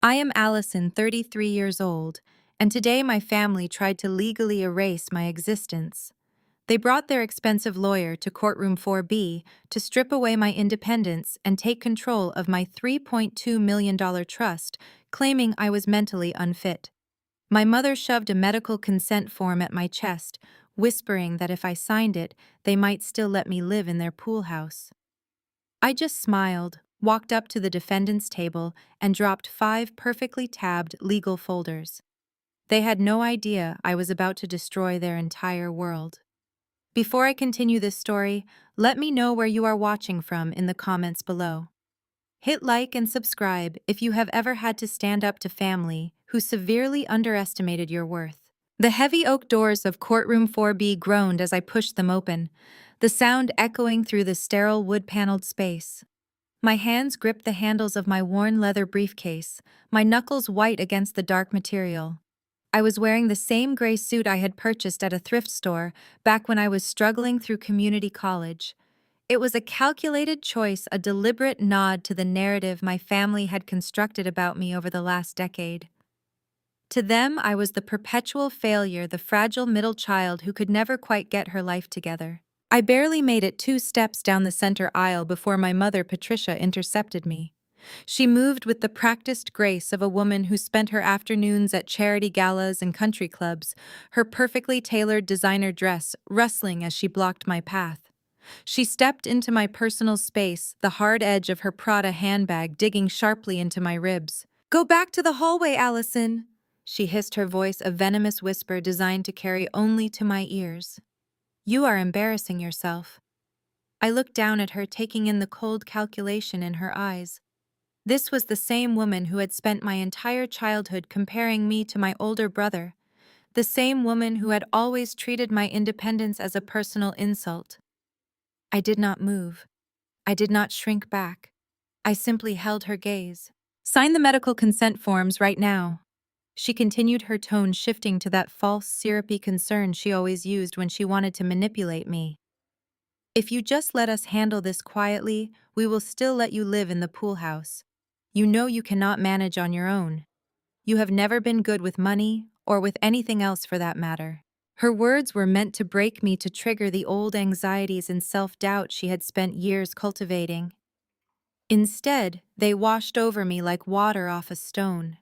I am Allison, 33 years old, and today my family tried to legally erase my existence. They brought their expensive lawyer to courtroom 4B to strip away my independence and take control of my $3.2 million trust, claiming I was mentally unfit. My mother shoved a medical consent form at my chest, whispering that if I signed it, they might still let me live in their pool house. I just smiled, walked up to the defendant's table, and dropped 5 perfectly tabbed legal folders. They had no idea I was about to destroy their entire world. Before I continue this story, let me know where you are watching from in the comments below. Hit like and subscribe if you have ever had to stand up to family who severely underestimated your worth. The heavy oak doors of courtroom 4B groaned as I pushed them open, the sound echoing through the sterile wood-paneled space. My hands gripped the handles of my worn leather briefcase, my knuckles white against the dark material. I was wearing the same gray suit I had purchased at a thrift store back when I was struggling through community college. It was a calculated choice, a deliberate nod to the narrative my family had constructed about me over the last decade. To them, I was the perpetual failure, the fragile middle child who could never quite get her life together. I barely made it 2 steps down the center aisle before my mother, Patricia, intercepted me. She moved with the practiced grace of a woman who spent her afternoons at charity galas and country clubs, her perfectly tailored designer dress rustling as she blocked my path. She stepped into my personal space, the hard edge of her Prada handbag digging sharply into my ribs. "Go back to the hallway, Allison," she hissed, her voice a venomous whisper designed to carry only to my ears. "You are embarrassing yourself." I looked down at her, taking in the cold calculation in her eyes. This was the same woman who had spent my entire childhood comparing me to my older brother, the same woman who had always treated my independence as a personal insult. I did not move. I did not shrink back. I simply held her gaze. "Sign the medical consent forms right now." She continued, her tone shifting to that false, syrupy concern she always used when she wanted to manipulate me. "If you just let us handle this quietly, we will still let you live in the pool house. You know you cannot manage on your own. You have never been good with money, or with anything else for that matter." Her words were meant to break me, to trigger the old anxieties and self-doubt she had spent years cultivating. Instead, they washed over me like water off a stone.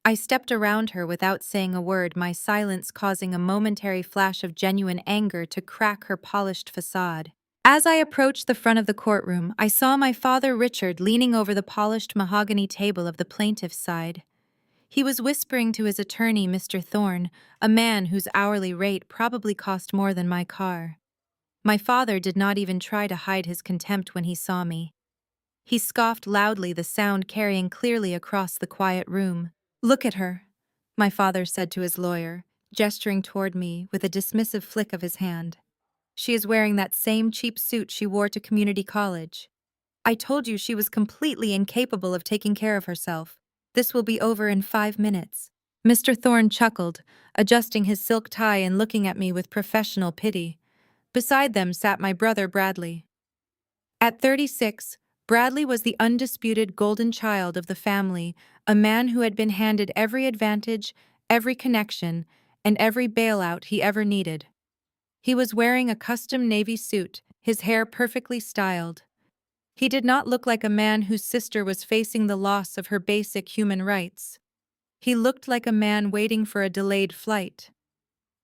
I stepped around her without saying a word, my silence causing a momentary flash of genuine anger to crack her polished facade. As I approached the front of the courtroom, I saw my father, Richard, leaning over the polished mahogany table of the plaintiff's side. He was whispering to his attorney, Mr. Thorne, a man whose hourly rate probably cost more than my car. My father did not even try to hide his contempt when he saw me. He scoffed loudly, the sound carrying clearly across the quiet room. "Look at her," my father said to his lawyer, gesturing toward me with a dismissive flick of his hand. "She is wearing that same cheap suit she wore to community college. I told you she was completely incapable of taking care of herself. This will be over in 5 minutes." Mr. Thorne chuckled, adjusting his silk tie and looking at me with professional pity. Beside them sat my brother, Bradley. At 36, Bradley was the undisputed golden child of the family, a man who had been handed every advantage, every connection, and every bailout he ever needed. He was wearing a custom navy suit, his hair perfectly styled. He did not look like a man whose sister was facing the loss of her basic human rights. He looked like a man waiting for a delayed flight.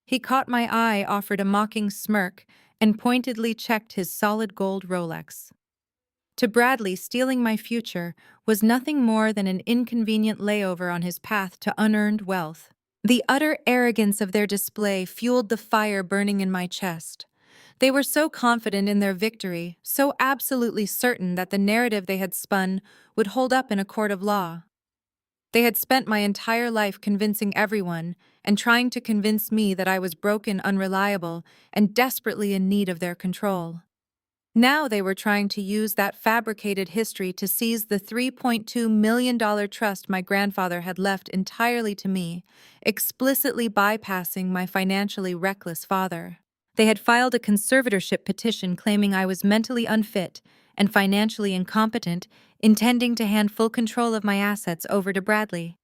He caught my eye, offered a mocking smirk, and pointedly checked his solid gold Rolex. To Bradley, stealing my future was nothing more than an inconvenient layover on his path to unearned wealth. The utter arrogance of their display fueled the fire burning in my chest. They were so confident in their victory, so absolutely certain that the narrative they had spun would hold up in a court of law. They had spent my entire life convincing everyone and trying to convince me that I was broken, unreliable, and desperately in need of their control. Now they were trying to use that fabricated history to seize the $3.2 million trust my grandfather had left entirely to me, explicitly bypassing my financially reckless father. They had filed a conservatorship petition claiming I was mentally unfit and financially incompetent, intending to hand full control of my assets over to Bradley.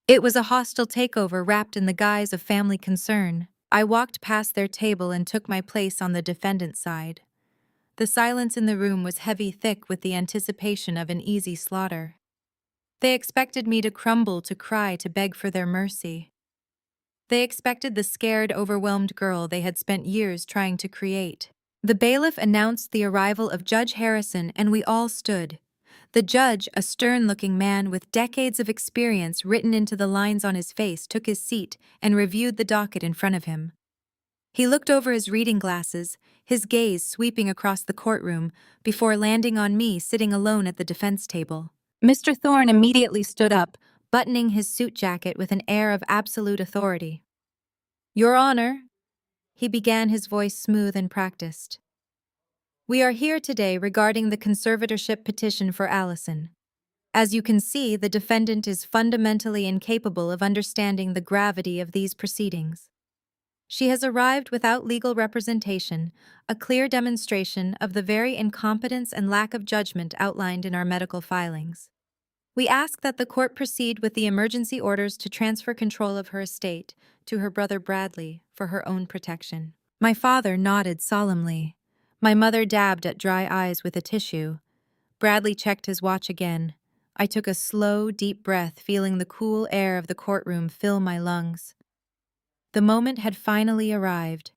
It was a hostile takeover wrapped in the guise of family concern. I walked past their table and took my place on the defendant's side. The silence in the room was heavy thick with the anticipation of an easy slaughter. They expected me to crumble, to cry, to beg for their mercy. They expected the scared, overwhelmed girl they had spent years trying to create. The bailiff announced the arrival of Judge Harrison, and we all stood. The judge, a stern-looking man with decades of experience written into the lines on his face, took his seat and reviewed the docket in front of him. He looked over his reading glasses, his gaze sweeping across the courtroom, before landing on me sitting alone at the defense table. Mr. Thorne immediately stood up, buttoning his suit jacket with an air of absolute authority. "Your Honor," he began, his voice smooth and practiced. "We are here today regarding the conservatorship petition for Allison. As you can see, the defendant is fundamentally incapable of understanding the gravity of these proceedings. She has arrived without legal representation, a clear demonstration of the very incompetence and lack of judgment outlined in our medical filings. We ask that the court proceed with the emergency orders to transfer control of her estate to her brother Bradley for her own protection." My father nodded solemnly. My mother dabbed at dry eyes with a tissue. Bradley checked his watch again. I took a slow, deep breath, feeling the cool air of the courtroom fill my lungs. The moment had finally arrived.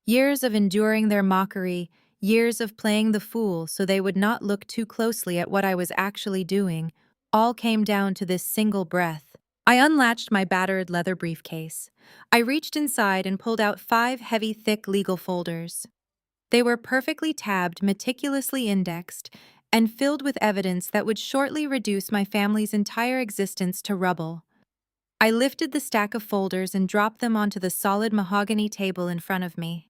Years of enduring their mockery, years of playing the fool so they would not look too closely at what I was actually doing, all came down to this single breath. I unlatched my battered leather briefcase. I reached inside and pulled out 5 heavy, thick legal folders. They were perfectly tabbed, meticulously indexed, and filled with evidence that would shortly reduce my family's entire existence to rubble. I lifted the stack of folders and dropped them onto the solid mahogany table in front of me.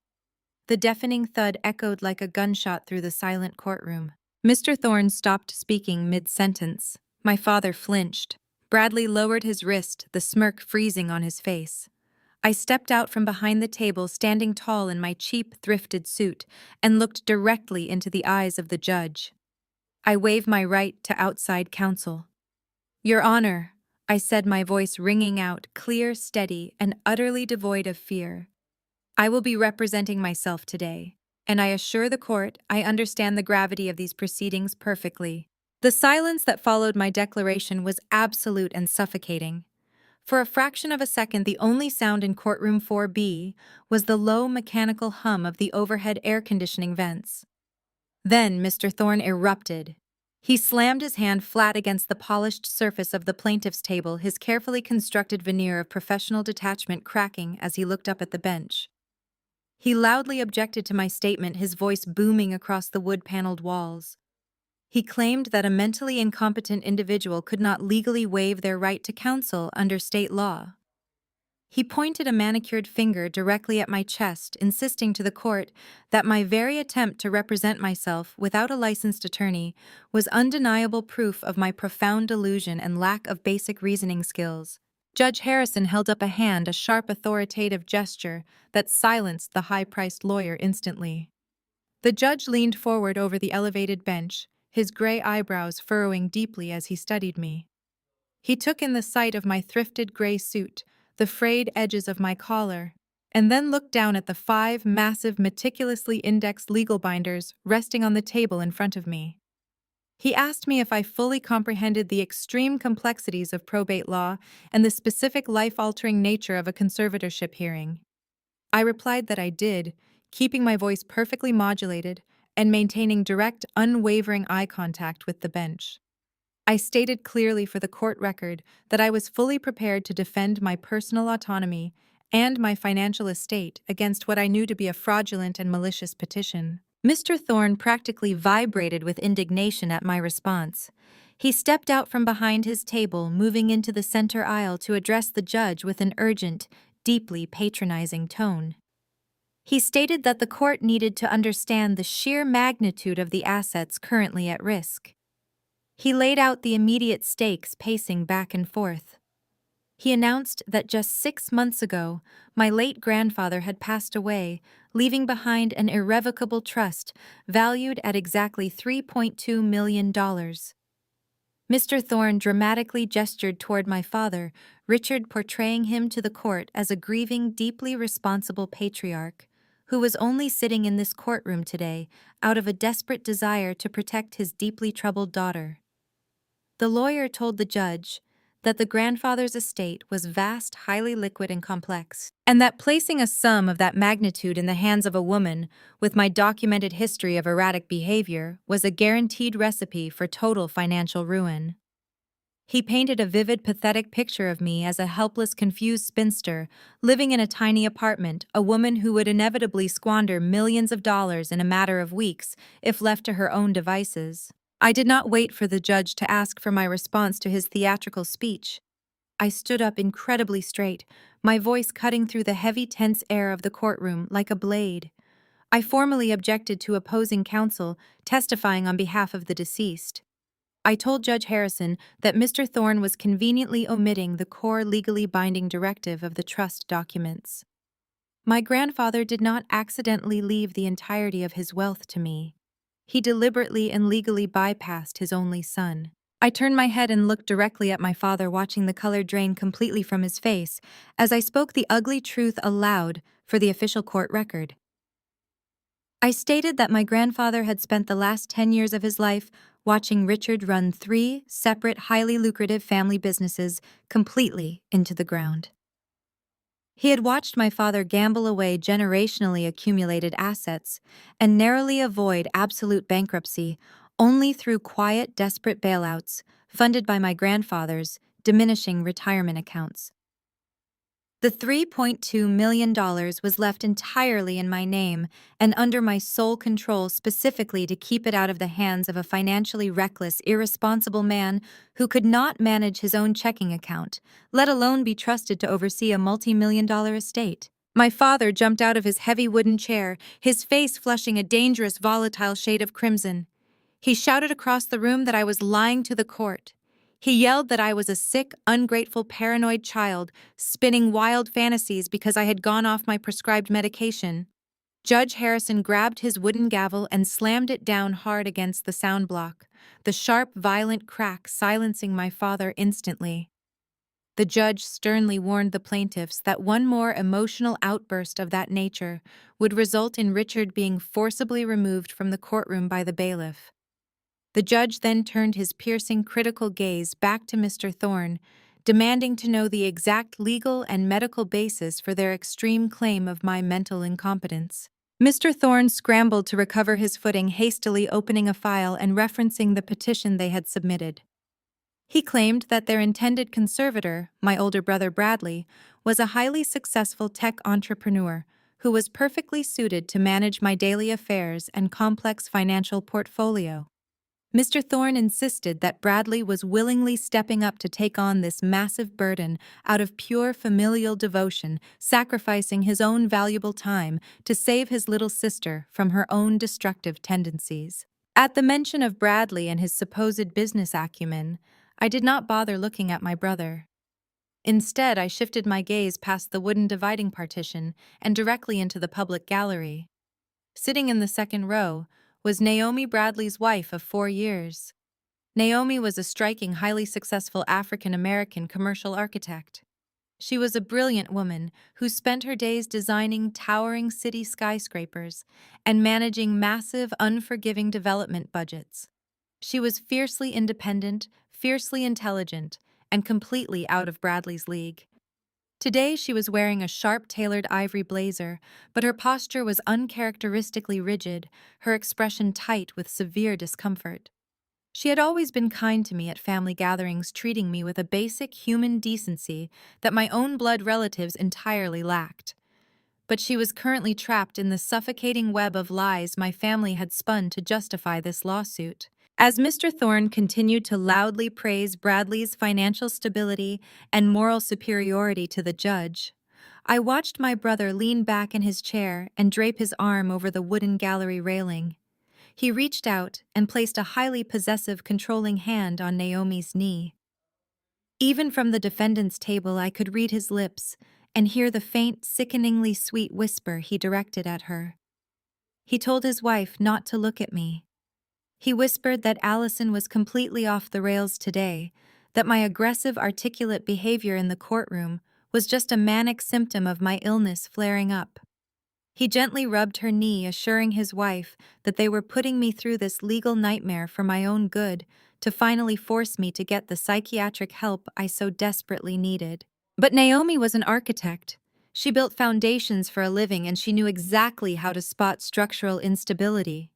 The deafening thud echoed like a gunshot through the silent courtroom. Mr. Thorne stopped speaking mid-sentence. My father flinched. Bradley lowered his wrist, the smirk freezing on his face. I stepped out from behind the table, standing tall in my cheap, thrifted suit, and looked directly into the eyes of the judge. I waved my right to outside counsel. "Your Honor," I said, my voice ringing out, clear, steady, and utterly devoid of fear. "I will be representing myself today, and I assure the court I understand the gravity of these proceedings perfectly." The silence that followed my declaration was absolute and suffocating. For a fraction of a second, the only sound in courtroom 4B was the low mechanical hum of the overhead air conditioning vents. Then Mr. Thorne erupted. He slammed his hand flat against the polished surface of the plaintiff's table, his carefully constructed veneer of professional detachment cracking as he looked up at the bench. He loudly objected to my statement, his voice booming across the wood-paneled walls. He claimed that a mentally incompetent individual could not legally waive their right to counsel under state law. He pointed a manicured finger directly at my chest, insisting to the court that my very attempt to represent myself without a licensed attorney was undeniable proof of my profound delusion and lack of basic reasoning skills. Judge Harrison held up a hand, a sharp, authoritative gesture that silenced the high-priced lawyer instantly. The judge leaned forward over the elevated bench, his gray eyebrows furrowing deeply as he studied me. He took in the sight of my thrifted gray suit, the frayed edges of my collar, and then looked down at the 5 massive, meticulously indexed legal binders resting on the table in front of me. He asked me if I fully comprehended the extreme complexities of probate law and the specific life-altering nature of a conservatorship hearing. I replied that I did, keeping my voice perfectly modulated and maintaining direct, unwavering eye contact with the bench. I stated clearly for the court record that I was fully prepared to defend my personal autonomy and my financial estate against what I knew to be a fraudulent and malicious petition. Mr. Thorne practically vibrated with indignation at my response. He stepped out from behind his table, moving into the center aisle to address the judge with an urgent, deeply patronizing tone. He stated that the court needed to understand the sheer magnitude of the assets currently at risk. He laid out the immediate stakes, pacing back and forth. He announced that just 6 months ago, my late grandfather had passed away, leaving behind an irrevocable trust valued at exactly $3.2 million. Mr. Thorne dramatically gestured toward my father, Richard portraying him to the court as a grieving, deeply responsible patriarch, who was only sitting in this courtroom today out of a desperate desire to protect his deeply troubled daughter. The lawyer told the judge that the grandfather's estate was vast, highly liquid, and complex, and that placing a sum of that magnitude in the hands of a woman with my documented history of erratic behavior was a guaranteed recipe for total financial ruin. He painted a vivid, pathetic picture of me as a helpless, confused spinster living in a tiny apartment, a woman who would inevitably squander millions of dollars in a matter of weeks if left to her own devices. I did not wait for the judge to ask for my response to his theatrical speech. I stood up incredibly straight, my voice cutting through the heavy, tense air of the courtroom like a blade. I formally objected to opposing counsel, testifying on behalf of the deceased. I told Judge Harrison that Mr. Thorne was conveniently omitting the core legally binding directive of the trust documents. My grandfather did not accidentally leave the entirety of his wealth to me. He deliberately and legally bypassed his only son. I turned my head and looked directly at my father, watching the color drain completely from his face as I spoke the ugly truth aloud for the official court record. I stated that my grandfather had spent the last 10 years of his life watching Richard run 3 separate, highly lucrative family businesses completely into the ground. He had watched my father gamble away generationally accumulated assets and narrowly avoid absolute bankruptcy only through quiet, desperate bailouts funded by my grandfather's diminishing retirement accounts. The $3.2 million was left entirely in my name and under my sole control, specifically to keep it out of the hands of a financially reckless, irresponsible man who could not manage his own checking account, let alone be trusted to oversee a multi-million-dollar estate. My father jumped out of his heavy wooden chair, his face flushing a dangerous, volatile shade of crimson. He shouted across the room that I was lying to the court. He yelled that I was a sick, ungrateful, paranoid child, spinning wild fantasies because I had gone off my prescribed medication. Judge Harrison grabbed his wooden gavel and slammed it down hard against the sound block, the sharp, violent crack silencing my father instantly. The judge sternly warned the plaintiffs that one more emotional outburst of that nature would result in Richard being forcibly removed from the courtroom by the bailiff. The judge then turned his piercing, critical gaze back to Mr. Thorne, demanding to know the exact legal and medical basis for their extreme claim of my mental incompetence. Mr. Thorne scrambled to recover his footing, hastily opening a file and referencing the petition they had submitted. He claimed that their intended conservator, my older brother Bradley, was a highly successful tech entrepreneur who was perfectly suited to manage my daily affairs and complex financial portfolio. Mr. Thorne insisted that Bradley was willingly stepping up to take on this massive burden out of pure familial devotion, sacrificing his own valuable time to save his little sister from her own destructive tendencies. At the mention of Bradley and his supposed business acumen, I did not bother looking at my brother. Instead, I shifted my gaze past the wooden dividing partition and directly into the public gallery. Sitting in the second row was Naomi Bradley's wife of 4 years. Naomi was a striking, highly successful African-American commercial architect. She was a brilliant woman who spent her days designing towering city skyscrapers and managing massive, unforgiving development budgets. She was fiercely independent, fiercely intelligent, and completely out of Bradley's league. Today she was wearing a sharp-tailored ivory blazer, but her posture was uncharacteristically rigid, her expression tight with severe discomfort. She had always been kind to me at family gatherings, treating me with a basic human decency that my own blood relatives entirely lacked. But she was currently trapped in the suffocating web of lies my family had spun to justify this lawsuit. As Mr. Thorne continued to loudly praise Bradley's financial stability and moral superiority to the judge, I watched my brother lean back in his chair and drape his arm over the wooden gallery railing. He reached out and placed a highly possessive, controlling hand on Naomi's knee. Even from the defendant's table, I could read his lips and hear the faint, sickeningly sweet whisper he directed at her. He told his wife not to look at me. He whispered that Allison was completely off the rails today, that my aggressive, articulate behavior in the courtroom was just a manic symptom of my illness flaring up. He gently rubbed her knee, assuring his wife that they were putting me through this legal nightmare for my own good, to finally force me to get the psychiatric help I so desperately needed. But Naomi was an architect. She built foundations for a living, and she knew exactly how to spot structural instability.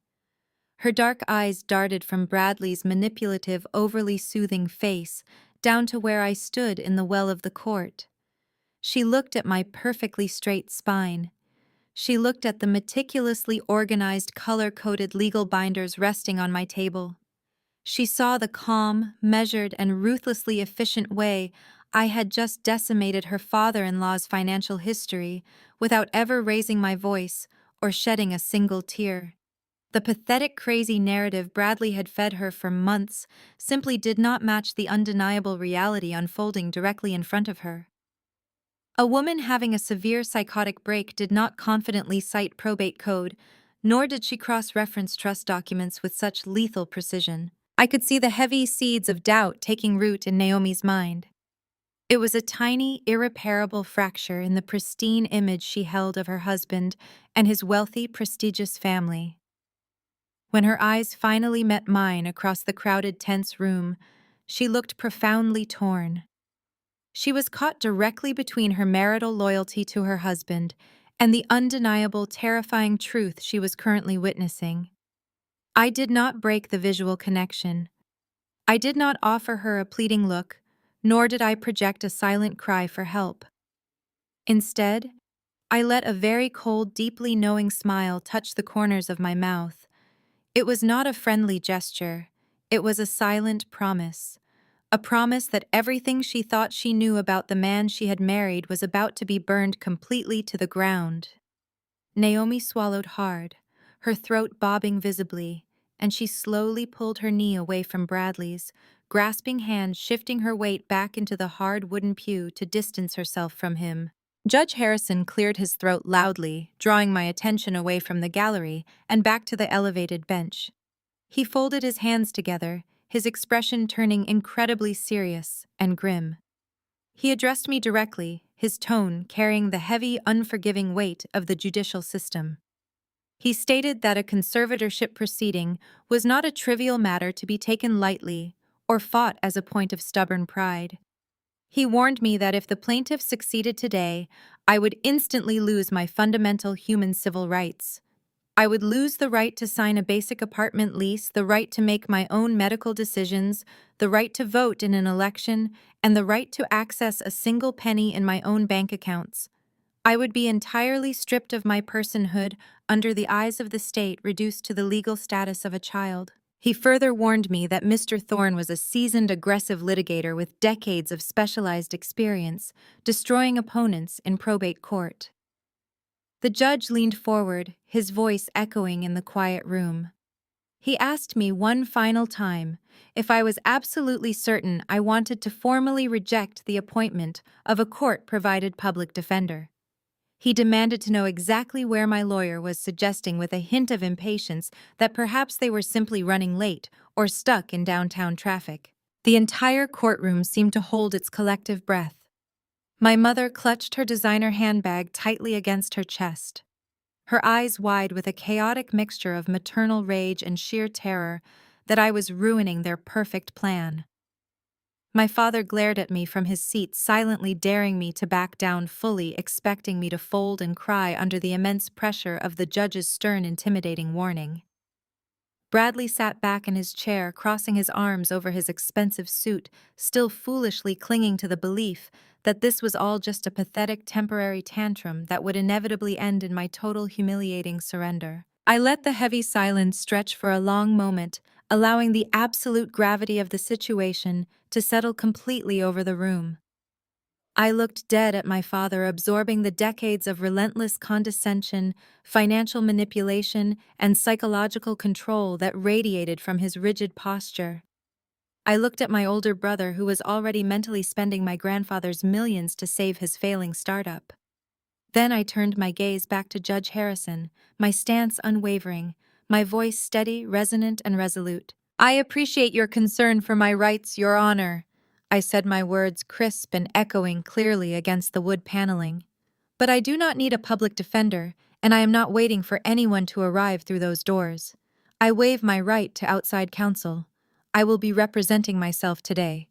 Her dark eyes darted from Bradley's manipulative, overly soothing face down to where I stood in the well of the court. She looked at my perfectly straight spine. She looked at the meticulously organized, color-coded legal binders resting on my table. She saw the calm, measured, and ruthlessly efficient way I had just decimated her father-in-law's financial history without ever raising my voice or shedding a single tear. The pathetic, crazy narrative Bradley had fed her for months simply did not match the undeniable reality unfolding directly in front of her. A woman having a severe psychotic break did not confidently cite probate code, nor did she cross-reference trust documents with such lethal precision. I could see the heavy seeds of doubt taking root in Naomi's mind. It was a tiny, irreparable fracture in the pristine image she held of her husband and his wealthy, prestigious family. When her eyes finally met mine across the crowded, tense room, she looked profoundly torn. She was caught directly between her marital loyalty to her husband and the undeniable, terrifying truth she was currently witnessing. I did not break the visual connection. I did not offer her a pleading look, nor did I project a silent cry for help. Instead, I let a very cold, deeply knowing smile touch the corners of my mouth. It was not a friendly gesture. It was a silent promise. A promise that everything she thought she knew about the man she had married was about to be burned completely to the ground. Naomi swallowed hard, her throat bobbing visibly, and she slowly pulled her knee away from Bradley's, grasping hand shifting her weight back into the hard wooden pew to distance herself from him. Judge Harrison cleared his throat loudly, drawing my attention away from the gallery and back to the elevated bench. He folded his hands together, his expression turning incredibly serious and grim. He addressed me directly, his tone carrying the heavy, unforgiving weight of the judicial system. He stated that a conservatorship proceeding was not a trivial matter to be taken lightly or fought as a point of stubborn pride. He warned me that if the plaintiff succeeded today, I would instantly lose my fundamental human civil rights. I would lose the right to sign a basic apartment lease, the right to make my own medical decisions, the right to vote in an election, and the right to access a single penny in my own bank accounts. I would be entirely stripped of my personhood, under the eyes of the state, reduced to the legal status of a child. He further warned me that Mr. Thorne was a seasoned, aggressive litigator with decades of specialized experience, destroying opponents in probate court. The judge leaned forward, his voice echoing in the quiet room. He asked me one final time if I was absolutely certain I wanted to formally reject the appointment of a court-provided public defender. He demanded to know exactly where my lawyer was, suggesting with a hint of impatience that perhaps they were simply running late or stuck in downtown traffic. The entire courtroom seemed to hold its collective breath. My mother clutched her designer handbag tightly against her chest, her eyes wide with a chaotic mixture of maternal rage and sheer terror that I was ruining their perfect plan. My father glared at me from his seat, silently daring me to back down, fully expecting me to fold and cry under the immense pressure of the judge's stern, intimidating warning. Bradley sat back in his chair, crossing his arms over his expensive suit, still foolishly clinging to the belief that this was all just a pathetic temporary tantrum that would inevitably end in my total humiliating surrender. I let the heavy silence stretch for a long moment, allowing the absolute gravity of the situation to settle completely over the room. I looked dead at my father, absorbing the decades of relentless condescension, financial manipulation, and psychological control that radiated from his rigid posture. I looked at my older brother who was already mentally spending my grandfather's millions to save his failing startup. Then I turned my gaze back to Judge Harrison, my stance unwavering, my voice steady, resonant, and resolute. "I appreciate your concern for my rights, Your Honor." I said my words crisp and echoing clearly against the wood paneling. "But I do not need a public defender, and I am not waiting for anyone to arrive through those doors. I waive my right to outside counsel. I will be representing myself today.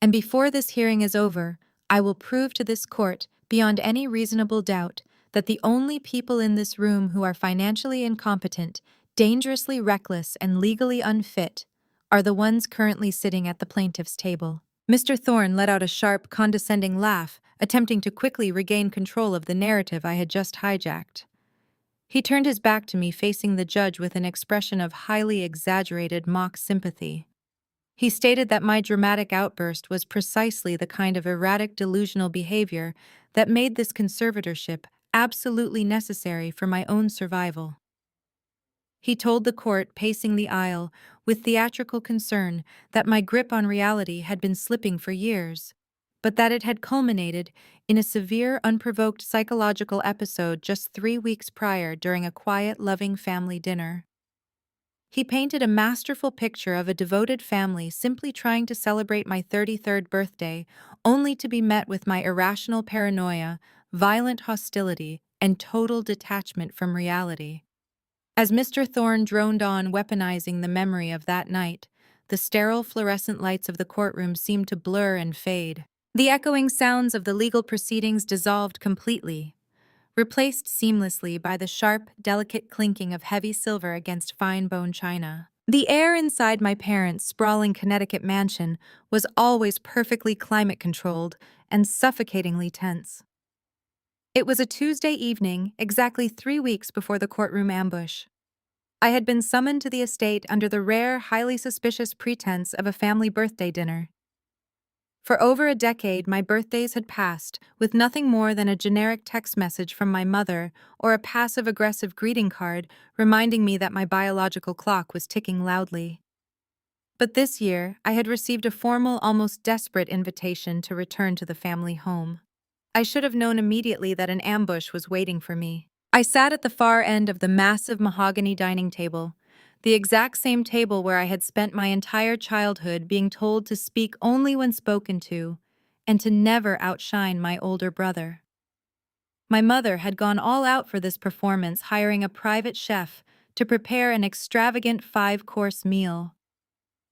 And before this hearing is over, I will prove to this court, beyond any reasonable doubt, that the only people in this room who are financially incompetent, dangerously reckless, and legally unfit are the ones currently sitting at the plaintiff's table." Mr. Thorne let out a sharp, condescending laugh, attempting to quickly regain control of the narrative I had just hijacked. He turned his back to me, facing the judge with an expression of highly exaggerated mock sympathy. He stated that my dramatic outburst was precisely the kind of erratic delusional behavior that made this conservatorship absolutely necessary for my own survival. He told the court, pacing the aisle, with theatrical concern, that my grip on reality had been slipping for years, but that it had culminated in a severe, unprovoked psychological episode just 3 weeks prior during a quiet, loving family dinner. He painted a masterful picture of a devoted family simply trying to celebrate my 33rd birthday, only to be met with my irrational paranoia, violent hostility, and total detachment from reality. As Mr. Thorne droned on, weaponizing the memory of that night, the sterile fluorescent lights of the courtroom seemed to blur and fade. The echoing sounds of the legal proceedings dissolved completely, replaced seamlessly by the sharp, delicate clinking of heavy silver against fine bone china. The air inside my parents' sprawling Connecticut mansion was always perfectly climate-controlled and suffocatingly tense. It was a Tuesday evening, exactly 3 weeks before the courtroom ambush. I had been summoned to the estate under the rare, highly suspicious pretense of a family birthday dinner. For over a decade, my birthdays had passed with nothing more than a generic text message from my mother or a passive-aggressive greeting card reminding me that my biological clock was ticking loudly. But this year, I had received a formal, almost desperate invitation to return to the family home. I should have known immediately that an ambush was waiting for me. I sat at the far end of the massive mahogany dining table, the exact same table where I had spent my entire childhood being told to speak only when spoken to, and to never outshine my older brother. My mother had gone all out for this performance, hiring a private chef to prepare an extravagant 5-course meal.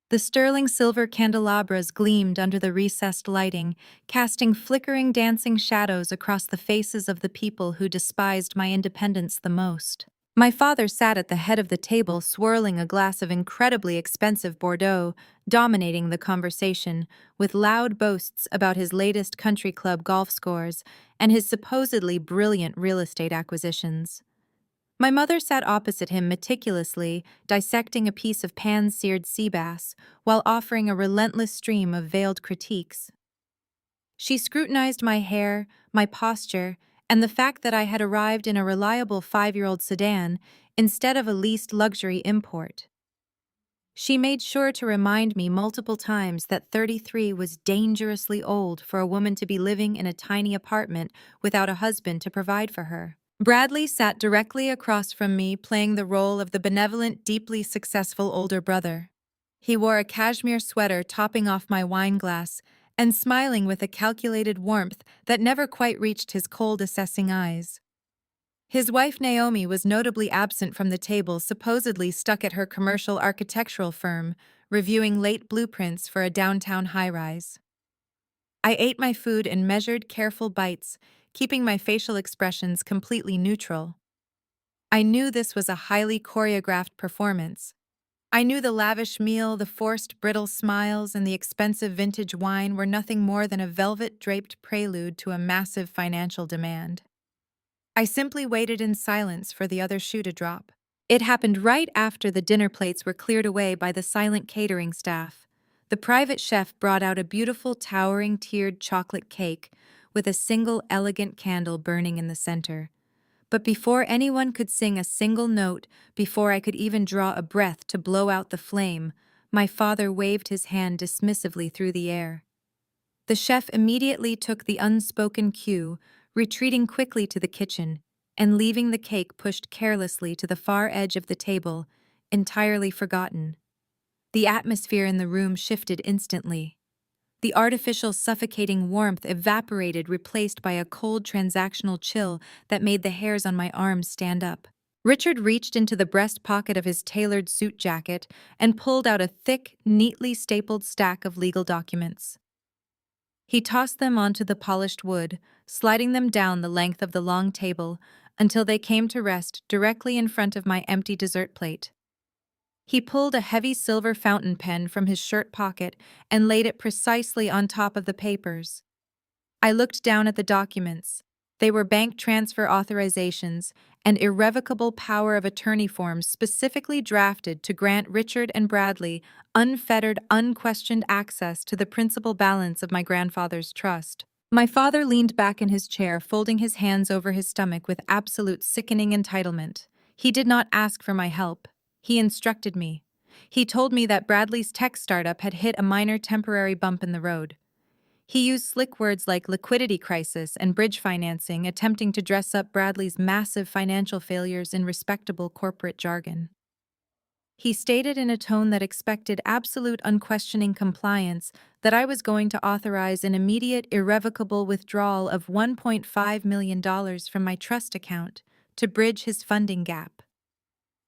The sterling silver candelabras gleamed under the recessed lighting, casting flickering, dancing shadows across the faces of the people who despised my independence the most. My father sat at the head of the table, swirling a glass of incredibly expensive Bordeaux, dominating the conversation with loud boasts about his latest country club golf scores and his supposedly brilliant real estate acquisitions. My mother sat opposite him, meticulously dissecting a piece of pan-seared sea bass while offering a relentless stream of veiled critiques. She scrutinized my hair, my posture, and the fact that I had arrived in a reliable 5-year-old sedan instead of a leased luxury import. She made sure to remind me multiple times that 33 was dangerously old for a woman to be living in a tiny apartment without a husband to provide for her. Bradley sat directly across from me, playing the role of the benevolent, deeply successful older brother. He wore a cashmere sweater topping off my wine glass and smiling with a calculated warmth that never quite reached his cold, assessing eyes. His wife Naomi was notably absent from the table, supposedly stuck at her commercial architectural firm, reviewing late blueprints for a downtown high-rise. I ate my food in measured, careful bites, keeping my facial expressions completely neutral. I knew this was a highly choreographed performance. I knew the lavish meal, the forced brittle smiles, and the expensive vintage wine were nothing more than a velvet-draped prelude to a massive financial demand. I simply waited in silence for the other shoe to drop. It happened right after the dinner plates were cleared away by the silent catering staff. The private chef brought out a beautiful, towering, tiered chocolate cake with a single elegant candle burning in the center. But before anyone could sing a single note, before I could even draw a breath to blow out the flame, my father waved his hand dismissively through the air. The chef immediately took the unspoken cue, retreating quickly to the kitchen and leaving the cake pushed carelessly to the far edge of the table, entirely forgotten. The atmosphere in the room shifted instantly. The artificial suffocating warmth evaporated, replaced by a cold transactional chill that made the hairs on my arms stand up. Richard reached into the breast pocket of his tailored suit jacket and pulled out a thick, neatly stapled stack of legal documents. He tossed them onto the polished wood, sliding them down the length of the long table until they came to rest directly in front of my empty dessert plate. He pulled a heavy silver fountain pen from his shirt pocket and laid it precisely on top of the papers. I looked down at the documents. They were bank transfer authorizations and irrevocable power of attorney forms specifically drafted to grant Richard and Bradley unfettered, unquestioned access to the principal balance of my grandfather's trust. My father leaned back in his chair, folding his hands over his stomach with absolute sickening entitlement. He did not ask for my help. He instructed me. He told me that Bradley's tech startup had hit a minor temporary bump in the road. He used slick words like liquidity crisis and bridge financing, attempting to dress up Bradley's massive financial failures in respectable corporate jargon. He stated in a tone that expected absolute unquestioning compliance that I was going to authorize an immediate, irrevocable withdrawal of $1.5 million from my trust account to bridge his funding gap.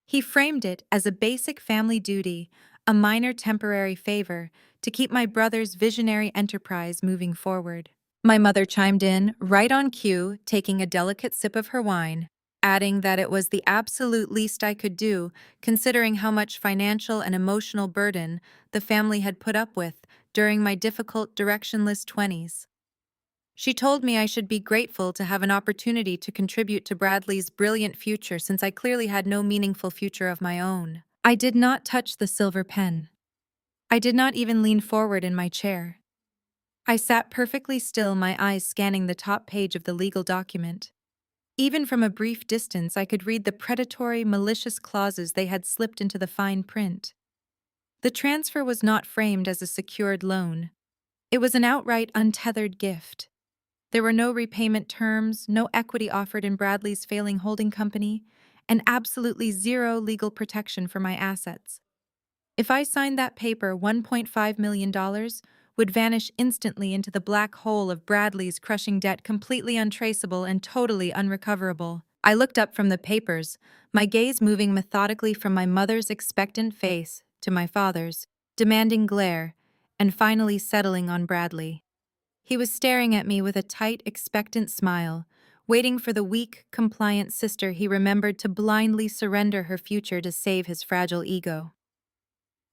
He framed it as a basic family duty, a minor temporary favor, to keep my brother's visionary enterprise moving forward. My mother chimed in, right on cue, taking a delicate sip of her wine, adding that it was the absolute least I could do, considering how much financial and emotional burden the family had put up with during my difficult, directionless 20s. She told me I should be grateful to have an opportunity to contribute to Bradley's brilliant future since I clearly had no meaningful future of my own. I did not touch the silver pen. I did not even lean forward in my chair. I sat perfectly still, my eyes scanning the top page of the legal document. Even from a brief distance, I could read the predatory, malicious clauses they had slipped into the fine print. The transfer was not framed as a secured loan. It was an outright, untethered gift. There were no repayment terms, no equity offered in Bradley's failing holding company, and absolutely zero legal protection for my assets. If I signed that paper, $1.5 million would vanish instantly into the black hole of Bradley's crushing debt, completely untraceable and totally unrecoverable. I looked up from the papers, my gaze moving methodically from my mother's expectant face to my father's, demanding glare, and finally settling on Bradley. He was staring at me with a tight, expectant smile, waiting for the weak, compliant sister he remembered to blindly surrender her future to save his fragile ego.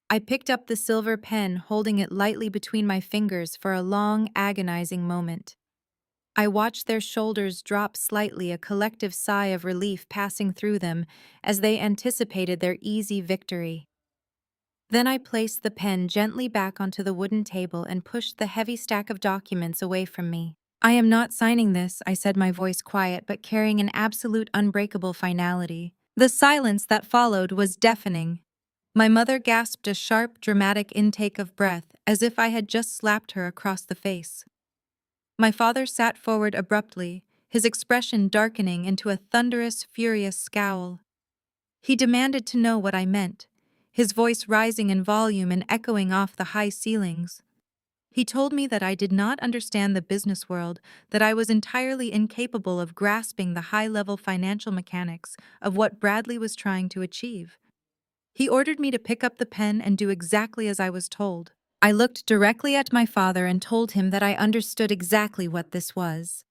I picked up the silver pen, holding it lightly between my fingers for a long, agonizing moment. I watched their shoulders drop slightly, a collective sigh of relief passing through them as they anticipated their easy victory. Then I placed the pen gently back onto the wooden table and pushed the heavy stack of documents away from me. I am not signing this, I said, my voice quiet but carrying an absolute unbreakable finality. The silence that followed was deafening. My mother gasped a sharp, dramatic intake of breath, as if I had just slapped her across the face. My father sat forward abruptly, his expression darkening into a thunderous, furious scowl. He demanded to know what I meant, his voice rising in volume and echoing off the high ceilings. He told me that I did not understand the business world, that I was entirely incapable of grasping the high-level financial mechanics of what Bradley was trying to achieve. He ordered me to pick up the pen and do exactly as I was told. I looked directly at my father and told him that I understood exactly what this was.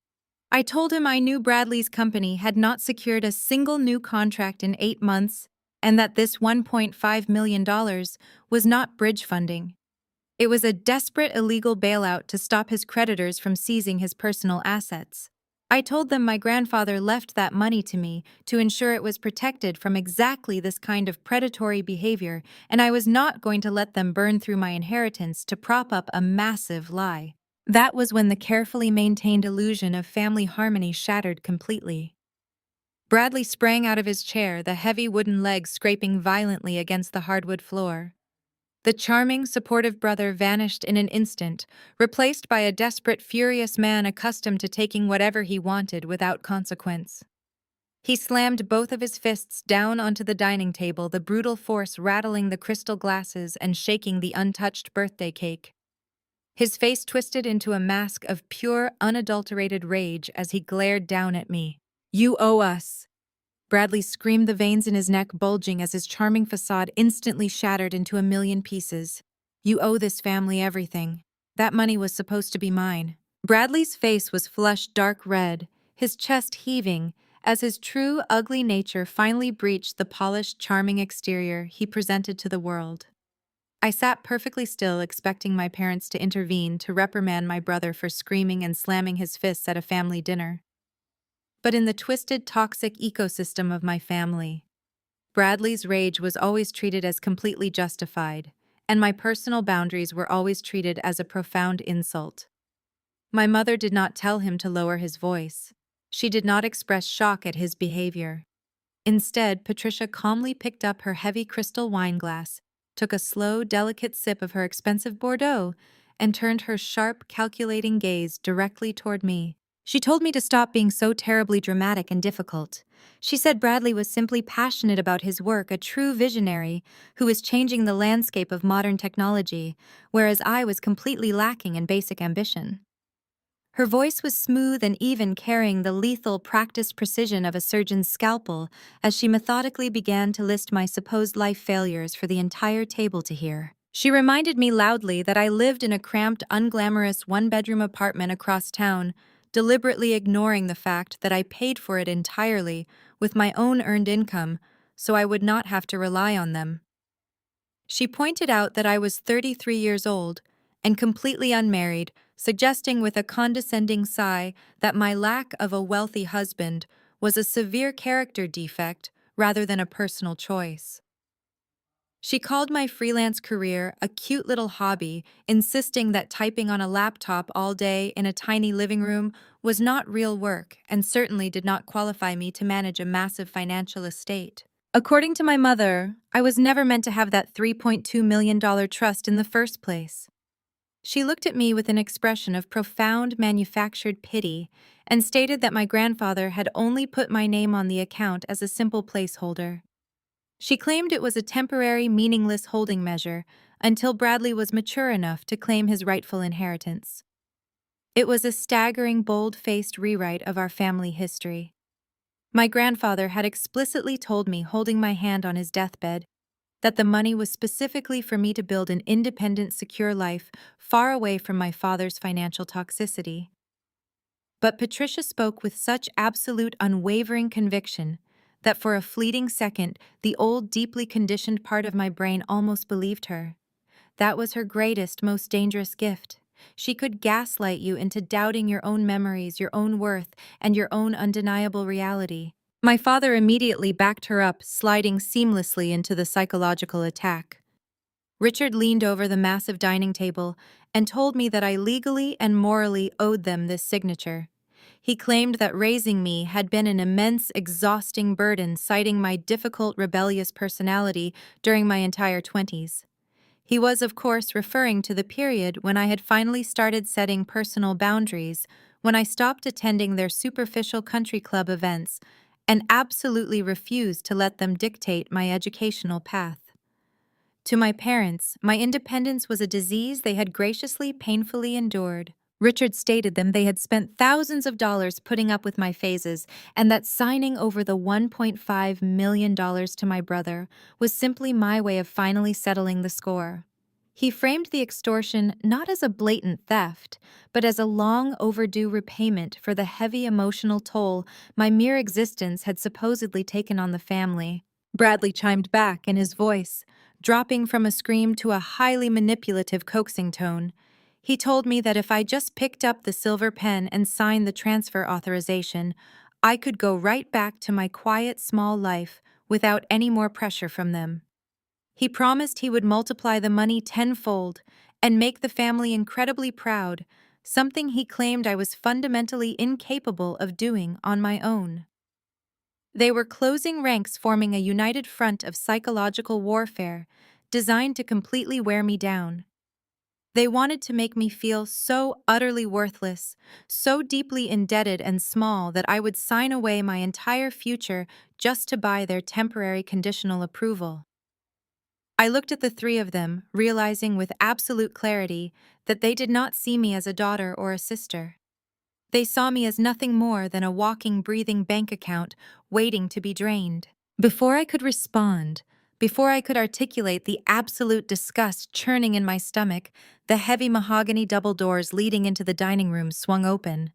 I told him I knew Bradley's company had not secured a single new contract in 8 months and that this $1.5 million was not bridge funding. It was a desperate illegal bailout to stop his creditors from seizing his personal assets. I told them my grandfather left that money to me to ensure it was protected from exactly this kind of predatory behavior, and I was not going to let them burn through my inheritance to prop up a massive lie. That was when the carefully maintained illusion of family harmony shattered completely. Bradley sprang out of his chair, the heavy wooden legs scraping violently against the hardwood floor. The charming, supportive brother vanished in an instant, replaced by a desperate, furious man accustomed to taking whatever he wanted without consequence. He slammed both of his fists down onto the dining table, the brutal force rattling the crystal glasses and shaking the untouched birthday cake. His face twisted into a mask of pure, unadulterated rage as he glared down at me. "You owe us!" Bradley screamed, the veins in his neck bulging as his charming facade instantly shattered into a million pieces. "You owe this family everything. That money was supposed to be mine." Bradley's face was flushed dark red, his chest heaving, as his true, ugly nature finally breached the polished, charming exterior he presented to the world. I sat perfectly still, expecting my parents to intervene to reprimand my brother for screaming and slamming his fists at a family dinner. But in the twisted, toxic ecosystem of my family, Bradley's rage was always treated as completely justified, and my personal boundaries were always treated as a profound insult. My mother did not tell him to lower his voice. She did not express shock at his behavior. Instead, Patricia calmly picked up her heavy crystal wine glass, took a slow, delicate sip of her expensive Bordeaux, and turned her sharp, calculating gaze directly toward me. She told me to stop being so terribly dramatic and difficult. She said Bradley was simply passionate about his work, a true visionary who was changing the landscape of modern technology, whereas I was completely lacking in basic ambition. Her voice was smooth and even, carrying the lethal, practiced precision of a surgeon's scalpel as she methodically began to list my supposed life failures for the entire table to hear. She reminded me loudly that I lived in a cramped, unglamorous one-bedroom apartment across town, deliberately ignoring the fact that I paid for it entirely with my own earned income, so I would not have to rely on them. She pointed out that I was 33 years old and completely unmarried, suggesting with a condescending sigh that my lack of a wealthy husband was a severe character defect rather than a personal choice. She called my freelance career a cute little hobby, insisting that typing on a laptop all day in a tiny living room was not real work and certainly did not qualify me to manage a massive financial estate. According to my mother, I was never meant to have that $3.2 million trust in the first place. She looked at me with an expression of profound manufactured pity and stated that my grandfather had only put my name on the account as a simple placeholder. She claimed it was a temporary, meaningless holding measure until Bradley was mature enough to claim his rightful inheritance. It was a staggering, bold-faced rewrite of our family history. My grandfather had explicitly told me, holding my hand on his deathbed, that the money was specifically for me to build an independent, secure life far away from my father's financial toxicity. But Patricia spoke with such absolute, unwavering conviction that for a fleeting second, the old, deeply conditioned part of my brain almost believed her. That was her greatest, most dangerous gift. She could gaslight you into doubting your own memories, your own worth, and your own undeniable reality. My father immediately backed her up, sliding seamlessly into the psychological attack. Richard leaned over the massive dining table and told me that I legally and morally owed them this signature. He claimed that raising me had been an immense, exhausting burden, citing my difficult, rebellious personality during my entire 20s. He was, of course, referring to the period when I had finally started setting personal boundaries, when I stopped attending their superficial country club events and absolutely refused to let them dictate my educational path. To my parents, my independence was a disease they had graciously, painfully endured. Richard stated them they had spent thousands of dollars putting up with my phases, and that signing over the $1.5 million to my brother was simply my way of finally settling the score. He framed the extortion not as a blatant theft, but as a long overdue repayment for the heavy emotional toll my mere existence had supposedly taken on the family. Bradley chimed back in his voice, dropping from a scream to a highly manipulative, coaxing tone. He told me that if I just picked up the silver pen and signed the transfer authorization, I could go right back to my quiet, small life without any more pressure from them. He promised he would multiply the money tenfold and make the family incredibly proud, something he claimed I was fundamentally incapable of doing on my own. They were closing ranks, forming a united front of psychological warfare, designed to completely wear me down. They wanted to make me feel so utterly worthless, so deeply indebted and small that I would sign away my entire future just to buy their temporary conditional approval. I looked at the three of them, realizing with absolute clarity that they did not see me as a daughter or a sister. They saw me as nothing more than a walking, breathing bank account waiting to be drained. Before I could respond, before I could articulate the absolute disgust churning in my stomach, the heavy mahogany double doors leading into the dining room swung open.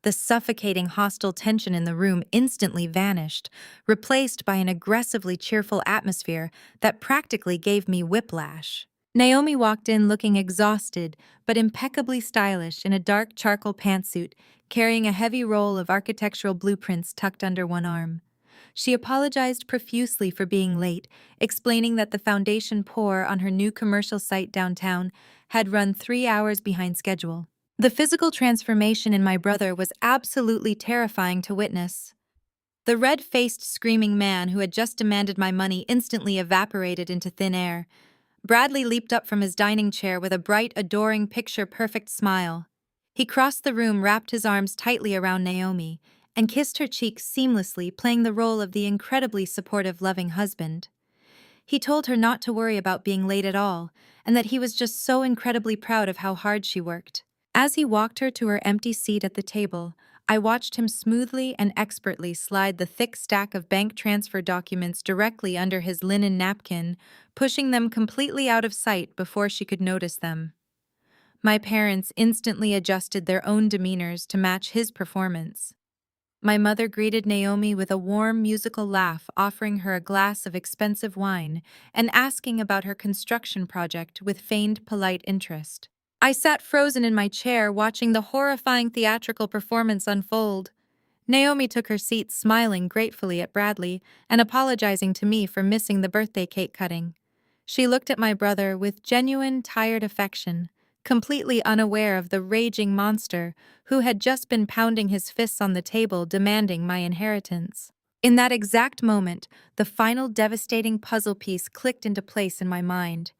The suffocating hostile tension in the room instantly vanished, replaced by an aggressively cheerful atmosphere that practically gave me whiplash. Naomi walked in looking exhausted but impeccably stylish in a dark charcoal pantsuit, carrying a heavy roll of architectural blueprints tucked under one arm. She apologized profusely for being late, explaining that the foundation pour on her new commercial site downtown had run 3 hours behind schedule. The physical transformation in my brother was absolutely terrifying to witness. The red-faced, screaming man who had just demanded my money instantly evaporated into thin air. Bradley leaped up from his dining chair with a bright, adoring, picture-perfect smile. He crossed the room, wrapped his arms tightly around Naomi, and kissed her cheeks seamlessly, playing the role of the incredibly supportive, loving husband. He told her not to worry about being late at all, and that he was just so incredibly proud of how hard she worked. As he walked her to her empty seat at the table, I watched him smoothly and expertly slide the thick stack of bank transfer documents directly under his linen napkin, pushing them completely out of sight before she could notice them. My parents instantly adjusted their own demeanors to match his performance. My mother greeted Naomi with a warm, musical laugh, offering her a glass of expensive wine and asking about her construction project with feigned polite interest. I sat frozen in my chair, watching the horrifying theatrical performance unfold. Naomi took her seat, smiling gratefully at Bradley and apologizing to me for missing the birthday cake cutting. She looked at my brother with genuine, tired affection, completely unaware of the raging monster who had just been pounding his fists on the table demanding my inheritance. In that exact moment, the final devastating puzzle piece clicked into place in my mind.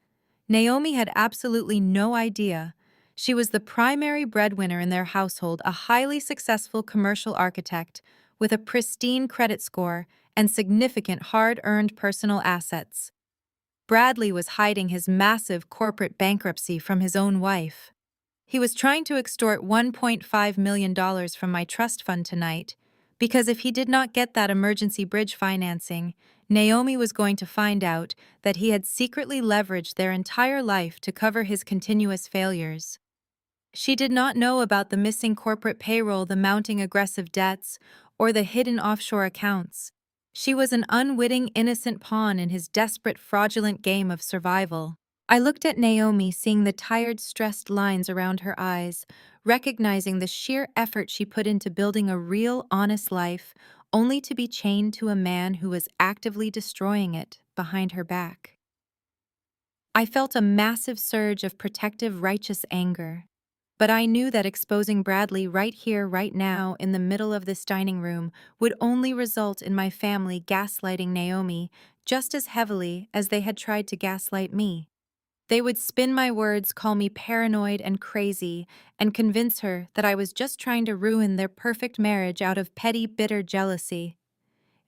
Naomi had absolutely no idea. She was the primary breadwinner in their household, a highly successful commercial architect with a pristine credit score and significant hard-earned personal assets. Bradley was hiding his massive corporate bankruptcy from his own wife. He was trying to extort $1.5 million from my trust fund tonight, because if he did not get that emergency bridge financing, Naomi was going to find out that he had secretly leveraged their entire life to cover his continuous failures. She did not know about the missing corporate payroll, the mounting aggressive debts, or the hidden offshore accounts. She was an unwitting, innocent pawn in his desperate, fraudulent game of survival. I looked at Naomi, seeing the tired, stressed lines around her eyes, recognizing the sheer effort she put into building a real, honest life, only to be chained to a man who was actively destroying it behind her back. I felt a massive surge of protective, righteous anger. But I knew that exposing Bradley right here, right now, in the middle of this dining room would only result in my family gaslighting Naomi just as heavily as they had tried to gaslight me. They would spin my words, call me paranoid and crazy, and convince her that I was just trying to ruin their perfect marriage out of petty, bitter jealousy.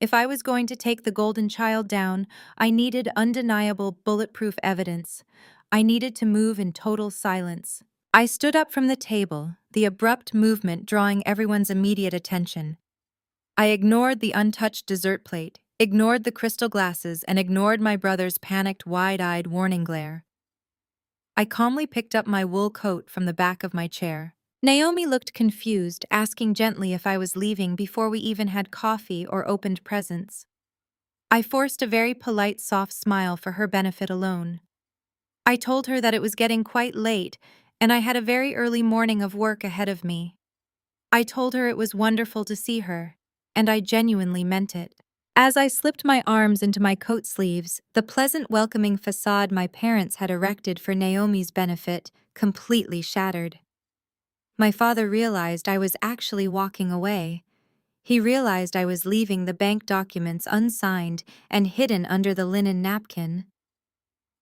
If I was going to take the golden child down, I needed undeniable, bulletproof evidence. I needed to move in total silence. I stood up from the table, the abrupt movement drawing everyone's immediate attention. I ignored the untouched dessert plate, ignored the crystal glasses, and ignored my brother's panicked, wide-eyed warning glare. I calmly picked up my wool coat from the back of my chair. Naomi looked confused, asking gently if I was leaving before we even had coffee or opened presents. I forced a very polite, soft smile for her benefit alone. I told her that it was getting quite late, and I had a very early morning of work ahead of me. I told her it was wonderful to see her, and I genuinely meant it. As I slipped my arms into my coat sleeves, the pleasant, welcoming facade my parents had erected for Naomi's benefit completely shattered. My father realized I was actually walking away. He realized I was leaving the bank documents unsigned and hidden under the linen napkin.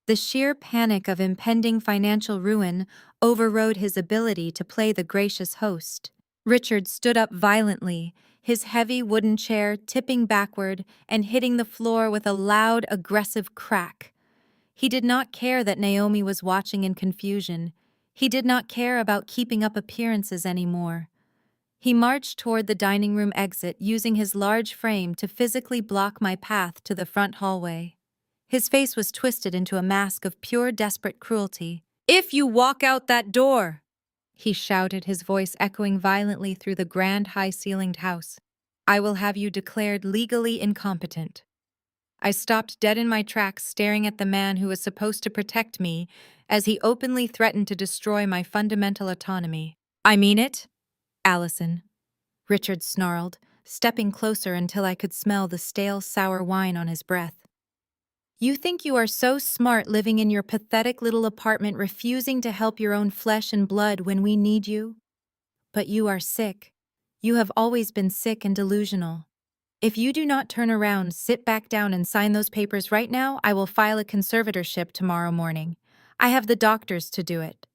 The sheer panic of impending financial ruin overrode his ability to play the gracious host. Richard stood up violently, his heavy wooden chair tipping backward and hitting the floor with a loud, aggressive crack. He did not care that Naomi was watching in confusion. He did not care about keeping up appearances anymore. He marched toward the dining room exit, using his large frame to physically block my path to the front hallway. His face was twisted into a mask of pure desperate cruelty. "If you walk out that door!" he shouted, his voice echoing violently through the grand high-ceilinged house. "I will have you declared legally incompetent." I stopped dead in my tracks, staring at the man who was supposed to protect me as he openly threatened to destroy my fundamental autonomy. "I mean it, Allison," Richard snarled, stepping closer until I could smell the stale, sour wine on his breath. "You think you are so smart living in your pathetic little apartment, refusing to help your own flesh and blood when we need you? But you are sick. You have always been sick and delusional. If you do not turn around, sit back down and sign those papers right now, I will file a conservatorship tomorrow morning. I have the doctors to do it.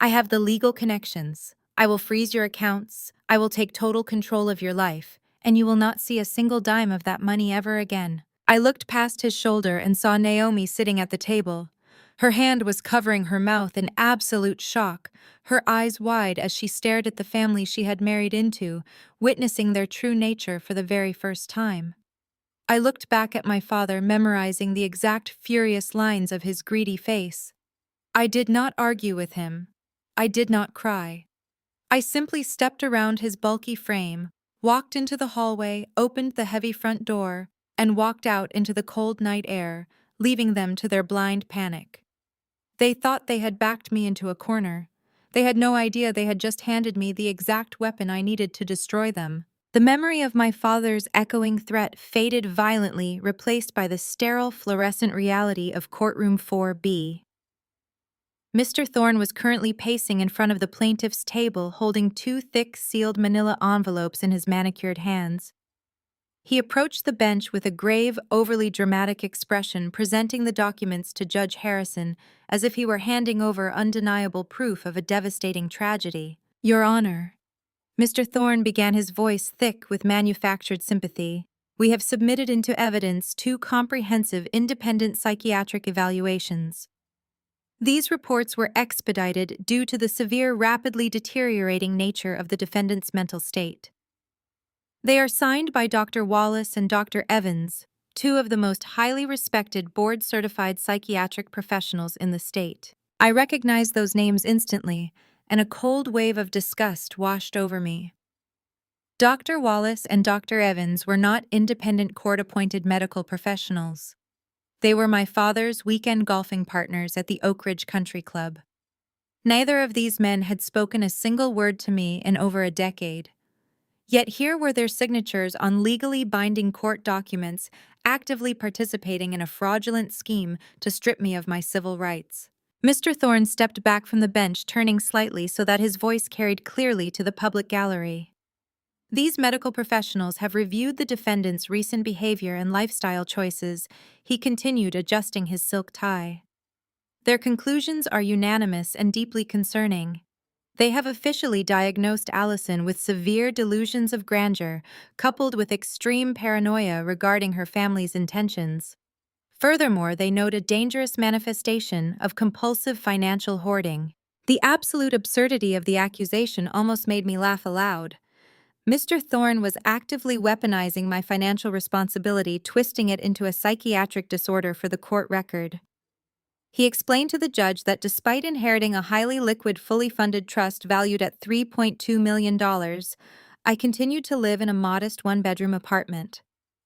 I have the legal connections. I will freeze your accounts. I will take total control of your life, and you will not see a single dime of that money ever again." I looked past his shoulder and saw Naomi sitting at the table. Her hand was covering her mouth in absolute shock, her eyes wide as she stared at the family she had married into, witnessing their true nature for the very first time. I looked back at my father, memorizing the exact furious lines of his greedy face. I did not argue with him. I did not cry. I simply stepped around his bulky frame, walked into the hallway, opened the heavy front door, and walked out into the cold night air, leaving them to their blind panic. They thought they had backed me into a corner. They had no idea they had just handed me the exact weapon I needed to destroy them. The memory of my father's echoing threat faded violently, replaced by the sterile fluorescent reality of courtroom 4B. Mr. Thorne was currently pacing in front of the plaintiff's table, holding two thick, sealed manila envelopes in his manicured hands. He approached the bench with a grave, overly dramatic expression, presenting the documents to Judge Harrison as if he were handing over undeniable proof of a devastating tragedy. "Your Honor," Mr. Thorne began, his voice thick with manufactured sympathy, "we have submitted into evidence two comprehensive independent psychiatric evaluations. These reports were expedited due to the severe, rapidly deteriorating nature of the defendant's mental state. They are signed by Dr. Wallace and Dr. Evans, two of the most highly respected board-certified psychiatric professionals in the state." I recognized those names instantly, and a cold wave of disgust washed over me. Dr. Wallace and Dr. Evans were not independent court-appointed medical professionals. They were my father's weekend golfing partners at the Oak Ridge Country Club. Neither of these men had spoken a single word to me in over a decade. Yet here were their signatures on legally binding court documents, actively participating in a fraudulent scheme to strip me of my civil rights. Mr. Thorne stepped back from the bench, turning slightly so that his voice carried clearly to the public gallery. "These medical professionals have reviewed the defendant's recent behavior and lifestyle choices," he continued, adjusting his silk tie. "Their conclusions are unanimous and deeply concerning. They have officially diagnosed Allison with severe delusions of grandeur, coupled with extreme paranoia regarding her family's intentions. Furthermore, they note a dangerous manifestation of compulsive financial hoarding." The absolute absurdity of the accusation almost made me laugh aloud. Mr. Thorne was actively weaponizing my financial responsibility, twisting it into a psychiatric disorder for the court record. He explained to the judge that despite inheriting a highly liquid, fully funded trust valued at $3.2 million, I continued to live in a modest one-bedroom apartment.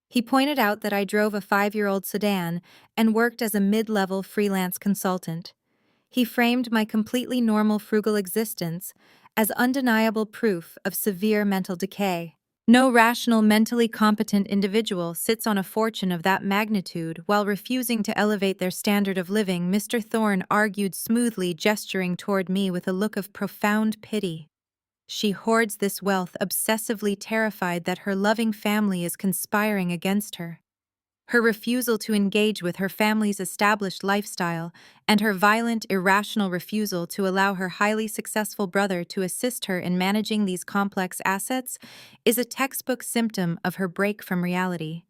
He pointed out that I drove a 5-year-old sedan and worked as a mid-level freelance consultant. He framed my completely normal, frugal existence as undeniable proof of severe mental decay. No rational, mentally competent individual sits on a fortune of that magnitude while refusing to elevate their standard of living, Mr. Thorne argued smoothly, gesturing toward me with a look of profound pity. "She hoards this wealth, obsessively terrified that her loving family is conspiring against her. Her refusal to engage with her family's established lifestyle, and her violent, irrational refusal to allow her highly successful brother to assist her in managing these complex assets, is a textbook symptom of her break from reality.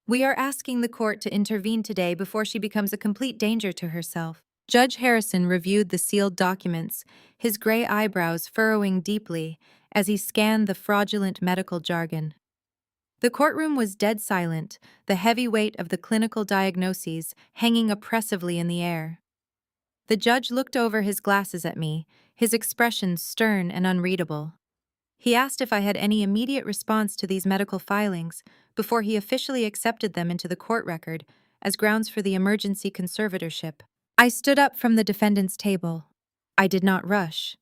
We are asking the court to intervene today before she becomes a complete danger to herself. Judge Harrison reviewed the sealed documents, his gray eyebrows furrowing deeply as he scanned the fraudulent medical jargon. The courtroom was dead silent, the heavy weight of the clinical diagnoses hanging oppressively in the air. The judge looked over his glasses at me, his expression stern and unreadable. He asked if I had any immediate response to these medical filings before he officially accepted them into the court record as grounds for the emergency conservatorship. I stood up from the defendant's table. I did not rush.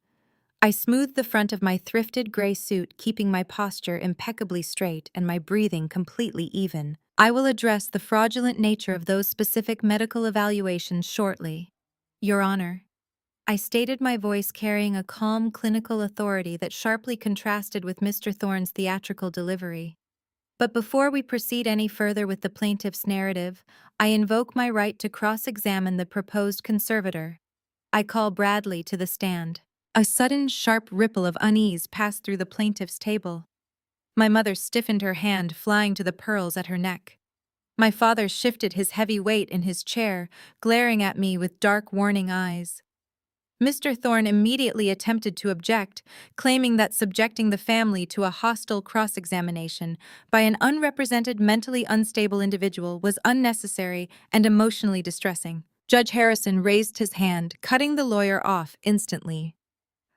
I smoothed the front of my thrifted gray suit, keeping my posture impeccably straight and my breathing completely even. I will address the fraudulent nature of those specific medical evaluations shortly. Your Honor. I stated, my voice carrying a calm clinical authority that sharply contrasted with Mr. Thorne's theatrical delivery. But before we proceed any further with the plaintiff's narrative, I invoke my right to cross-examine the proposed conservator. I call Bradley to the stand. A sudden, sharp ripple of unease passed through the plaintiff's table. My mother stiffened her hand, flying to the pearls at her neck. My father shifted his heavy weight in his chair, glaring at me with dark, warning eyes. Mr. Thorne immediately attempted to object, claiming that subjecting the family to a hostile cross-examination by an unrepresented, mentally unstable individual was unnecessary and emotionally distressing. Judge Harrison raised his hand, cutting the lawyer off instantly.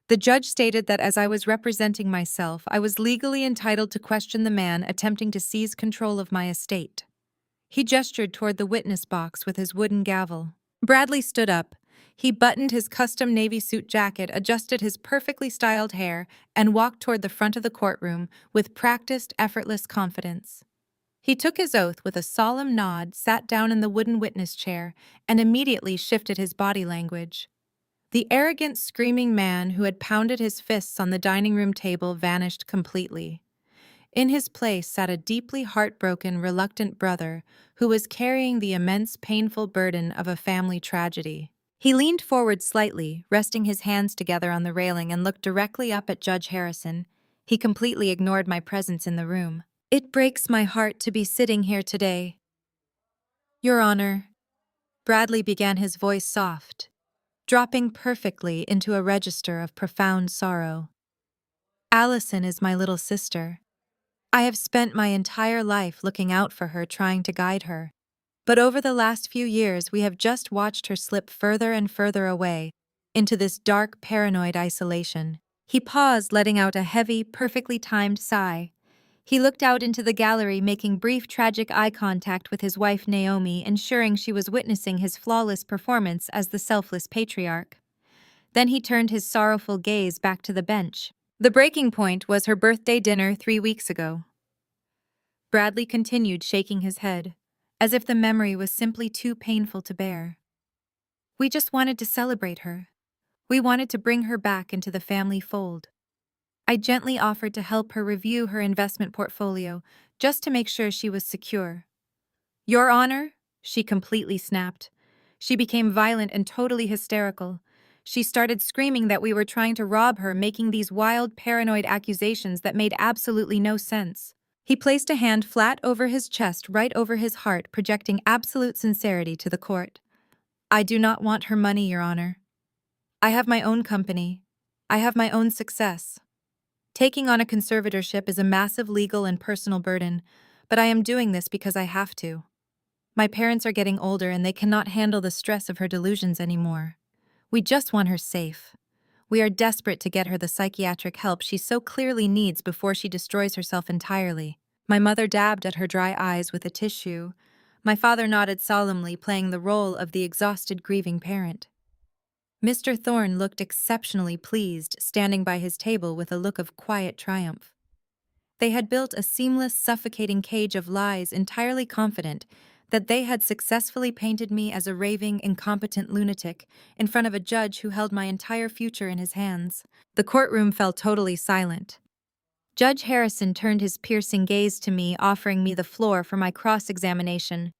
The judge stated that as I was representing myself, I was legally entitled to question the man attempting to seize control of my estate. He gestured toward the witness box with his wooden gavel. Bradley stood up. He buttoned his custom navy suit jacket, adjusted his perfectly styled hair, and walked toward the front of the courtroom with practiced, effortless confidence. He took his oath with a solemn nod, sat down in the wooden witness chair, and immediately shifted his body language. The arrogant, screaming man who had pounded his fists on the dining room table vanished completely. In his place sat a deeply heartbroken, reluctant brother who was carrying the immense, painful burden of a family tragedy. He leaned forward slightly, resting his hands together on the railing, and looked directly up at Judge Harrison. He completely ignored my presence in the room. It breaks my heart to be sitting here today. Your Honor, Bradley began, his voice soft, dropping perfectly into a register of profound sorrow. Allison is my little sister. I have spent my entire life looking out for her, trying to guide her. But over the last few years, we have just watched her slip further and further away into this dark, paranoid isolation. He paused, letting out a heavy, perfectly timed sigh. He looked out into the gallery, making brief, tragic eye contact with his wife Naomi, ensuring she was witnessing his flawless performance as the selfless patriarch. Then he turned his sorrowful gaze back to the bench. The breaking point was her birthday dinner 3 weeks ago. Bradley continued, shaking his head, as if the memory was simply too painful to bear. We just wanted to celebrate her. We wanted to bring her back into the family fold. I gently offered to help her review her investment portfolio, just to make sure she was secure. Your Honor, she completely snapped. She became violent and totally hysterical. She started screaming that we were trying to rob her, making these wild, paranoid accusations that made absolutely no sense. He placed a hand flat over his chest, right over his heart, projecting absolute sincerity to the court. I do not want her money, Your Honor. I have my own company. I have my own success. Taking on a conservatorship is a massive legal and personal burden, but I am doing this because I have to. My parents are getting older and they cannot handle the stress of her delusions anymore. We just want her safe. We are desperate to get her the psychiatric help she so clearly needs before she destroys herself entirely. My mother dabbed at her dry eyes with a tissue. My father nodded solemnly, playing the role of the exhausted, grieving parent. Mr. Thorne looked exceptionally pleased, standing by his table with a look of quiet triumph. They had built a seamless, suffocating cage of lies, entirely confident that they had successfully painted me as a raving, incompetent lunatic in front of a judge who held my entire future in his hands. The courtroom fell totally silent. Judge Harrison turned his piercing gaze to me, offering me the floor for my cross-examination.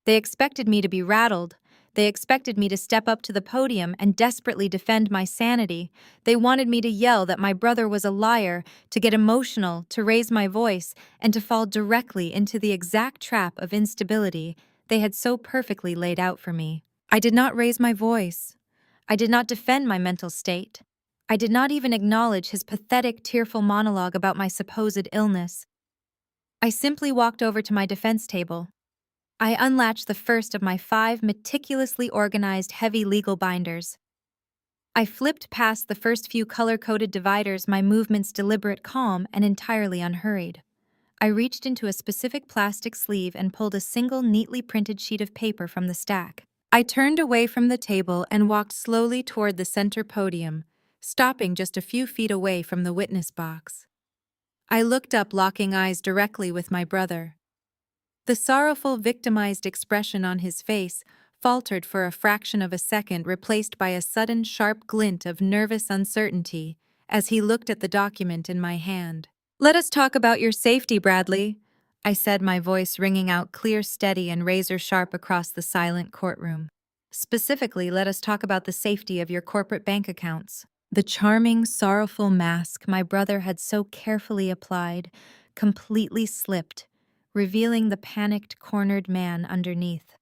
They expected me to be rattled. They expected me to step up to the podium and desperately defend my sanity. They wanted me to yell that my brother was a liar, to get emotional, to raise my voice, and to fall directly into the exact trap of instability they had so perfectly laid out for me. I did not raise my voice. I did not defend my mental state. I did not even acknowledge his pathetic, tearful monologue about my supposed illness. I simply walked over to my defense table. I unlatched the first of my 5 meticulously organized heavy legal binders. I flipped past the first few color-coded dividers, my movements deliberate, calm, and entirely unhurried. I reached into a specific plastic sleeve and pulled a single neatly printed sheet of paper from the stack. I turned away from the table and walked slowly toward the center podium, stopping just a few feet away from the witness box. I looked up, locking eyes directly with my brother. The sorrowful, victimized expression on his face faltered for a fraction of a second, replaced by a sudden, sharp glint of nervous uncertainty as he looked at the document in my hand. "Let us talk about your safety, Bradley," I said, my voice ringing out clear, steady, and razor-sharp across the silent courtroom. "Specifically, let us talk about the safety of your corporate bank accounts." The charming, sorrowful mask my brother had so carefully applied completely slipped, revealing the panicked, cornered man underneath.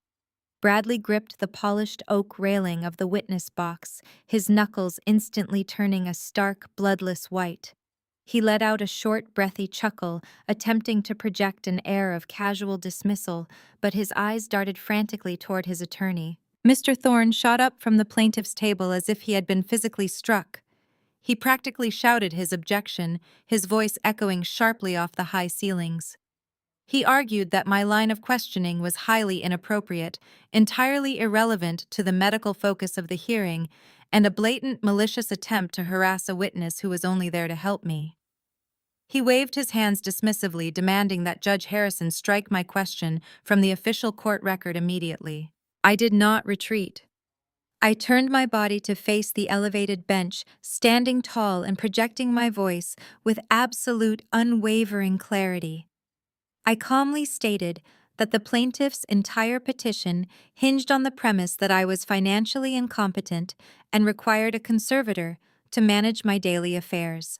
Bradley gripped the polished oak railing of the witness box, his knuckles instantly turning a stark, bloodless white. He let out a short, breathy chuckle, attempting to project an air of casual dismissal, but his eyes darted frantically toward his attorney. Mr. Thorne shot up from the plaintiff's table as if he had been physically struck. He practically shouted his objection, his voice echoing sharply off the high ceilings. He argued that my line of questioning was highly inappropriate, entirely irrelevant to the medical focus of the hearing, and a blatant, malicious attempt to harass a witness who was only there to help me. He waved his hands dismissively, demanding that Judge Harrison strike my question from the official court record immediately. I did not retreat. I turned my body to face the elevated bench, standing tall and projecting my voice with absolute, unwavering clarity. I calmly stated that the plaintiff's entire petition hinged on the premise that I was financially incompetent and required a conservator to manage my daily affairs.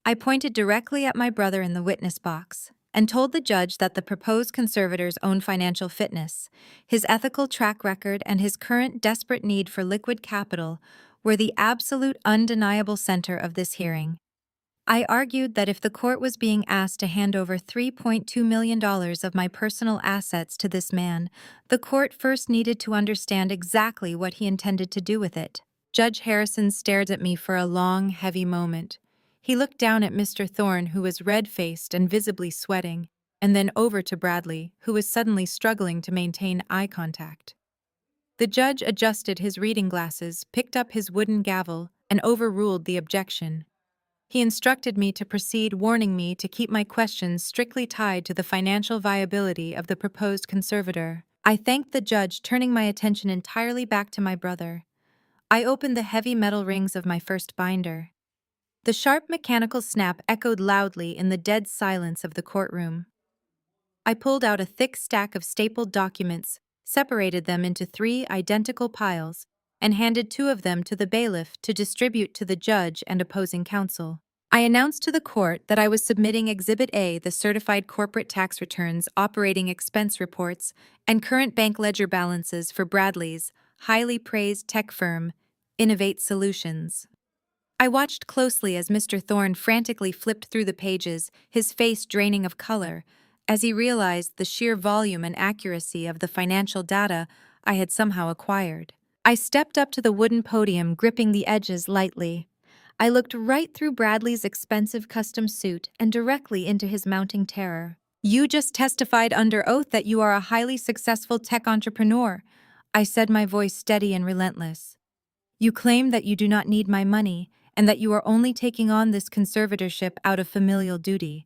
I pointed directly at my brother in the witness box and told the judge that the proposed conservator's own financial fitness, his ethical track record, and his current desperate need for liquid capital were the absolute undeniable center of this hearing. I argued that if the court was being asked to hand over $3.2 million of my personal assets to this man, the court first needed to understand exactly what he intended to do with it. Judge Harrison stared at me for a long, heavy moment. He looked down at Mr. Thorne, who was red-faced and visibly sweating, and then over to Bradley, who was suddenly struggling to maintain eye contact. The judge adjusted his reading glasses, picked up his wooden gavel, and overruled the objection. He instructed me to proceed, warning me to keep my questions strictly tied to the financial viability of the proposed conservator. I thanked the judge, turning my attention entirely back to my brother. I opened the heavy metal rings of my first binder. The sharp mechanical snap echoed loudly in the dead silence of the courtroom. I pulled out a thick stack of stapled documents, separated them into 3 identical piles, and handed 2 of them to the bailiff to distribute to the judge and opposing counsel. I announced to the court that I was submitting Exhibit A, the certified corporate tax returns, operating expense reports, and current bank ledger balances for Bradley's highly praised tech firm, Innovate Solutions. I watched closely as Mr. Thorne frantically flipped through the pages, his face draining of color, as he realized the sheer volume and accuracy of the financial data I had somehow acquired. I stepped up to the wooden podium, gripping the edges lightly. I looked right through Bradley's expensive custom suit and directly into his mounting terror. "You just testified under oath that you are a highly successful tech entrepreneur," I said, my voice steady and relentless. "You claim that you do not need my money and that you are only taking on this conservatorship out of familial duty.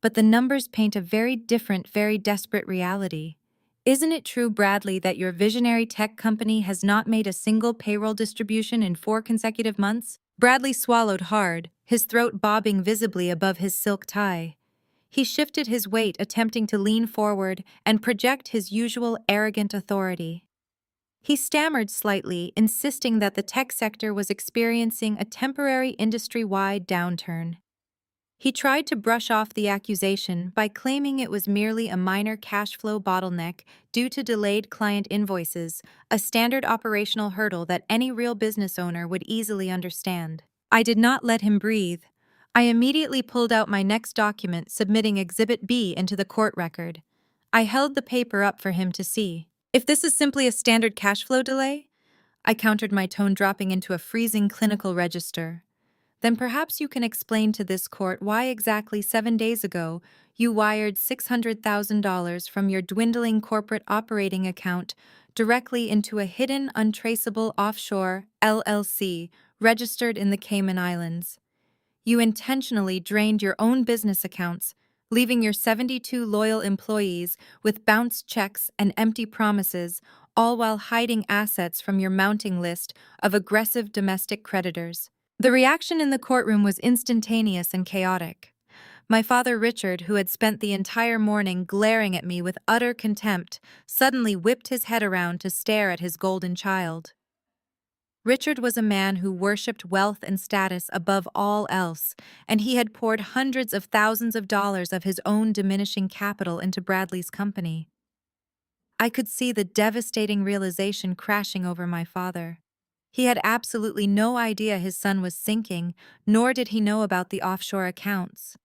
But the numbers paint a very different, very desperate reality. Isn't it true, Bradley, that your visionary tech company has not made a single payroll distribution in 4 consecutive months? Bradley swallowed hard, his throat bobbing visibly above his silk tie. He shifted his weight, attempting to lean forward and project his usual arrogant authority. He stammered slightly, insisting that the tech sector was experiencing a temporary industry-wide downturn. He tried to brush off the accusation by claiming it was merely a minor cash flow bottleneck due to delayed client invoices, a standard operational hurdle that any real business owner would easily understand. I did not let him breathe. I immediately pulled out my next document, submitting Exhibit B into the court record. I held the paper up for him to see. If this is simply a standard cash flow delay, I countered, my tone dropping into a freezing clinical register. Then perhaps you can explain to this court why exactly 7 days ago you wired $600,000 from your dwindling corporate operating account directly into a hidden, untraceable offshore LLC registered in the Cayman Islands. You intentionally drained your own business accounts, leaving your 72 loyal employees with bounced checks and empty promises, all while hiding assets from your mounting list of aggressive domestic creditors. The reaction in the courtroom was instantaneous and chaotic. My father Richard, who had spent the entire morning glaring at me with utter contempt, suddenly whipped his head around to stare at his golden child. Richard was a man who worshipped wealth and status above all else, and he had poured hundreds of thousands of dollars of his own diminishing capital into Bradley's company. I could see the devastating realization crashing over my father. He had absolutely no idea his son was sinking, nor did he know about the offshore accounts.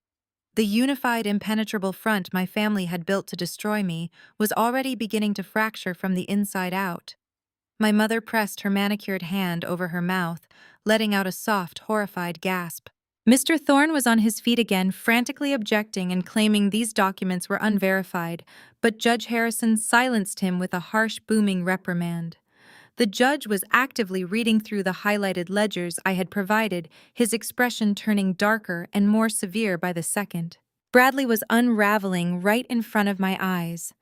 The unified, impenetrable front my family had built to destroy me was already beginning to fracture from the inside out. My mother pressed her manicured hand over her mouth, letting out a soft, horrified gasp. Mr. Thorne was on his feet again, frantically objecting and claiming these documents were unverified, but Judge Harrison silenced him with a harsh, booming reprimand. The judge was actively reading through the highlighted ledgers I had provided, his expression turning darker and more severe by the second. Bradley was unraveling right in front of my eyes.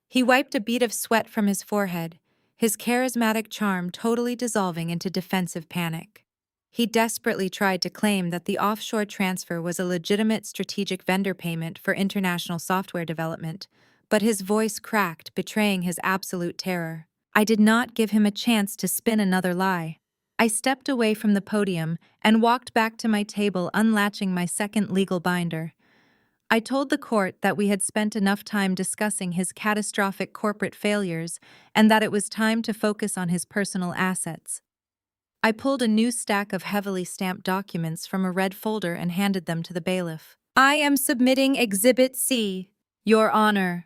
He wiped a bead of sweat from his forehead, his charismatic charm totally dissolving into defensive panic. He desperately tried to claim that the offshore transfer was a legitimate strategic vendor payment for international software development, but his voice cracked, betraying his absolute terror. I did not give him a chance to spin another lie. I stepped away from the podium and walked back to my table, unlatching my second legal binder. I told the court that we had spent enough time discussing his catastrophic corporate failures and that it was time to focus on his personal assets. I pulled a new stack of heavily stamped documents from a red folder and handed them to the bailiff. "I am submitting Exhibit C, Your Honor,"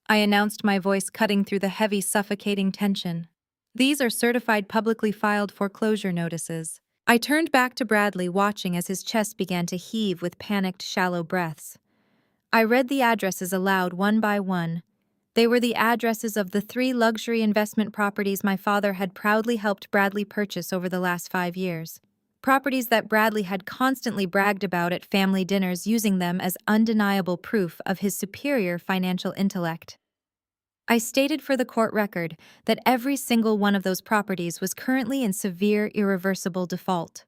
I announced, my voice cutting through the heavy, suffocating tension. "These are certified publicly filed foreclosure notices." I turned back to Bradley, watching as his chest began to heave with panicked, shallow breaths. I read the addresses aloud one by one. They were the addresses of the 3 luxury investment properties my father had proudly helped Bradley purchase over the last 5 years. Properties that Bradley had constantly bragged about at family dinners, using them as undeniable proof of his superior financial intellect. I stated for the court record that every single one of those properties was currently in severe, irreversible default.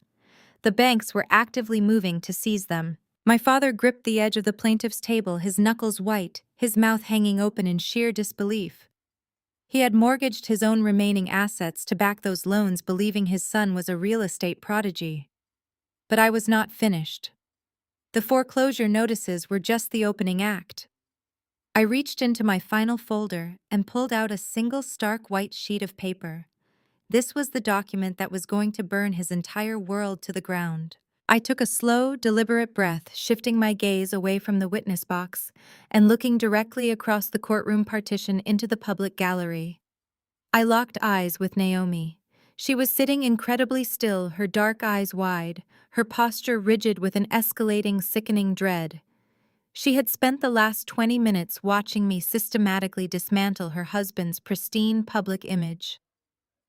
The banks were actively moving to seize them. My father gripped the edge of the plaintiff's table, his knuckles white, his mouth hanging open in sheer disbelief. He had mortgaged his own remaining assets to back those loans, believing his son was a real estate prodigy. But I was not finished. The foreclosure notices were just the opening act. I reached into my final folder and pulled out a single stark white sheet of paper. This was the document that was going to burn his entire world to the ground. I took a slow, deliberate breath, shifting my gaze away from the witness box and looking directly across the courtroom partition into the public gallery. I locked eyes with Naomi. She was sitting incredibly still, her dark eyes wide, her posture rigid with an escalating, sickening dread. She had spent the last 20 minutes watching me systematically dismantle her husband's pristine public image.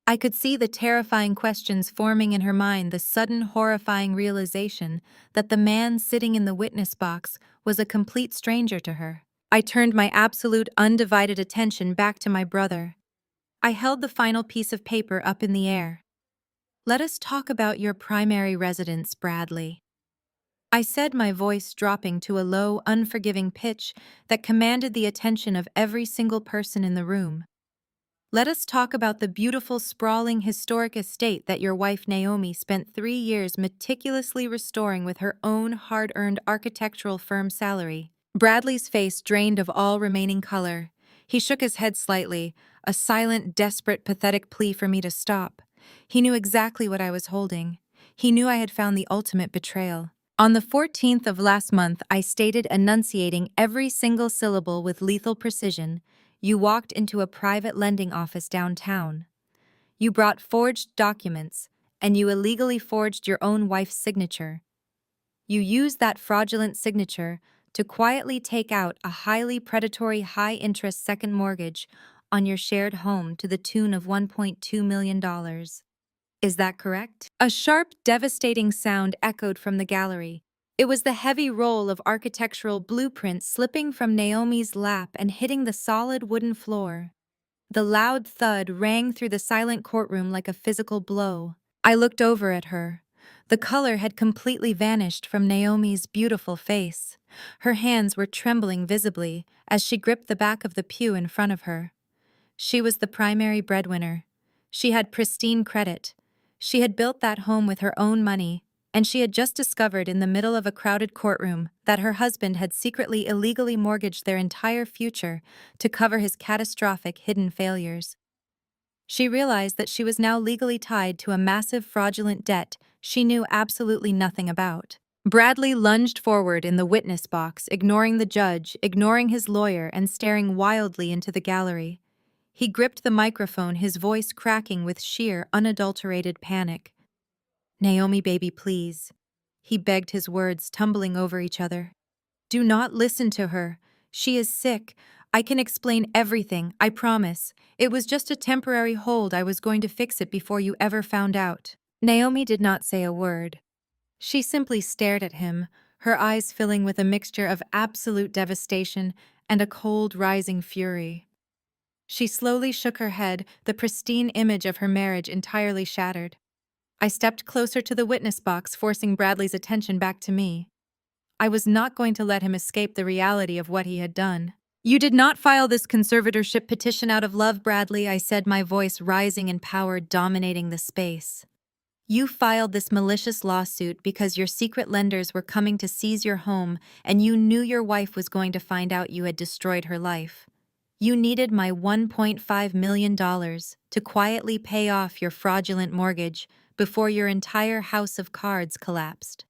I could see the terrifying questions forming in her mind, the sudden horrifying realization that the man sitting in the witness box was a complete stranger to her. I turned my absolute, undivided attention back to my brother. I held the final piece of paper up in the air. Let us talk about your primary residence, Bradley. I said, my voice dropping to a low, unforgiving pitch that commanded the attention of every single person in the room. Let us talk about the beautiful, sprawling, historic estate that your wife Naomi spent 3 years meticulously restoring with her own hard-earned architectural firm salary. Bradley's face drained of all remaining color. He shook his head slightly, a silent, desperate, pathetic plea for me to stop. He knew exactly what I was holding. He knew I had found the ultimate betrayal. On the 14th of last month, I stated, enunciating every single syllable with lethal precision, you walked into a private lending office downtown. You brought forged documents, and you illegally forged your own wife's signature. You used that fraudulent signature to quietly take out a highly predatory, high-interest second mortgage on your shared home to the tune of $1.2 million. Is that correct? A sharp, devastating sound echoed from the gallery. It was the heavy roll of architectural blueprints slipping from Naomi's lap and hitting the solid wooden floor. The loud thud rang through the silent courtroom like a physical blow. I looked over at her. The color had completely vanished from Naomi's beautiful face. Her hands were trembling visibly as she gripped the back of the pew in front of her. She was the primary breadwinner. She had pristine credit. She had built that home with her own money, and she had just discovered in the middle of a crowded courtroom that her husband had secretly illegally mortgaged their entire future to cover his catastrophic hidden failures. She realized that she was now legally tied to a massive fraudulent debt she knew absolutely nothing about. Bradley lunged forward in the witness box, ignoring the judge, ignoring his lawyer, and staring wildly into the gallery. He gripped the microphone, his voice cracking with sheer, unadulterated panic. "Naomi, baby, please." He begged, his words tumbling over each other. "Do not listen to her. She is sick. I can explain everything, I promise. It was just a temporary hold. I was going to fix it before you ever found out." Naomi did not say a word. She simply stared at him, her eyes filling with a mixture of absolute devastation and a cold, rising fury. She slowly shook her head, the pristine image of her marriage entirely shattered. I stepped closer to the witness box, forcing Bradley's attention back to me. I was not going to let him escape the reality of what he had done. "You did not file this conservatorship petition out of love, Bradley," I said, my voice rising in power, dominating the space. "You filed this malicious lawsuit because your secret lenders were coming to seize your home and you knew your wife was going to find out you had destroyed her life. You needed my $1.5 million to quietly pay off your fraudulent mortgage before your entire house of cards collapsed.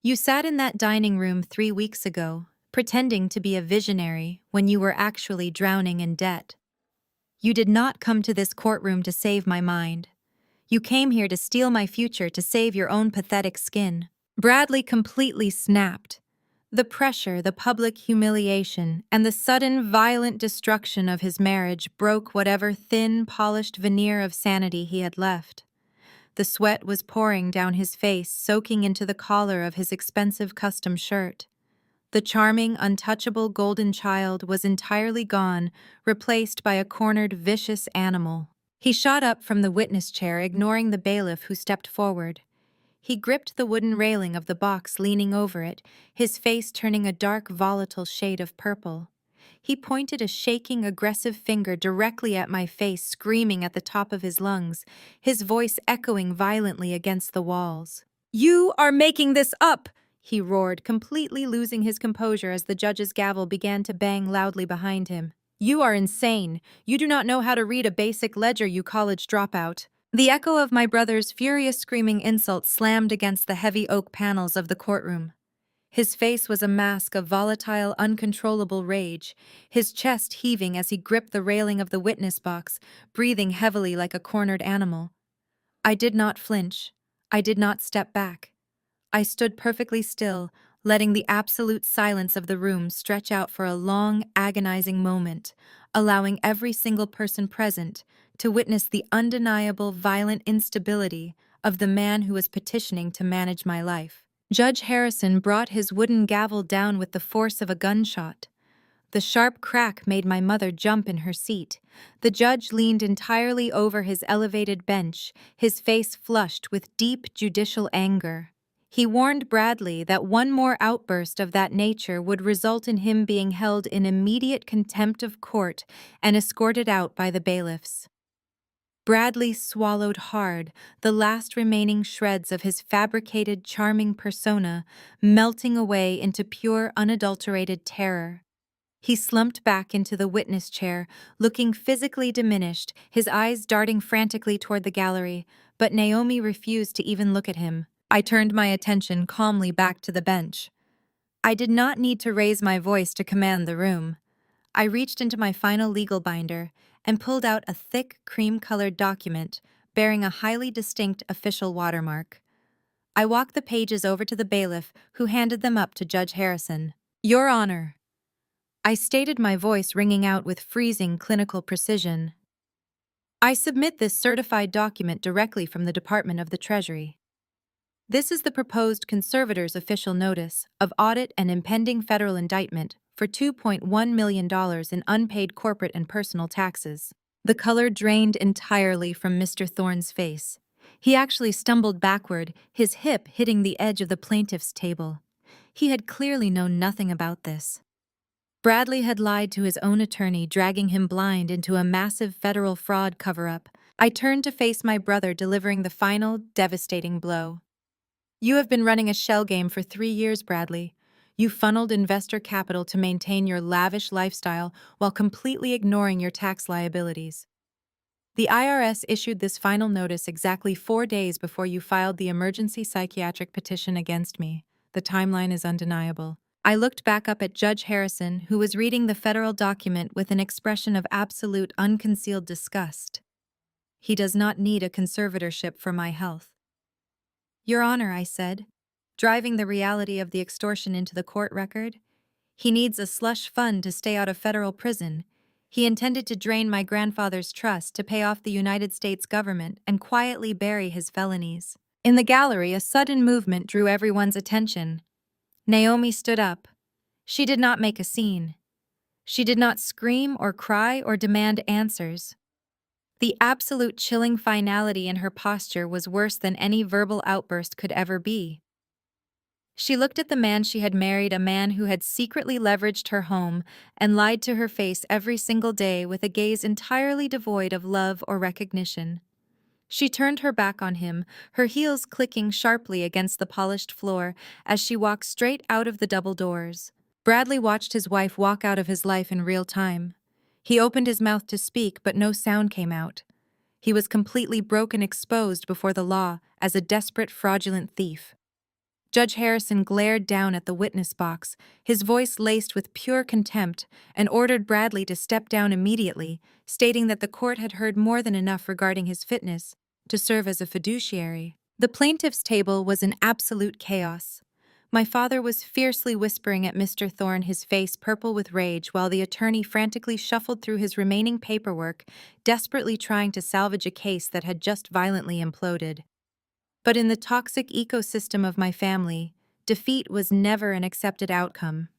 You sat in that dining room 3 weeks ago, pretending to be a visionary when you were actually drowning in debt. You did not come to this courtroom to save my mind. You came here to steal my future to save your own pathetic skin." Bradley completely snapped. The pressure, the public humiliation, and the sudden, violent destruction of his marriage broke whatever thin, polished veneer of sanity he had left. The sweat was pouring down his face, soaking into the collar of his expensive custom shirt. The charming, untouchable golden child was entirely gone, replaced by a cornered, vicious animal. He shot up from the witness chair, ignoring the bailiff who stepped forward. He gripped the wooden railing of the box, leaning over it, his face turning a dark, volatile shade of purple. He pointed a shaking, aggressive finger directly at my face, screaming at the top of his lungs, his voice echoing violently against the walls. "You are making this up!" he roared, completely losing his composure as the judge's gavel began to bang loudly behind him. "You are insane. You do not know how to read a basic ledger, you college dropout." The echo of my brother's furious screaming insult slammed against the heavy oak panels of the courtroom. His face was a mask of volatile, uncontrollable rage, his chest heaving as he gripped the railing of the witness box, breathing heavily like a cornered animal. I did not flinch. I did not step back. I stood perfectly still, letting the absolute silence of the room stretch out for a long, agonizing moment, allowing every single person present to witness the undeniable, violent instability of the man who was petitioning to manage my life. Judge Harrison brought his wooden gavel down with the force of a gunshot. The sharp crack made my mother jump in her seat. The judge leaned entirely over his elevated bench, his face flushed with deep judicial anger. He warned Bradley that one more outburst of that nature would result in him being held in immediate contempt of court and escorted out by the bailiffs. Bradley swallowed hard, the last remaining shreds of his fabricated, charming persona melting away into pure, unadulterated terror. He slumped back into the witness chair, looking physically diminished, his eyes darting frantically toward the gallery, but Naomi refused to even look at him. I turned my attention calmly back to the bench. I did not need to raise my voice to command the room. I reached into my final legal binder and pulled out a thick, cream-colored document bearing a highly distinct official watermark. I walked the pages over to the bailiff, who handed them up to Judge Harrison. "Your Honor," I stated, my voice ringing out with freezing clinical precision, "I submit this certified document directly from the Department of the Treasury. This is the proposed conservator's official notice of audit and impending federal indictment for $2.1 million in unpaid corporate and personal taxes." The color drained entirely from Mr. Thorne's face. He actually stumbled backward, his hip hitting the edge of the plaintiff's table. He had clearly known nothing about this. Bradley had lied to his own attorney, dragging him blind into a massive federal fraud cover-up. I turned to face my brother, delivering the final, devastating blow. "You have been running a shell game for 3 years, Bradley. You funneled investor capital to maintain your lavish lifestyle while completely ignoring your tax liabilities. The IRS issued this final notice exactly 4 days before you filed the emergency psychiatric petition against me. The timeline is undeniable." I looked back up at Judge Harrison, who was reading the federal document with an expression of absolute, unconcealed disgust. "He does not need a conservatorship for my health." "Your Honor," I said, driving the reality of the extortion into the court record, "he needs a slush fund to stay out of federal prison. He intended to drain my grandfather's trust to pay off the United States government and quietly bury his felonies." In the gallery, a sudden movement drew everyone's attention. Naomi stood up. She did not make a scene. She did not scream or cry or demand answers. The absolute chilling finality in her posture was worse than any verbal outburst could ever be. She looked at the man she had married, a man who had secretly leveraged her home and lied to her face every single day with a gaze entirely devoid of love or recognition. She turned her back on him, her heels clicking sharply against the polished floor as she walked straight out of the double doors. Bradley watched his wife walk out of his life in real time. He opened his mouth to speak, but no sound came out. He was completely broken, exposed before the law as a desperate, fraudulent thief. Judge Harrison glared down at the witness box, his voice laced with pure contempt, and ordered Bradley to step down immediately, stating that the court had heard more than enough regarding his fitness to serve as a fiduciary. The plaintiff's table was in absolute chaos. My father was fiercely whispering at Mr. Thorne, his face purple with rage, while the attorney frantically shuffled through his remaining paperwork, desperately trying to salvage a case that had just violently imploded. But in the toxic ecosystem of my family, defeat was never an accepted outcome.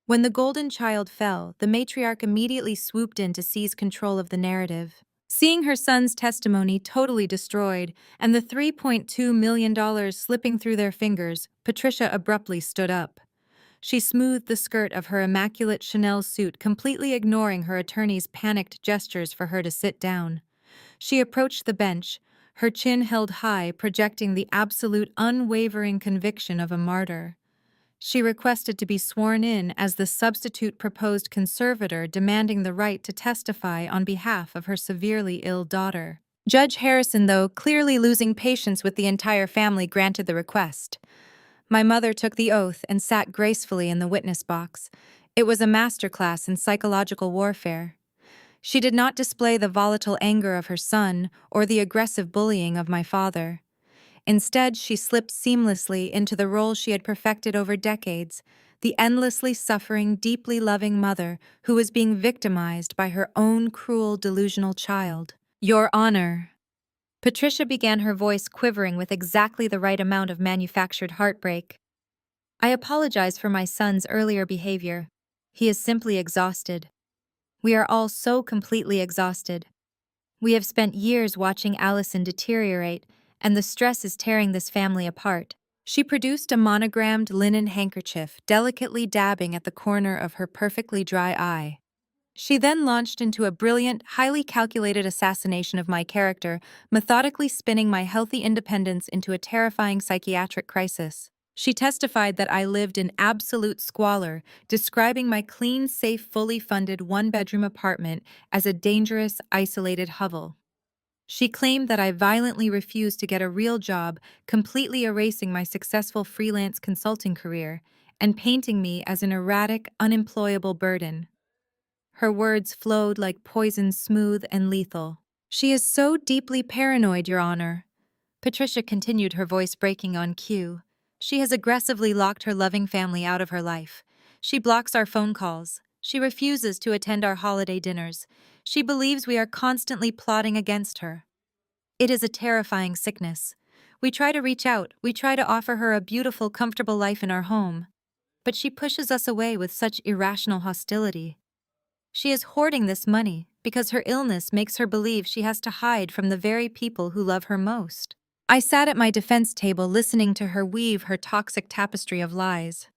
When the golden child fell, the matriarch immediately swooped in to seize control of the narrative. Seeing her son's testimony totally destroyed and the $3.2 million slipping through their fingers, Patricia abruptly stood up. She smoothed the skirt of her immaculate Chanel suit, completely ignoring her attorney's panicked gestures for her to sit down. She approached the bench, her chin held high, projecting the absolute, unwavering conviction of a martyr. She requested to be sworn in as the substitute proposed conservator, demanding the right to testify on behalf of her severely ill daughter. Judge Harrison, though clearly losing patience with the entire family, granted the request. My mother took the oath and sat gracefully in the witness box. It was a masterclass in psychological warfare. She did not display the volatile anger of her son or the aggressive bullying of my father. Instead, she slipped seamlessly into the role she had perfected over decades, the endlessly suffering, deeply loving mother who was being victimized by her own cruel, delusional child. "Your Honor." Patricia began, her voice quivering with exactly the right amount of manufactured heartbreak. "I apologize for my son's earlier behavior. He is simply exhausted. We are all so completely exhausted. We have spent years watching Allison deteriorate, and the stress is tearing this family apart. She produced a monogrammed linen handkerchief, delicately dabbing at the corner of her perfectly dry eye. She then launched into a brilliant, highly calculated assassination of my character, methodically spinning my healthy independence into a terrifying psychiatric crisis. She testified that I lived in absolute squalor, describing my clean, safe, fully funded one-bedroom apartment as a dangerous, isolated hovel. She claimed that I violently refused to get a real job, completely erasing my successful freelance consulting career, and painting me as an erratic, unemployable burden. Her words flowed like poison, smooth and lethal. "She is so deeply paranoid, Your Honor," Patricia continued, her voice breaking on cue. "She has aggressively locked her loving family out of her life. She blocks our phone calls. She refuses to attend our holiday dinners. She believes we are constantly plotting against her. It is a terrifying sickness. We try to reach out, we try to offer her a beautiful, comfortable life in our home. But she pushes us away with such irrational hostility. She is hoarding this money because her illness makes her believe she has to hide from the very people who love her most." I sat at my defense table listening to her weave her toxic tapestry of lies.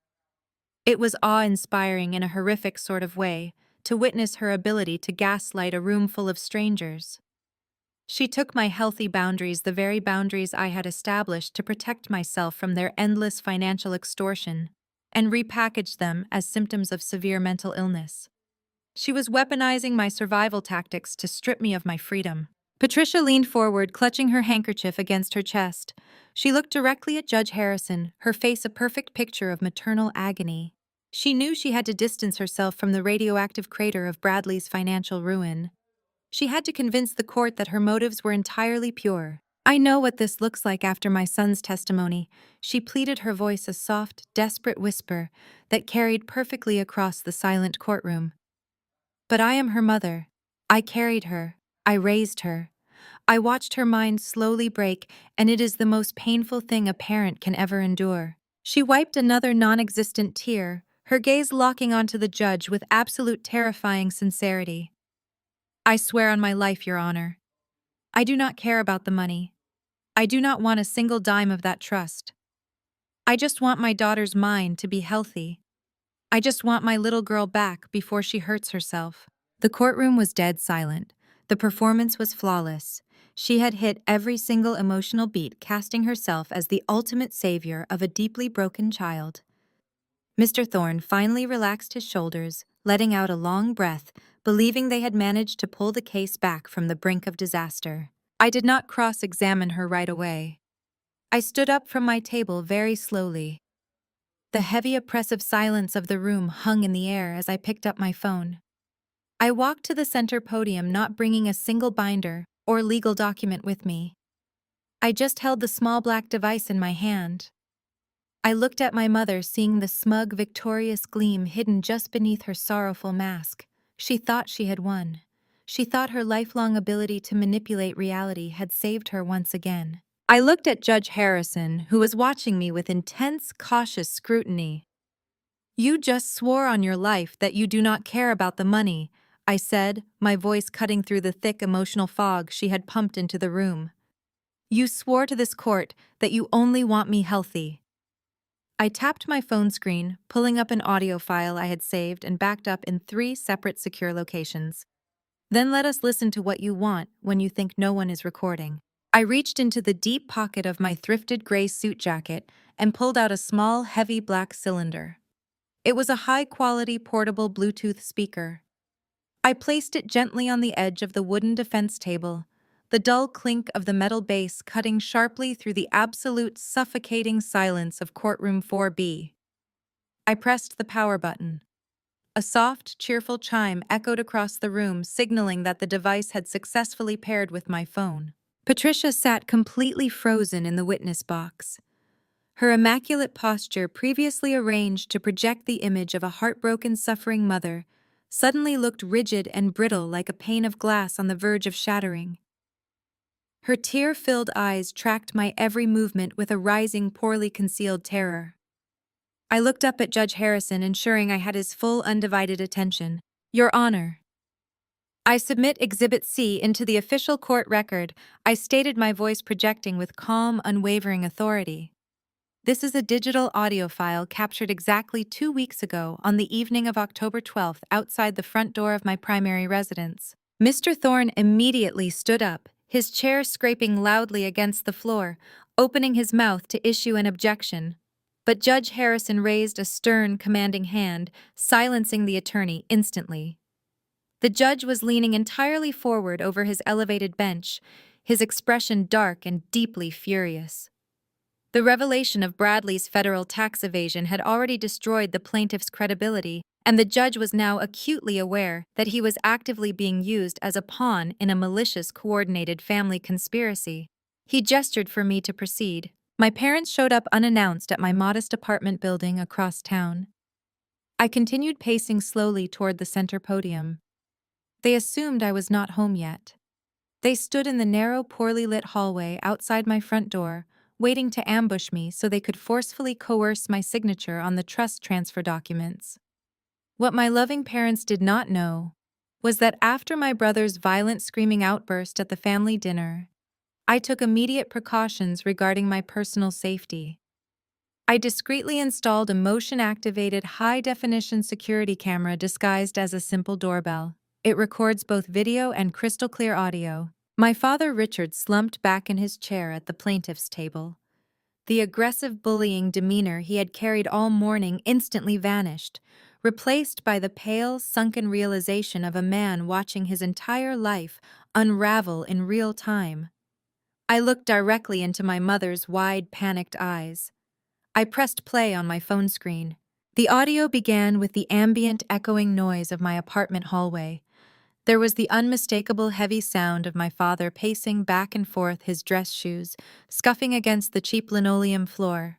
It was awe-inspiring in a horrific sort of way to witness her ability to gaslight a room full of strangers. She took my healthy boundaries, the very boundaries I had established to protect myself from their endless financial extortion, and repackaged them as symptoms of severe mental illness. She was weaponizing my survival tactics to strip me of my freedom. Patricia leaned forward, clutching her handkerchief against her chest. She looked directly at Judge Harrison, her face a perfect picture of maternal agony. She knew she had to distance herself from the radioactive crater of Bradley's financial ruin. She had to convince the court that her motives were entirely pure. "I know what this looks like after my son's testimony," she pleaded, her voice a soft, desperate whisper that carried perfectly across the silent courtroom. "But I am her mother. I carried her. I raised her. I watched her mind slowly break, and it is the most painful thing a parent can ever endure." She wiped another non-existent tear, her gaze locking onto the judge with absolute terrifying sincerity. "I swear on my life, Your Honor. I do not care about the money. I do not want a single dime of that trust. I just want my daughter's mind to be healthy. I just want my little girl back before she hurts herself." The courtroom was dead silent. The performance was flawless. She had hit every single emotional beat, casting herself as the ultimate savior of a deeply broken child. Mr. Thorne finally relaxed his shoulders, letting out a long breath, believing they had managed to pull the case back from the brink of disaster. I did not cross-examine her right away. I stood up from my table very slowly. The heavy, oppressive silence of the room hung in the air as I picked up my phone. I walked to the center podium, not bringing a single binder or legal document with me. I just held the small black device in my hand. I looked at my mother, seeing the smug, victorious gleam hidden just beneath her sorrowful mask. She thought she had won. She thought her lifelong ability to manipulate reality had saved her once again. I looked at Judge Harrison, who was watching me with intense, cautious scrutiny. "You just swore on your life that you do not care about the money," I said, my voice cutting through the thick emotional fog she had pumped into the room. "You swore to this court that you only want me healthy." I tapped my phone screen, pulling up an audio file I had saved and backed up in 3 separate secure locations. "Then let us listen to what you want when you think no one is recording." I reached into the deep pocket of my thrifted gray suit jacket and pulled out a small, heavy black cylinder. It was a high-quality portable Bluetooth speaker. I placed it gently on the edge of the wooden defense table, the dull clink of the metal base cutting sharply through the absolute suffocating silence of courtroom 4B. I pressed the power button. A soft, cheerful chime echoed across the room, signaling that the device had successfully paired with my phone. Patricia sat completely frozen in the witness box. Her immaculate posture, previously arranged to project the image of a heartbroken, suffering mother, suddenly looked rigid and brittle, like a pane of glass on the verge of shattering. Her tear-filled eyes tracked my every movement with a rising, poorly concealed terror. I looked up at Judge Harrison, ensuring I had his full undivided attention. Your Honor, I submit Exhibit C into the official court record, I stated, my voice projecting with calm, unwavering authority. This is a digital audio file captured exactly 2 weeks ago on the evening of October 12th outside the front door of my primary residence. Mr. Thorne immediately stood up, his chair scraping loudly against the floor, opening his mouth to issue an objection. But Judge Harrison raised a stern, commanding hand, silencing the attorney instantly. The judge was leaning entirely forward over his elevated bench, his expression dark and deeply furious. The revelation of Bradley's federal tax evasion had already destroyed the plaintiff's credibility, and the judge was now acutely aware that he was actively being used as a pawn in a malicious, coordinated family conspiracy. He gestured for me to proceed. My parents showed up unannounced at my modest apartment building across town. I continued pacing slowly toward the center podium. They assumed I was not home yet. They stood in the narrow, poorly lit hallway outside my front door, waiting to ambush me so they could forcefully coerce my signature on the trust transfer documents. What my loving parents did not know was that after my brother's violent screaming outburst at the family dinner, I took immediate precautions regarding my personal safety. I discreetly installed a motion-activated high-definition security camera disguised as a simple doorbell. It records both video and crystal-clear audio. My father Richard slumped back in his chair at the plaintiff's table. The aggressive, bullying demeanor he had carried all morning instantly vanished, replaced by the pale, sunken realization of a man watching his entire life unravel in real time. I looked directly into my mother's wide, panicked eyes. I pressed play on my phone screen. The audio began with the ambient, echoing noise of my apartment hallway. There was the unmistakable heavy sound of my father pacing back and forth, his dress shoes scuffing against the cheap linoleum floor.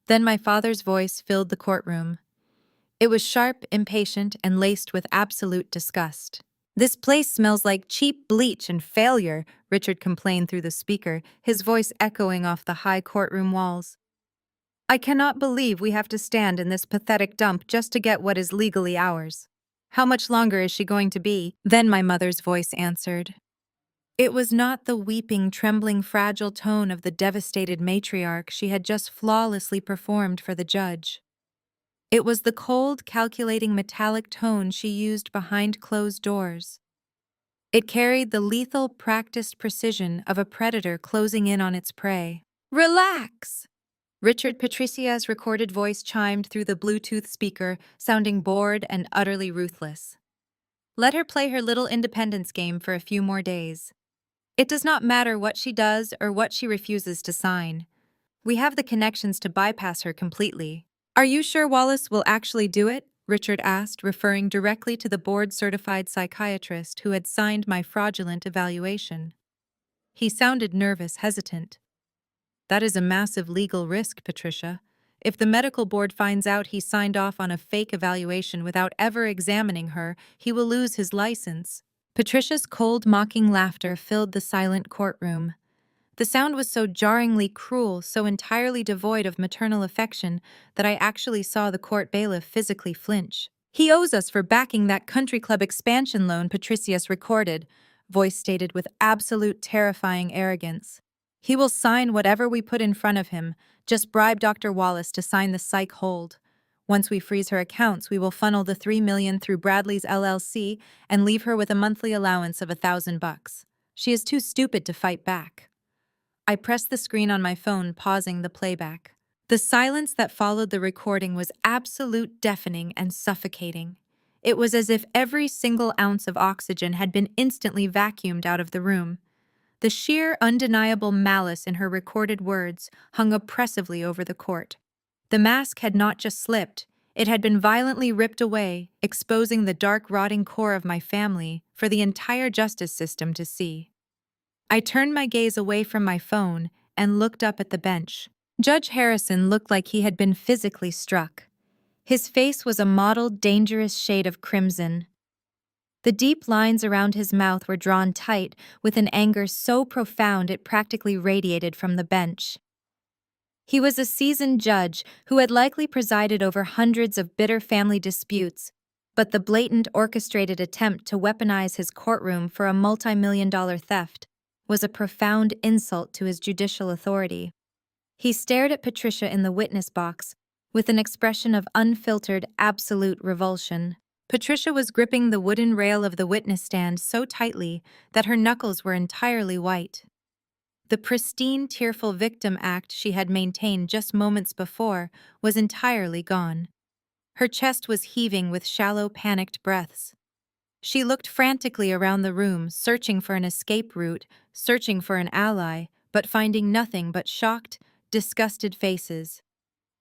Then my father's voice filled the courtroom. It was sharp, impatient, and laced with absolute disgust. "This place smells like cheap bleach and failure," Richard complained through the speaker, his voice echoing off the high courtroom walls. "I cannot believe we have to stand in this pathetic dump just to get what is legally ours. How much longer is she going to be?" Then my mother's voice answered. It was not the weeping, trembling, fragile tone of the devastated matriarch she had just flawlessly performed for the judge. It was the cold, calculating, metallic tone she used behind closed doors. It carried the lethal, practiced precision of a predator closing in on its prey. "Relax!" Richard Patricia's recorded voice chimed through the Bluetooth speaker, sounding bored and utterly ruthless. "Let her play her little independence game for a few more days. It does not matter what she does or what she refuses to sign. We have the connections to bypass her completely." "Are you sure Wallace will actually do it?" Richard asked, referring directly to the board-certified psychiatrist who had signed my fraudulent evaluation. He sounded nervous, hesitant. "That is a massive legal risk, Patricia. If the medical board finds out he signed off on a fake evaluation without ever examining her, he will lose his license." Patricia's cold, mocking laughter filled the silent courtroom. The sound was so jarringly cruel, so entirely devoid of maternal affection, that I actually saw the court bailiff physically flinch. "He owes us for backing that country club expansion loan," Patricius recorded, voice stated with absolute terrifying arrogance. "He will sign whatever we put in front of him. Just bribe Dr. Wallace to sign the psych hold. Once we freeze her accounts, we will funnel the $3 million through Bradley's LLC and leave her with a monthly allowance of $1,000. She is too stupid to fight back." I pressed the screen on my phone, pausing the playback. The silence that followed the recording was absolute, deafening, and suffocating. It was as if every single ounce of oxygen had been instantly vacuumed out of the room. The sheer, undeniable malice in her recorded words hung oppressively over the court. The mask had not just slipped, it had been violently ripped away, exposing the dark, rotting core of my family for the entire justice system to see. I turned my gaze away from my phone and looked up at the bench. Judge Harrison looked like he had been physically struck. His face was a mottled, dangerous shade of crimson. The deep lines around his mouth were drawn tight with an anger so profound it practically radiated from the bench. He was a seasoned judge who had likely presided over hundreds of bitter family disputes, but the blatant orchestrated attempt to weaponize his courtroom for a multi-million-dollar theft was a profound insult to his judicial authority. He stared at Patricia in the witness box with an expression of unfiltered, absolute revulsion. Patricia was gripping the wooden rail of the witness stand so tightly that her knuckles were entirely white. The pristine, tearful victim act she had maintained just moments before was entirely gone. Her chest was heaving with shallow, panicked breaths. She looked frantically around the room, searching for an escape route, searching for an ally, but finding nothing but shocked, disgusted faces.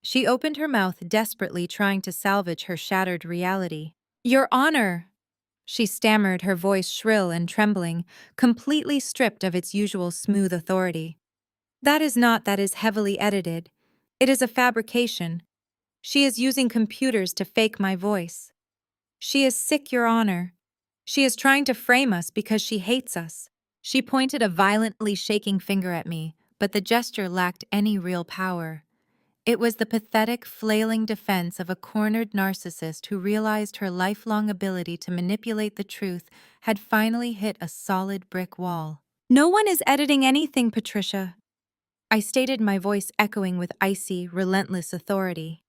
She opened her mouth desperately, trying to salvage her shattered reality. "Your Honor!" She stammered, her voice shrill and trembling, completely stripped of its usual smooth authority. That is heavily edited. It is a fabrication. She is using computers to fake my voice. She is sick, Your Honor. She is trying to frame us because she hates us." She pointed a violently shaking finger at me, but the gesture lacked any real power. It was the pathetic, flailing defense of a cornered narcissist who realized her lifelong ability to manipulate the truth had finally hit a solid brick wall. "No one is editing anything, Patricia," I stated, my voice echoing with icy, relentless authority.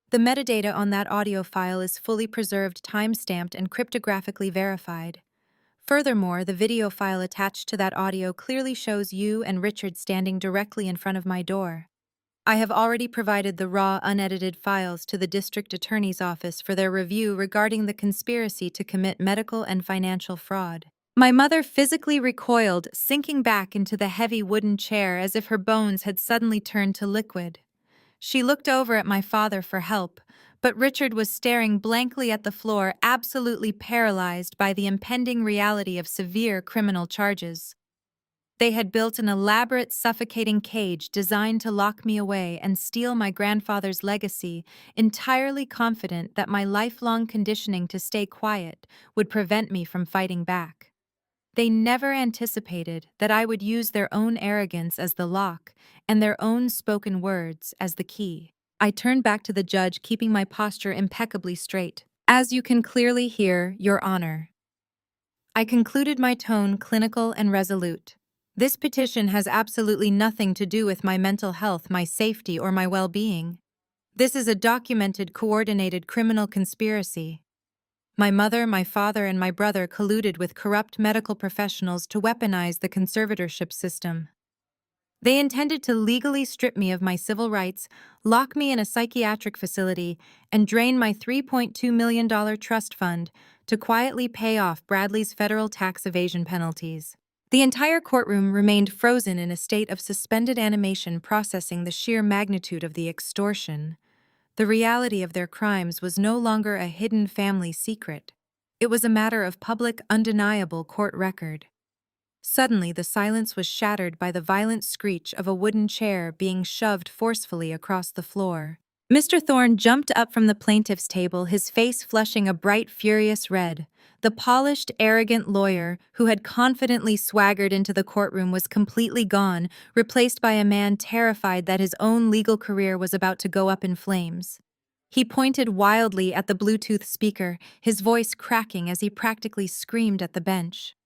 "The metadata on that audio file is fully preserved, time-stamped, and cryptographically verified. Furthermore, the video file attached to that audio clearly shows you and Richard standing directly in front of my door. I have already provided the raw, unedited files to the district attorney's office for their review regarding the conspiracy to commit medical and financial fraud." My mother physically recoiled, sinking back into the heavy wooden chair as if her bones had suddenly turned to liquid. She looked over at my father for help, but Richard was staring blankly at the floor, absolutely paralyzed by the impending reality of severe criminal charges. They had built an elaborate, suffocating cage designed to lock me away and steal my grandfather's legacy, entirely confident that my lifelong conditioning to stay quiet would prevent me from fighting back. They never anticipated that I would use their own arrogance as the lock and their own spoken words as the key. I turned back to the judge, keeping my posture impeccably straight. "As you can clearly hear, Your Honor," I concluded, my tone clinical and resolute. "This petition has absolutely nothing to do with my mental health, my safety, or my well-being. This is a documented, coordinated criminal conspiracy. My mother, my father, and my brother colluded with corrupt medical professionals to weaponize the conservatorship system. They intended to legally strip me of my civil rights, lock me in a psychiatric facility, and drain my $3.2 million trust fund to quietly pay off Bradley's federal tax evasion penalties." The entire courtroom remained frozen in a state of suspended animation, processing the sheer magnitude of the extortion. The reality of their crimes was no longer a hidden family secret. It was a matter of public, undeniable court record. Suddenly, the silence was shattered by the violent screech of a wooden chair being shoved forcefully across the floor. Mr. Thorne jumped up from the plaintiff's table, his face flushing a bright, furious red. The polished, arrogant lawyer who had confidently swaggered into the courtroom was completely gone, replaced by a man terrified that his own legal career was about to go up in flames. He pointed wildly at the Bluetooth speaker, his voice cracking as he practically screamed at the bench.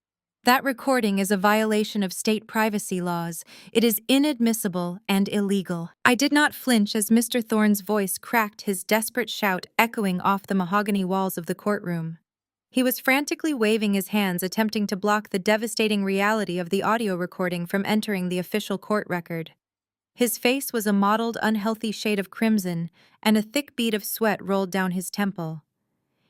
"That recording is a violation of state privacy laws. It is inadmissible and illegal." I did not flinch as Mr. Thorne's voice cracked, his desperate shout echoing off the mahogany walls of the courtroom. He was frantically waving his hands, attempting to block the devastating reality of the audio recording from entering the official court record. His face was a mottled, unhealthy shade of crimson, and a thick bead of sweat rolled down his temple.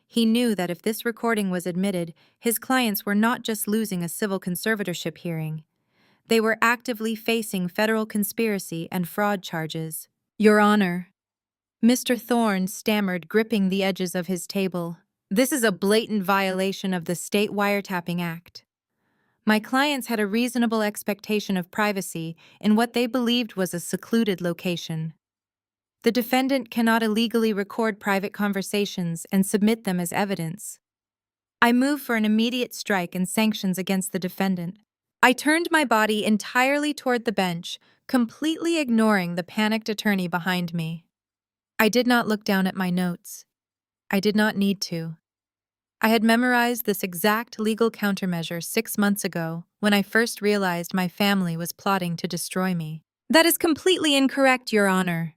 He knew that if this recording was admitted, his clients were not just losing a civil conservatorship hearing. They were actively facing federal conspiracy and fraud charges. "Your Honor," Mr. Thorne stammered, gripping the edges of his table, "this is a blatant violation of the State Wiretapping Act. My clients had a reasonable expectation of privacy in what they believed was a secluded location. The defendant cannot illegally record private conversations and submit them as evidence. I move for an immediate strike and sanctions against the defendant." I turned my body entirely toward the bench, completely ignoring the panicked attorney behind me. I did not look down at my notes. I did not need to. I had memorized this exact legal countermeasure 6 months ago when I first realized my family was plotting to destroy me. That is completely incorrect, Your Honor.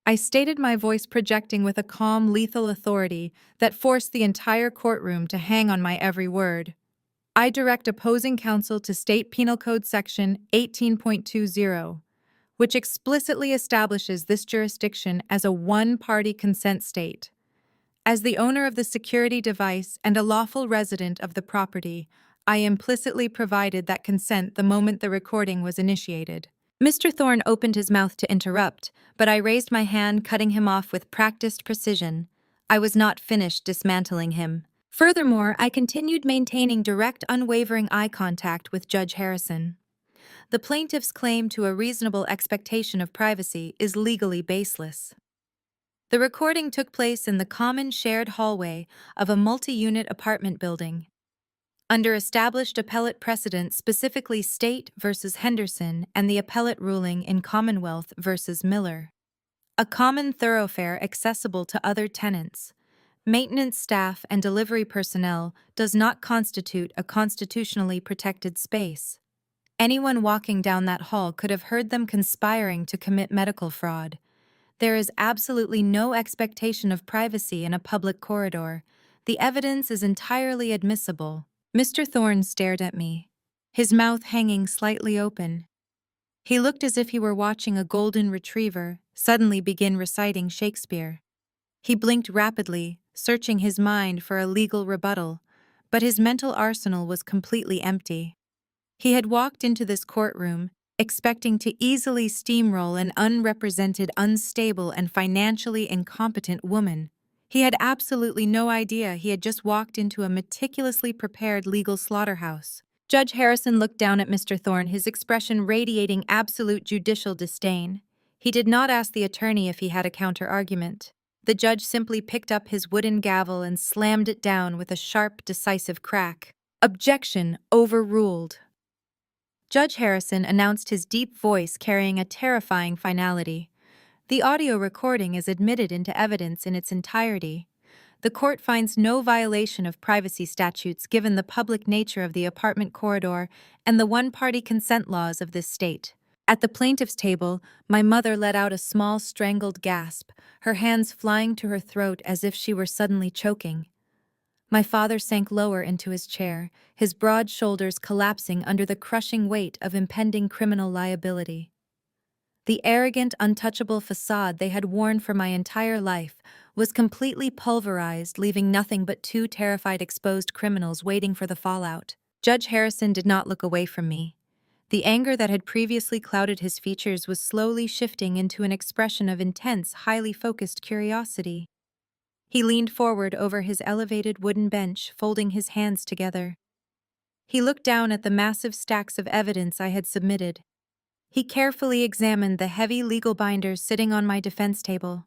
I stated, my voice projecting with a calm, lethal authority that forced the entire courtroom to hang on my every word. I direct opposing counsel to State Penal Code Section 18.20, which explicitly establishes this jurisdiction as a one-party consent state. As the owner of the security device and a lawful resident of the property, I implicitly provided that consent the moment the recording was initiated. Mr. Thorne opened his mouth to interrupt, but I raised my hand, cutting him off with practiced precision. I was not finished dismantling him. Furthermore, I continued maintaining direct, unwavering eye contact with Judge Harrison. The plaintiff's claim to a reasonable expectation of privacy is legally baseless. The recording took place in the common shared hallway of a multi-unit apartment building. Under established appellate precedent, specifically State versus Henderson and the appellate ruling in Commonwealth versus Miller, a common thoroughfare accessible to other tenants, maintenance staff, and delivery personnel does not constitute a constitutionally protected space. Anyone walking down that hall could have heard them conspiring to commit medical fraud. There is absolutely no expectation of privacy in a public corridor. The evidence is entirely admissible. Mr. Thorne stared at me, his mouth hanging slightly open. He looked as if he were watching a golden retriever suddenly begin reciting Shakespeare. He blinked rapidly, searching his mind for a legal rebuttal, but his mental arsenal was completely empty. He had walked into this courtroom expecting to easily steamroll an unrepresented, unstable, and financially incompetent woman. He had absolutely no idea he had just walked into a meticulously prepared legal slaughterhouse. Judge Harrison looked down at Mr. Thorne, his expression radiating absolute judicial disdain. He did not ask the attorney if he had a counter-argument. The judge simply picked up his wooden gavel and slammed it down with a sharp, decisive crack. Objection overruled. Judge Harrison announced, his deep voice carrying a terrifying finality. The audio recording is admitted into evidence in its entirety. The court finds no violation of privacy statutes given the public nature of the apartment corridor and the one-party consent laws of this state. At the plaintiff's table, my mother let out a small, strangled gasp, her hands flying to her throat as if she were suddenly choking. My father sank lower into his chair, his broad shoulders collapsing under the crushing weight of impending criminal liability. The arrogant, untouchable facade they had worn for my entire life was completely pulverized, leaving nothing but two terrified, exposed criminals waiting for the fallout. Judge Harrison did not look away from me. The anger that had previously clouded his features was slowly shifting into an expression of intense, highly focused curiosity. He leaned forward over his elevated wooden bench, folding his hands together. He looked down at the massive stacks of evidence I had submitted. He carefully examined the heavy legal binders sitting on my defense table.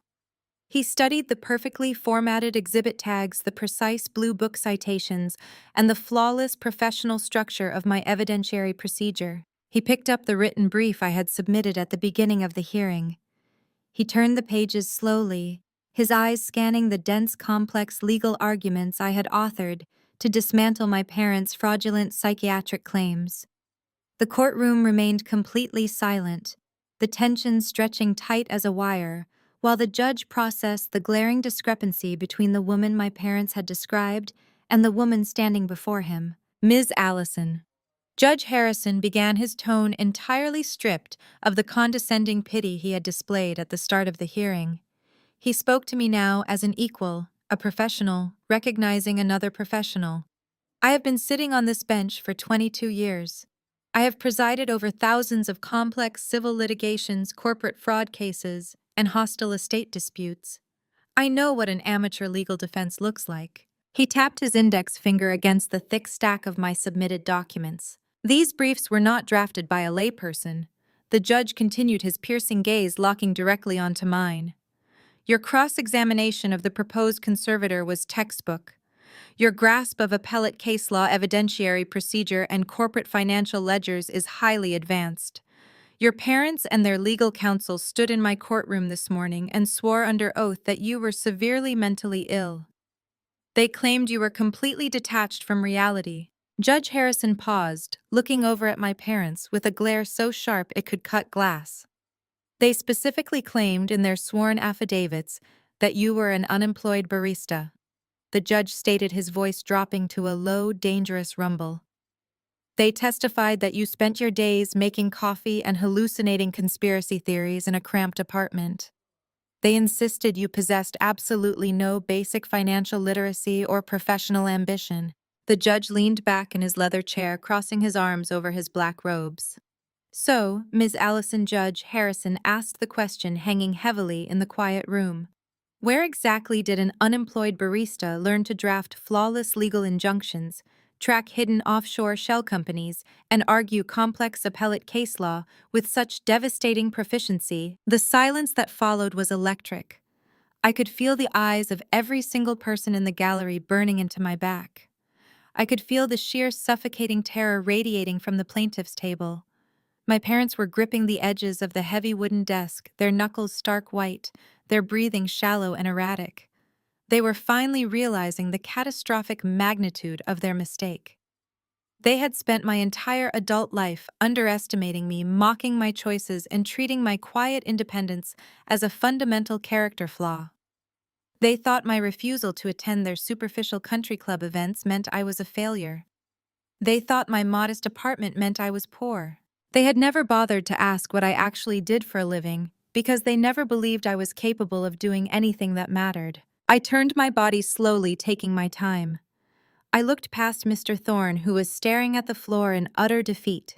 He studied the perfectly formatted exhibit tags, the precise blue book citations, and the flawless professional structure of my evidentiary procedure. He picked up the written brief I had submitted at the beginning of the hearing. He turned the pages slowly, his eyes scanning the dense, complex legal arguments I had authored to dismantle my parents' fraudulent psychiatric claims. The courtroom remained completely silent, the tension stretching tight as a wire, while the judge processed the glaring discrepancy between the woman my parents had described and the woman standing before him, Ms. Allison. Judge Harrison began, his tone entirely stripped of the condescending pity he had displayed at the start of the hearing. He spoke to me now as an equal, a professional, recognizing another professional. I have been sitting on this bench for 22 years. I have presided over thousands of complex civil litigations, corporate fraud cases, and hostile estate disputes. I know what an amateur legal defense looks like. He tapped his index finger against the thick stack of my submitted documents. These briefs were not drafted by a layperson. The judge continued, his piercing gaze locking directly onto mine. Your cross-examination of the proposed conservator was textbook. Your grasp of appellate case law, evidentiary procedure, and corporate financial ledgers is highly advanced. Your parents and their legal counsel stood in my courtroom this morning and swore under oath that you were severely mentally ill. They claimed you were completely detached from reality. Judge Harrison paused, looking over at my parents with a glare so sharp it could cut glass. They specifically claimed in their sworn affidavits that you were an unemployed barista. The judge stated, his voice dropping to a low, dangerous rumble. They testified that you spent your days making coffee and hallucinating conspiracy theories in a cramped apartment. They insisted you possessed absolutely no basic financial literacy or professional ambition. The judge leaned back in his leather chair, crossing his arms over his black robes. So, Ms. Allison, Judge Harrison asked the question hanging heavily in the quiet room. Where exactly did an unemployed barista learn to draft flawless legal injunctions, track hidden offshore shell companies, and argue complex appellate case law with such devastating proficiency? The silence that followed was electric. I could feel the eyes of every single person in the gallery burning into my back. I could feel the sheer suffocating terror radiating from the plaintiff's table. My parents were gripping the edges of the heavy wooden desk, their knuckles stark white, their breathing shallow and erratic. They were finally realizing the catastrophic magnitude of their mistake. They had spent my entire adult life underestimating me, mocking my choices, and treating my quiet independence as a fundamental character flaw. They thought my refusal to attend their superficial country club events meant I was a failure. They thought my modest apartment meant I was poor. They had never bothered to ask what I actually did for a living, because they never believed I was capable of doing anything that mattered. I turned my body slowly, taking my time. I looked past Mr. Thorne, who was staring at the floor in utter defeat.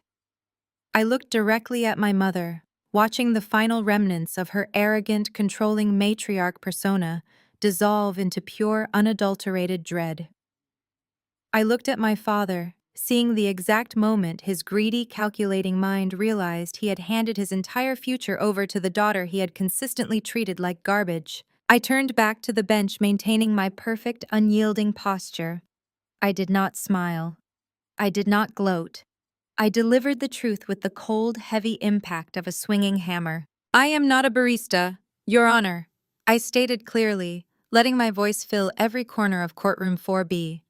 I looked directly at my mother, watching the final remnants of her arrogant, controlling matriarch persona dissolve into pure, unadulterated dread. I looked at my father, seeing the exact moment his greedy, calculating mind realized he had handed his entire future over to the daughter he had consistently treated like garbage. I turned back to the bench, maintaining my perfect, unyielding posture. I did not smile. I did not gloat. I delivered the truth with the cold, heavy impact of a swinging hammer. I am not a barista, Your Honor, I stated clearly, letting my voice fill every corner of courtroom 4B.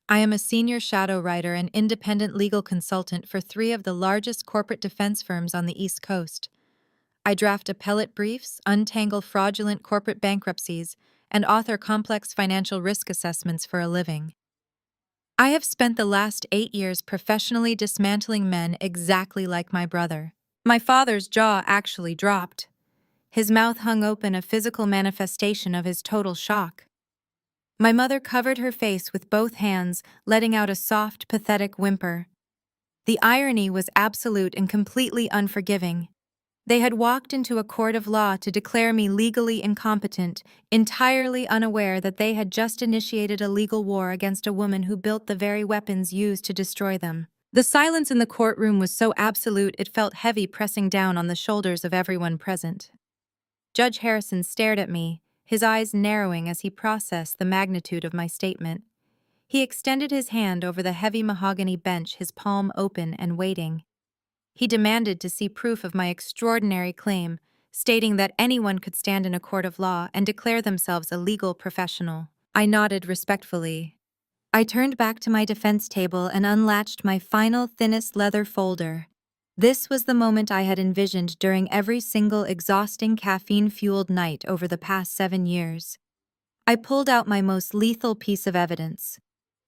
I am a senior shadow writer and independent legal consultant for 3 of the largest corporate defense firms on the East Coast. I draft appellate briefs, untangle fraudulent corporate bankruptcies, and author complex financial risk assessments for a living. I have spent the last 8 years professionally dismantling men exactly like my brother. My father's jaw actually dropped. His mouth hung open, a physical manifestation of his total shock. My mother covered her face with both hands, letting out a soft, pathetic whimper. The irony was absolute and completely unforgiving. They had walked into a court of law to declare me legally incompetent, entirely unaware that they had just initiated a legal war against a woman who built the very weapons used to destroy them. The silence in the courtroom was so absolute it felt heavy, pressing down on the shoulders of everyone present. Judge Harrison stared at me, his eyes narrowing as he processed the magnitude of my statement. He extended his hand over the heavy mahogany bench, his palm open and waiting. He demanded to see proof of my extraordinary claim, stating that anyone could stand in a court of law and declare themselves a legal professional. I nodded respectfully. I turned back to my defense table and unlatched my final, thinnest leather folder. This was the moment I had envisioned during every single exhausting caffeine-fueled night over the past 7 years. I pulled out my most lethal piece of evidence.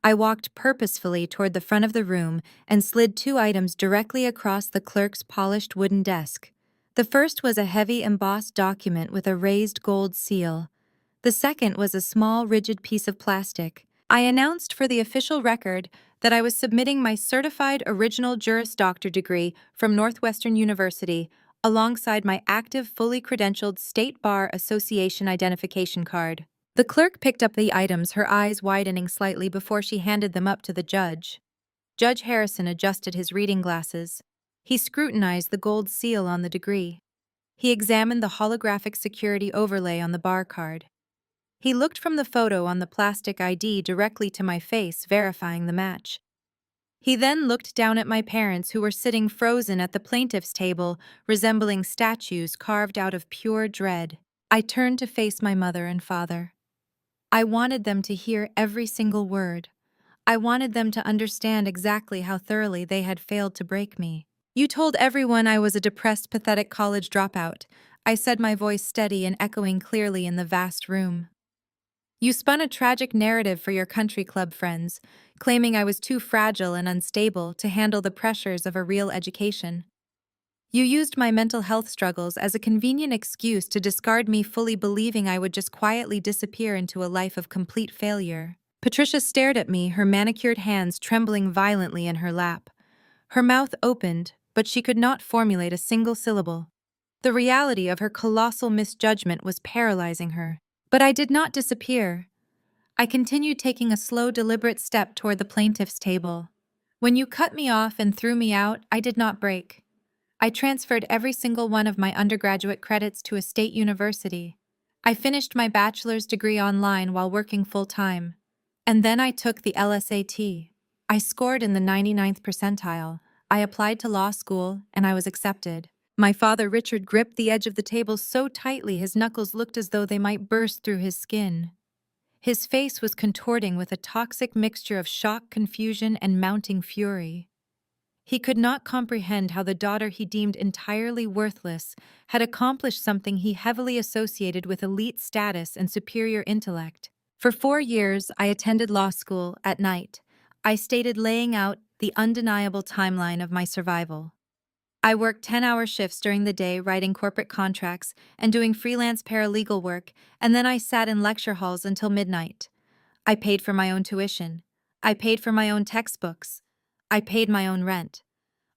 I walked purposefully toward the front of the room and slid 2 items directly across the clerk's polished wooden desk. The first was a heavy embossed document with a raised gold seal. The second was a small, rigid piece of plastic. I announced for the official record that I was submitting my certified original Juris Doctor degree from Northwestern University alongside my active, fully credentialed State Bar Association identification card. The clerk picked up the items, her eyes widening slightly before she handed them up to the judge. Judge Harrison adjusted his reading glasses. He scrutinized the gold seal on the degree. He examined the holographic security overlay on the bar card. He looked from the photo on the plastic ID directly to my face, verifying the match. He then looked down at my parents, who were sitting frozen at the plaintiff's table, resembling statues carved out of pure dread. I turned to face my mother and father. I wanted them to hear every single word. I wanted them to understand exactly how thoroughly they had failed to break me. "You told everyone I was a depressed, pathetic college dropout," I said, my voice steady and echoing clearly in the vast room. "You spun a tragic narrative for your country club friends, claiming I was too fragile and unstable to handle the pressures of a real education. You used my mental health struggles as a convenient excuse to discard me, fully believing I would just quietly disappear into a life of complete failure." Patricia stared at me, her manicured hands trembling violently in her lap. Her mouth opened, but she could not formulate a single syllable. The reality of her colossal misjudgment was paralyzing her. But I did not disappear. I continued, taking a slow, deliberate step toward the plaintiff's table. "When you cut me off and threw me out, I did not break. I transferred every single one of my undergraduate credits to a state university. I finished my bachelor's degree online while working full-time. And then I took the LSAT. I scored in the 99th percentile. I applied to law school, and I was accepted." My father, Richard, gripped the edge of the table so tightly his knuckles looked as though they might burst through his skin. His face was contorting with a toxic mixture of shock, confusion, and mounting fury. He could not comprehend how the daughter he deemed entirely worthless had accomplished something he heavily associated with elite status and superior intellect. For 4 years, I attended law school at night. I stated, laying out the undeniable timeline of my survival. I worked 10-hour shifts during the day, writing corporate contracts and doing freelance paralegal work, and then I sat in lecture halls until midnight. I paid for my own tuition. I paid for my own textbooks. I paid my own rent.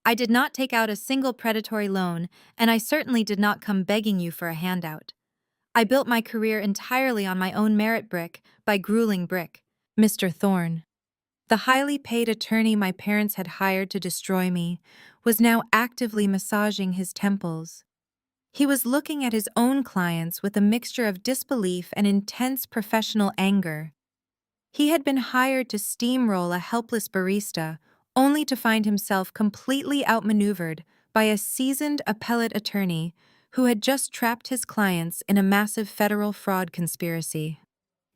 I did not take out a single predatory loan, and I certainly did not come begging you for a handout. I built my career entirely on my own merit, brick by grueling brick. Mr. Thorne, the highly paid attorney my parents had hired to destroy me, was now actively massaging his temples. He was looking at his own clients with a mixture of disbelief and intense professional anger. He had been hired to steamroll a helpless barista, only to find himself completely outmaneuvered by a seasoned appellate attorney who had just trapped his clients in a massive federal fraud conspiracy.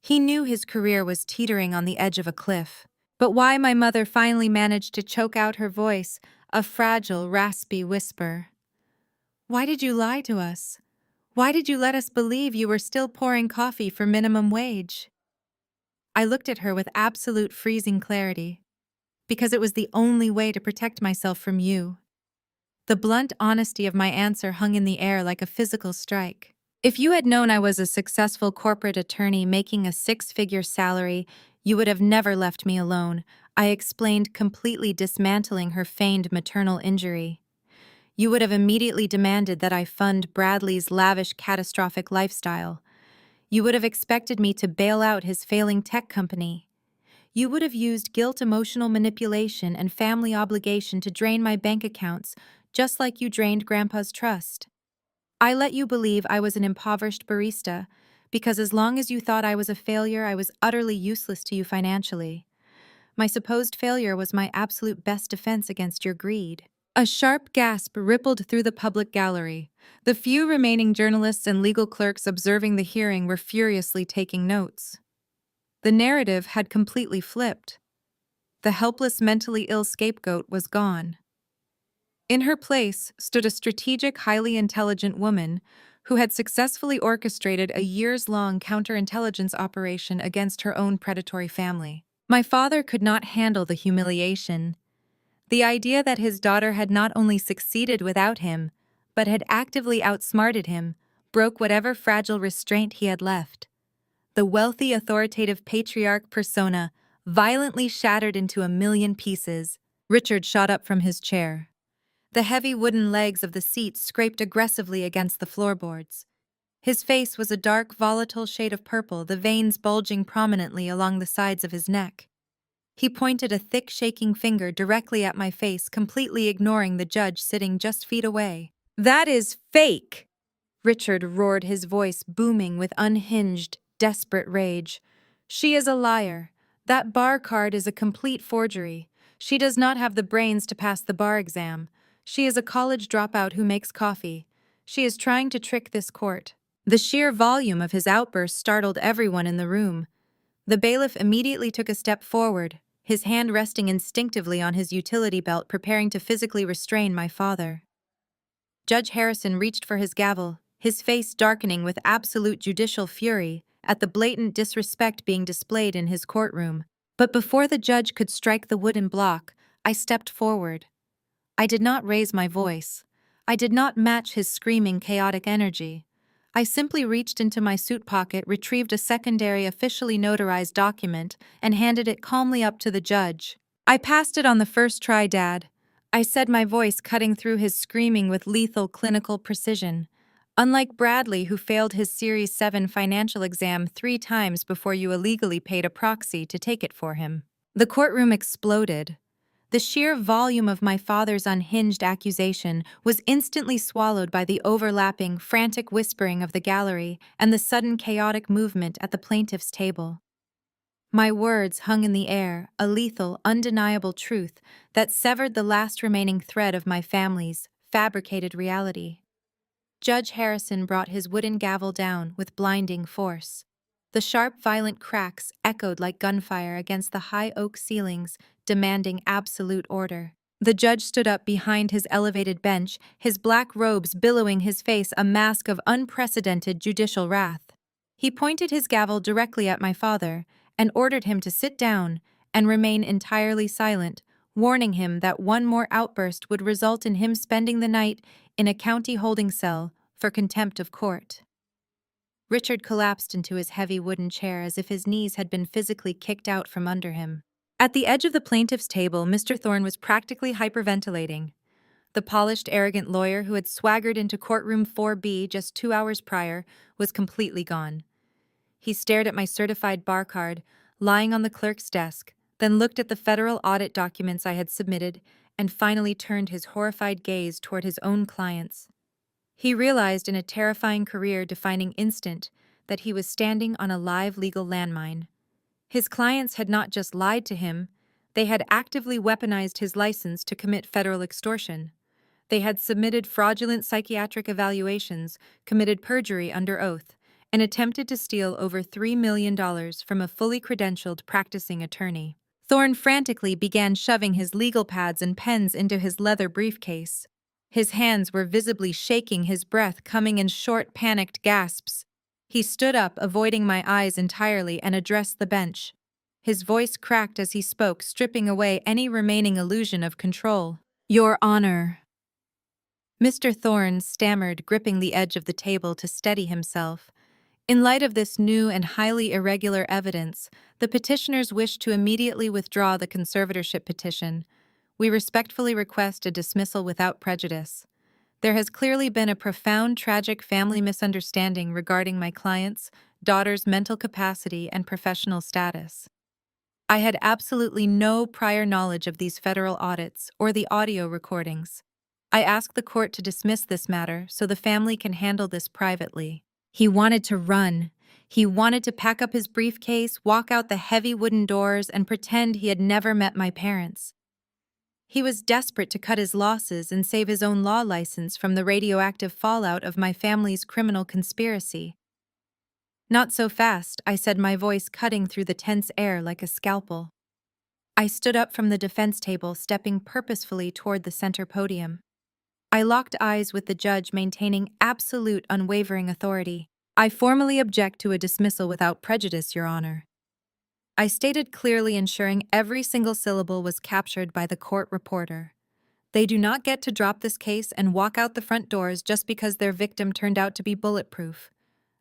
He knew his career was teetering on the edge of a cliff. But why? My mother finally managed to choke out her voice, a fragile, raspy whisper. "Why did you lie to us? Why did you let us believe you were still pouring coffee for minimum wage?" I looked at her with absolute freezing clarity. "Because it was the only way to protect myself from you." The blunt honesty of my answer hung in the air like a physical strike. "If you had known I was a successful corporate attorney making a 6-figure salary, you would have never left me alone," I explained, completely dismantling her feigned maternal injury. "You would have immediately demanded that I fund Bradley's lavish, catastrophic lifestyle. You would have expected me to bail out his failing tech company. You would have used guilt, emotional manipulation, and family obligation to drain my bank accounts, just like you drained Grandpa's trust. I let you believe I was an impoverished barista, because as long as you thought I was a failure, I was utterly useless to you financially. My supposed failure was my absolute best defense against your greed." A sharp gasp rippled through the public gallery. The few remaining journalists and legal clerks observing the hearing were furiously taking notes. The narrative had completely flipped. The helpless, mentally ill scapegoat was gone. In her place stood a strategic, highly intelligent woman who had successfully orchestrated a years-long counterintelligence operation against her own predatory family. My father could not handle the humiliation. The idea that his daughter had not only succeeded without him, but had actively outsmarted him, broke whatever fragile restraint he had left. The wealthy, authoritative patriarch persona violently shattered into a million pieces. Richard shot up from his chair. The heavy wooden legs of the seat scraped aggressively against the floorboards. His face was a dark, volatile shade of purple, the veins bulging prominently along the sides of his neck. He pointed a thick, shaking finger directly at my face, completely ignoring the judge sitting just feet away. "That is fake!" Richard roared, his voice booming with unhinged, desperate rage. "She is a liar. That bar card is a complete forgery. She does not have the brains to pass the bar exam. She is a college dropout who makes coffee. She is trying to trick this court." The sheer volume of his outburst startled everyone in the room. The bailiff immediately took a step forward, his hand resting instinctively on his utility belt, preparing to physically restrain my father. Judge Harrison reached for his gavel, his face darkening with absolute judicial fury at the blatant disrespect being displayed in his courtroom. But before the judge could strike the wooden block, I stepped forward. I did not raise my voice. I did not match his screaming, chaotic energy. I simply reached into my suit pocket, retrieved a secondary officially notarized document, and handed it calmly up to the judge. "I passed it on the first try, Dad," I said, my voice cutting through his screaming with lethal clinical precision. "Unlike Bradley, who failed his Series 7 financial exam 3 times before you illegally paid a proxy to take it for him." The courtroom exploded. The sheer volume of my father's unhinged accusation was instantly swallowed by the overlapping, frantic whispering of the gallery and the sudden chaotic movement at the plaintiff's table. My words hung in the air, a lethal, undeniable truth that severed the last remaining thread of my family's fabricated reality. Judge Harrison brought his wooden gavel down with blinding force. The sharp, violent cracks echoed like gunfire against the high oak ceilings, demanding absolute order. The judge stood up behind his elevated bench, his black robes billowing his face a mask of unprecedented judicial wrath. He pointed his gavel directly at my father and ordered him to sit down and remain entirely silent, warning him that one more outburst would result in him spending the night in a county holding cell for contempt of court. Richard collapsed into his heavy wooden chair as if his knees had been physically kicked out from under him. At the edge of the plaintiff's table, Mr. Thorne was practically hyperventilating. The polished, arrogant lawyer who had swaggered into courtroom 4B just 2 hours prior was completely gone. He stared at my certified bar card, lying on the clerk's desk, then looked at the federal audit documents I had submitted, and finally turned his horrified gaze toward his own clients. He realized in a terrifying career-defining instant that he was standing on a live legal landmine. His clients had not just lied to him, they had actively weaponized his license to commit federal extortion. They had submitted fraudulent psychiatric evaluations, committed perjury under oath, and attempted to steal over $3 million from a fully credentialed practicing attorney. Thorne frantically began shoving his legal pads and pens into his leather briefcase. His hands were visibly shaking, his breath coming in short, panicked gasps. He stood up, avoiding my eyes entirely, and addressed the bench. His voice cracked as he spoke, stripping away any remaining illusion of control. "Your Honor." Mr. Thorne stammered, gripping the edge of the table to steady himself. In light of this new and highly irregular evidence, the petitioners wish to immediately withdraw the conservatorship petition. We respectfully request a dismissal without prejudice. There has clearly been a profound, tragic family misunderstanding regarding my client's daughter's mental capacity and professional status. I had absolutely no prior knowledge of these federal audits or the audio recordings. I ask the court to dismiss this matter so the family can handle this privately. He wanted to run. He wanted to pack up his briefcase, walk out the heavy wooden doors, and pretend he had never met my parents. He was desperate to cut his losses and save his own law license from the radioactive fallout of my family's criminal conspiracy. "Not so fast," I said, my voice cutting through the tense air like a scalpel. I stood up from the defense table, stepping purposefully toward the center podium. I locked eyes with the judge, maintaining absolute, unwavering authority. "I formally object to a dismissal without prejudice, Your Honor." I stated clearly, ensuring every single syllable was captured by the court reporter. They do not get to drop this case and walk out the front doors just because their victim turned out to be bulletproof.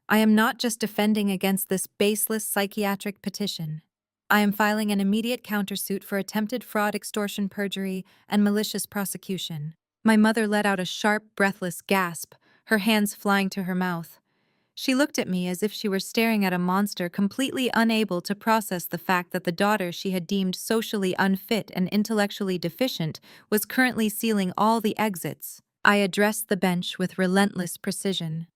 I am not just defending against this baseless psychiatric petition. I am filing an immediate countersuit for attempted fraud, extortion, perjury, and malicious prosecution. My mother let out a sharp, breathless gasp, her hands flying to her mouth. She looked at me as if she were staring at a monster, completely unable to process the fact that the daughter she had deemed socially unfit and intellectually deficient was currently sealing all the exits. I addressed the bench with relentless precision.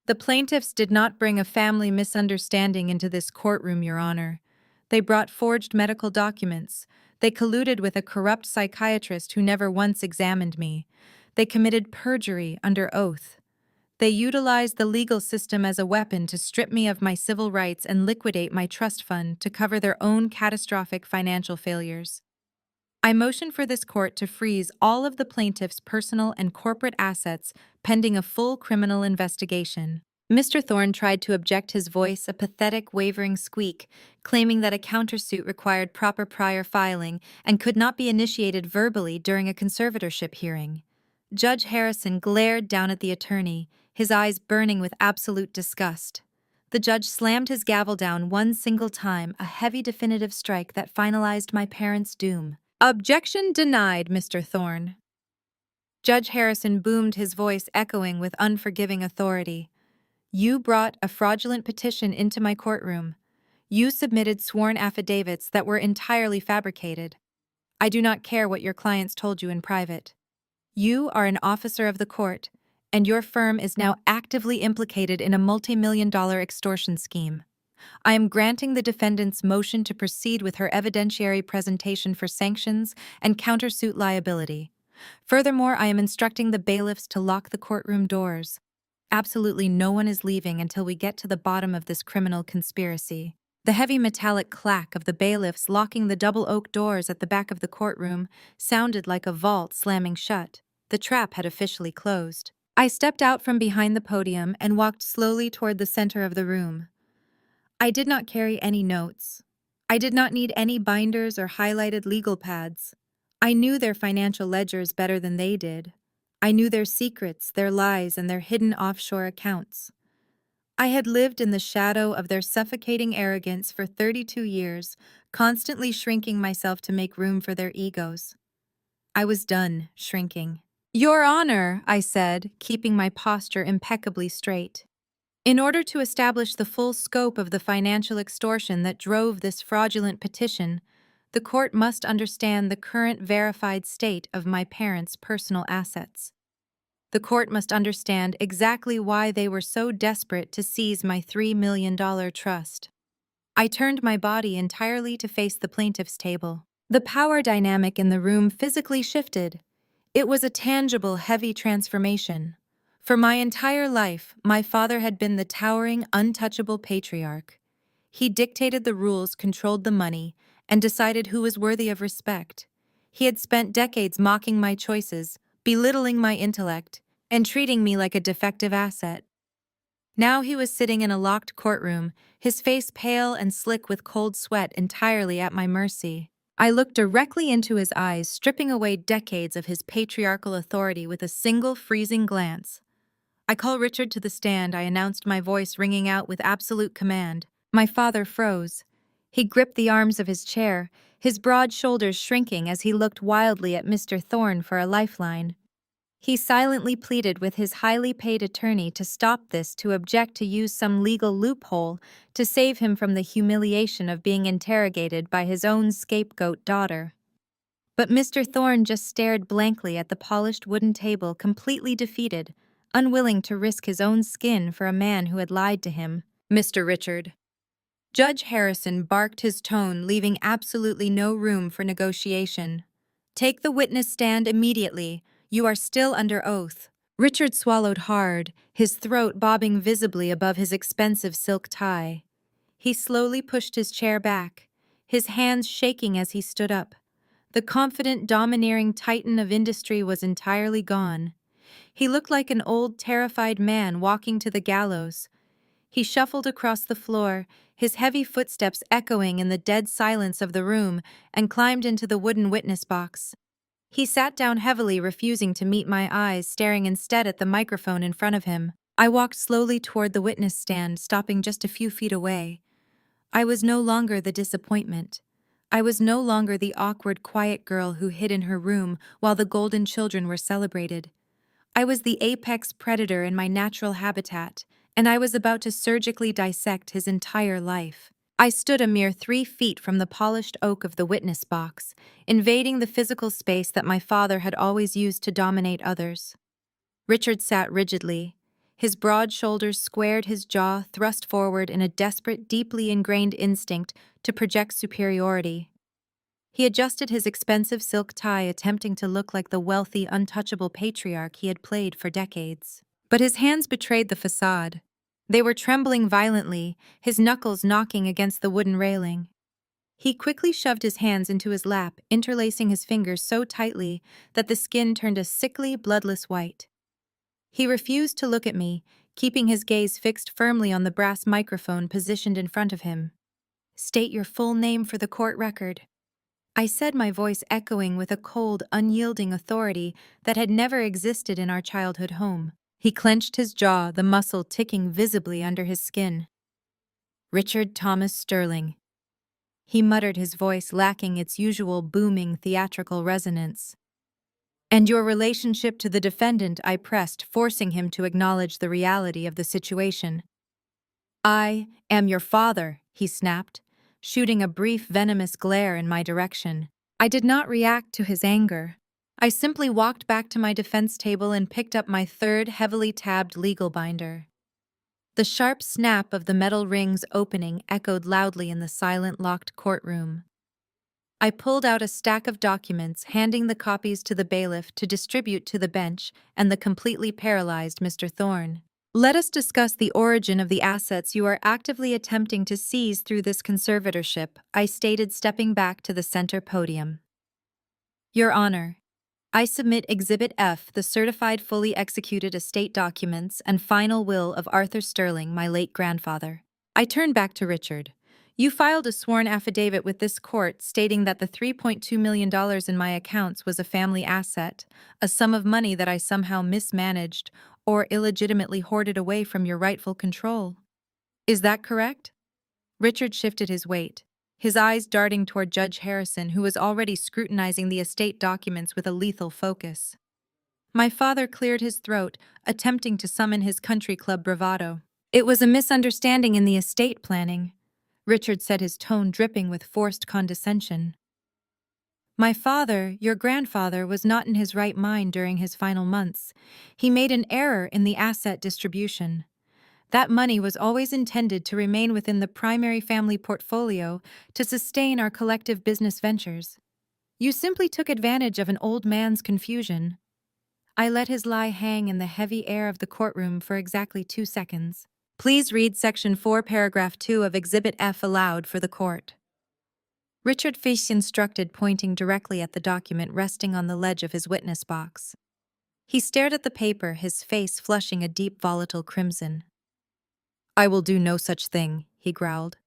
"The plaintiffs did not bring a family misunderstanding into this courtroom, Your Honor. They brought forged medical documents. They colluded with a corrupt psychiatrist who never once examined me. They committed perjury under oath. They utilized the legal system as a weapon to strip me of my civil rights and liquidate my trust fund to cover their own catastrophic financial failures. I motion for this court to freeze all of the plaintiff's personal and corporate assets pending a full criminal investigation. Mr. Thorne tried to object, his voice a pathetic, wavering squeak, claiming that a countersuit required proper prior filing and could not be initiated verbally during a conservatorship hearing. Judge Harrison glared down at the attorney, his eyes burning with absolute disgust. The judge slammed his gavel down one single time, a heavy definitive strike that finalized my parents' doom. Objection denied, Mr. Thorne. Judge Harrison boomed, his voice echoing with unforgiving authority. You brought a fraudulent petition into my courtroom. You submitted sworn affidavits that were entirely fabricated. I do not care what your clients told you in private. You are an officer of the court, and your firm is now actively implicated in a multi-million-dollar extortion scheme. I am granting the defendant's motion to proceed with her evidentiary presentation for sanctions and countersuit liability. Furthermore, I am instructing the bailiffs to lock the courtroom doors. Absolutely no one is leaving until we get to the bottom of this criminal conspiracy. The heavy metallic clack of the bailiffs locking the double oak doors at the back of the courtroom sounded like a vault slamming shut. The trap had officially closed. I stepped out from behind the podium and walked slowly toward the center of the room. I did not carry any notes. I did not need any binders or highlighted legal pads. I knew their financial ledgers better than they did. I knew their secrets, their lies, and their hidden offshore accounts. I had lived in the shadow of their suffocating arrogance for 32 years, constantly shrinking myself to make room for their egos. I was done shrinking. Your Honor, I said, keeping my posture impeccably straight. In order to establish the full scope of the financial extortion that drove this fraudulent petition, the court must understand the current verified state of my parents' personal assets. The court must understand exactly why they were so desperate to seize my $3 million trust. I turned my body entirely to face the plaintiff's table. The power dynamic in the room physically shifted. It was a tangible, heavy transformation. For my entire life, my father had been the towering, untouchable patriarch. He dictated the rules, controlled the money, and decided who was worthy of respect. He had spent decades mocking my choices, belittling my intellect, and treating me like a defective asset. Now he was sitting in a locked courtroom, his face pale and slick with cold sweat, entirely at my mercy. I looked directly into his eyes, stripping away decades of his patriarchal authority with a single freezing glance. I call Richard to the stand, I announced, my voice ringing out with absolute command. My father froze. He gripped the arms of his chair, his broad shoulders shrinking as he looked wildly at Mr. Thorne for a lifeline. He silently pleaded with his highly paid attorney to stop this, to object, to use some legal loophole to save him from the humiliation of being interrogated by his own scapegoat daughter. But Mr. Thorne just stared blankly at the polished wooden table, completely defeated, unwilling to risk his own skin for a man who had lied to him. Mr. Richard. Judge Harrison barked, his tone leaving absolutely no room for negotiation. Take the witness stand immediately. You are still under oath. Richard swallowed hard, his throat bobbing visibly above his expensive silk tie. He slowly pushed his chair back, his hands shaking as he stood up. The confident, domineering titan of industry was entirely gone. He looked like an old, terrified man walking to the gallows. He shuffled across the floor, his heavy footsteps echoing in the dead silence of the room, and climbed into the wooden witness box. He sat down heavily, refusing to meet my eyes, staring instead at the microphone in front of him. I walked slowly toward the witness stand, stopping just a few feet away. I was no longer the disappointment. I was no longer the awkward, quiet girl who hid in her room while the golden children were celebrated. I was the apex predator in my natural habitat, and I was about to surgically dissect his entire life. I stood a mere 3 feet from the polished oak of the witness box, invading the physical space that my father had always used to dominate others. Richard sat rigidly, his broad shoulders squared, his jaw thrust forward in a desperate, deeply ingrained instinct to project superiority. He adjusted his expensive silk tie, attempting to look like the wealthy, untouchable patriarch he had played for decades. But his hands betrayed the facade. They were trembling violently, his knuckles knocking against the wooden railing. He quickly shoved his hands into his lap, interlacing his fingers so tightly that the skin turned a sickly, bloodless white. He refused to look at me, keeping his gaze fixed firmly on the brass microphone positioned in front of him. "State your full name for the court record," I said, my voice echoing with a cold, unyielding authority that had never existed in our childhood home. He clenched his jaw, the muscle ticking visibly under his skin. "Richard Thomas Sterling," he muttered, his voice lacking its usual booming theatrical resonance. "And your relationship to the defendant," I pressed, forcing him to acknowledge the reality of the situation. "I am your father," he snapped, shooting a brief venomous glare in my direction. I did not react to his anger. I simply walked back to my defense table and picked up my third heavily tabbed legal binder. The sharp snap of the metal rings opening echoed loudly in the silent, locked courtroom. I pulled out a stack of documents, handing the copies to the bailiff to distribute to the bench and the completely paralyzed Mr. Thorne. "Let us discuss the origin of the assets you are actively attempting to seize through this conservatorship," I stated, stepping back to the center podium. "Your Honor, I submit Exhibit F, the certified fully executed estate documents and final will of Arthur Sterling, my late grandfather." I turned back to Richard. "You filed a sworn affidavit with this court stating that the $3.2 million in my accounts was a family asset, a sum of money that I somehow mismanaged or illegitimately hoarded away from your rightful control. Is that correct?" Richard shifted his weight, his eyes darting toward Judge Harrison, who was already scrutinizing the estate documents with a lethal focus. My father cleared his throat, attempting to summon his country club bravado. "It was a misunderstanding in the estate planning," Richard said, his tone dripping with forced condescension. "My father, your grandfather, was not in his right mind during his final months. He made an error in the asset distribution. That money was always intended to remain within the primary family portfolio to sustain our collective business ventures. You simply took advantage of an old man's confusion." I let his lie hang in the heavy air of the courtroom for exactly 2 seconds. "Please read Section 4, Paragraph 2 of Exhibit F aloud for the court." Richard Fish instructed, pointing directly at the document resting on the ledge of his witness box. He stared at the paper, his face flushing a deep volatile crimson. "I will do no such thing," he growled.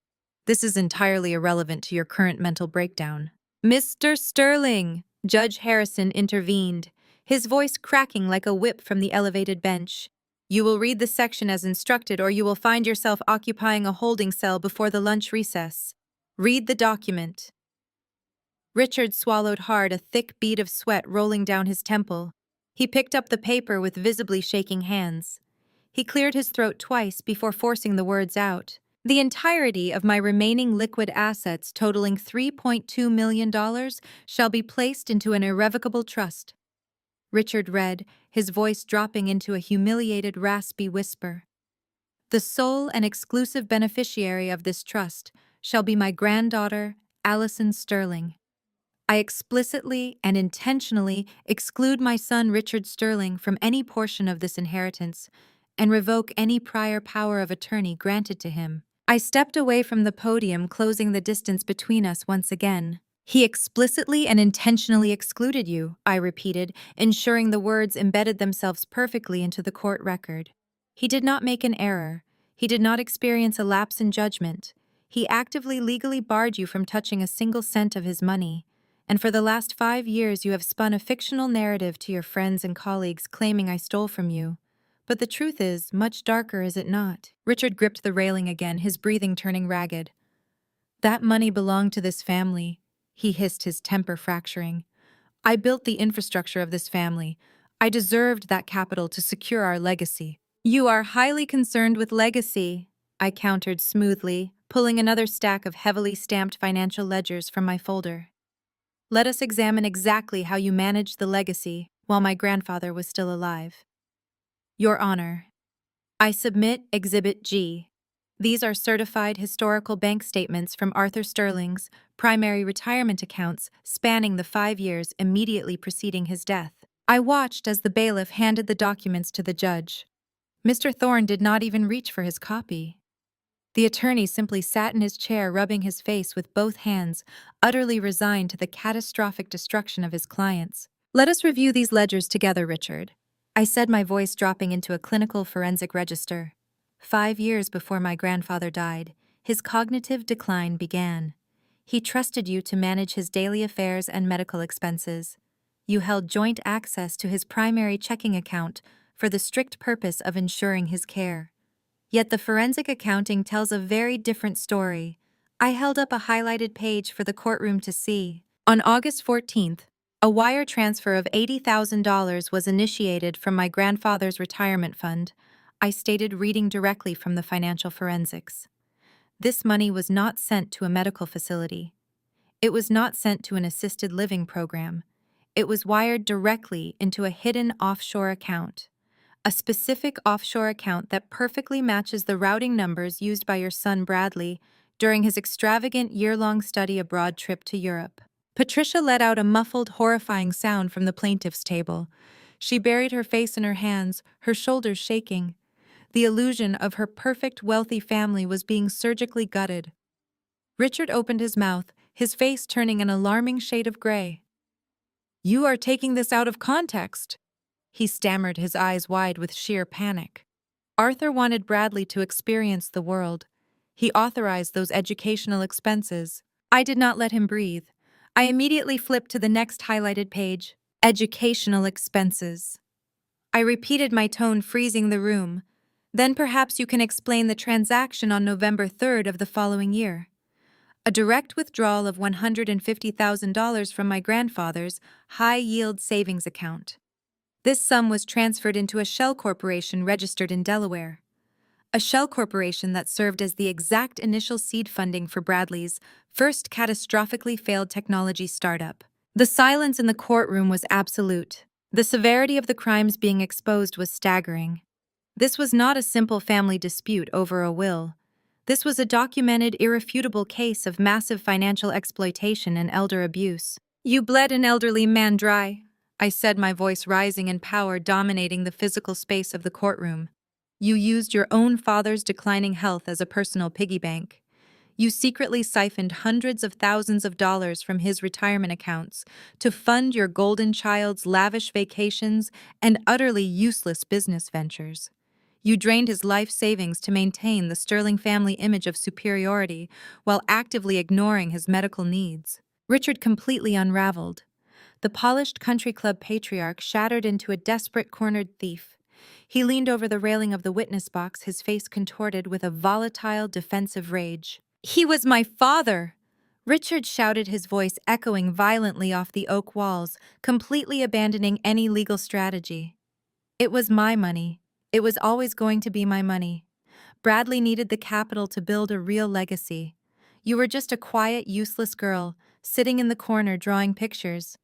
"This is entirely irrelevant to your current mental breakdown." "Mr. Sterling!" Judge Harrison intervened, his voice cracking like a whip from the elevated bench. "You will read the section as instructed, or you will find yourself occupying a holding cell before the lunch recess. Read the document." Richard swallowed hard, a thick bead of sweat rolling down his temple. He picked up the paper with visibly shaking hands. He cleared his throat twice before forcing the words out. "The entirety of my remaining liquid assets totaling $3.2 million shall be placed into an irrevocable trust." Richard read, his voice dropping into a humiliated, raspy whisper. "The sole and exclusive beneficiary of this trust shall be my granddaughter, Allison Sterling. I explicitly and intentionally exclude my son Richard Sterling from any portion of this inheritance and revoke any prior power of attorney granted to him." I stepped away from the podium, closing the distance between us once again. "He explicitly and intentionally excluded you," I repeated, ensuring the words embedded themselves perfectly into the court record. "He did not make an error. He did not experience a lapse in judgment. He actively legally barred you from touching a single cent of his money. And for the last 5 years you have spun a fictional narrative to your friends and colleagues claiming I stole from you. But the truth is much darker, is it not?" Richard gripped the railing again, his breathing turning ragged. "That money belonged to this family," he hissed, his temper fracturing. "I built the infrastructure of this family. I deserved that capital to secure our legacy." "You are highly concerned with legacy," I countered smoothly, pulling another stack of heavily stamped financial ledgers from my folder. "Let us examine exactly how you managed the legacy while my grandfather was still alive." "Your Honor, I submit Exhibit G. These are certified historical bank statements from Arthur Sterling's primary retirement accounts spanning the 5 years immediately preceding his death. I watched as the bailiff handed the documents to the judge. Mr. Thorne did not even reach for his copy. The attorney simply sat in his chair, rubbing his face with both hands, utterly resigned to the catastrophic destruction of his clients. "Let us review these ledgers together, Richard," I said, my voice dropping into a clinical forensic register. 5 years before my grandfather died, his cognitive decline began. He trusted you to manage his daily affairs and medical expenses. You held joint access to his primary checking account for the strict purpose of ensuring his care. Yet the forensic accounting tells a very different story. I held up a highlighted page for the courtroom to see. On August 14th, a wire transfer of $80,000 was initiated from my grandfather's retirement fund, I stated, reading directly from the financial forensics. This money was not sent to a medical facility. It was not sent to an assisted living program. It was wired directly into a hidden offshore account. A specific offshore account that perfectly matches the routing numbers used by your son Bradley during his extravagant year-long study abroad trip to Europe. Patricia let out a muffled, horrifying sound from the plaintiff's table. She buried her face in her hands, her shoulders shaking. The illusion of her perfect, wealthy family was being surgically gutted. Richard opened his mouth, his face turning an alarming shade of gray. "You are taking this out of context," he stammered, his eyes wide with sheer panic. Arthur wanted Bradley to experience the world. He authorized those educational expenses. I did not let him breathe. I immediately flipped to the next highlighted page. Educational expenses. I repeated, my tone freezing the room. "Then perhaps you can explain the transaction on November 3rd of the following year. A direct withdrawal of $150,000 from my grandfather's high-yield savings account. This sum was transferred into a shell corporation registered in Delaware. A shell corporation that served as the exact initial seed funding for Bradley's first catastrophically failed technology startup." The silence in the courtroom was absolute. The severity of the crimes being exposed was staggering. This was not a simple family dispute over a will. This was a documented, irrefutable case of massive financial exploitation and elder abuse. "You bled an elderly man dry," I said, my voice rising in power, dominating the physical space of the courtroom. "You used your own father's declining health as a personal piggy bank. You secretly siphoned hundreds of thousands of dollars from his retirement accounts to fund your golden child's lavish vacations and utterly useless business ventures. You drained his life savings to maintain the sterling family image of superiority while actively ignoring his medical needs." Richard completely unraveled. The polished country club patriarch shattered into a desperate cornered thief. He leaned over the railing of the witness box, his face contorted with a volatile, defensive rage. "He was my father!" Richard shouted, his voice echoing violently off the oak walls, completely abandoning any legal strategy. "It was my money. It was always going to be my money. Bradley needed the capital to build a real legacy. You were just a quiet, useless girl, sitting in the corner drawing pictures.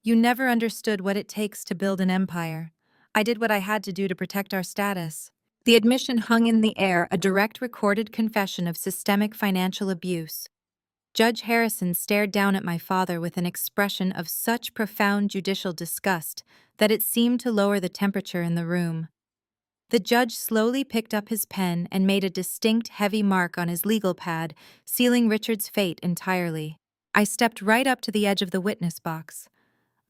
You never understood what it takes to build an empire. I did what I had to do to protect our status." The admission hung in the air, a direct recorded confession of systemic financial abuse. Judge Harrison stared down at my father with an expression of such profound judicial disgust that it seemed to lower the temperature in the room. The judge slowly picked up his pen and made a distinct, heavy mark on his legal pad, sealing Richard's fate entirely. I stepped right up to the edge of the witness box.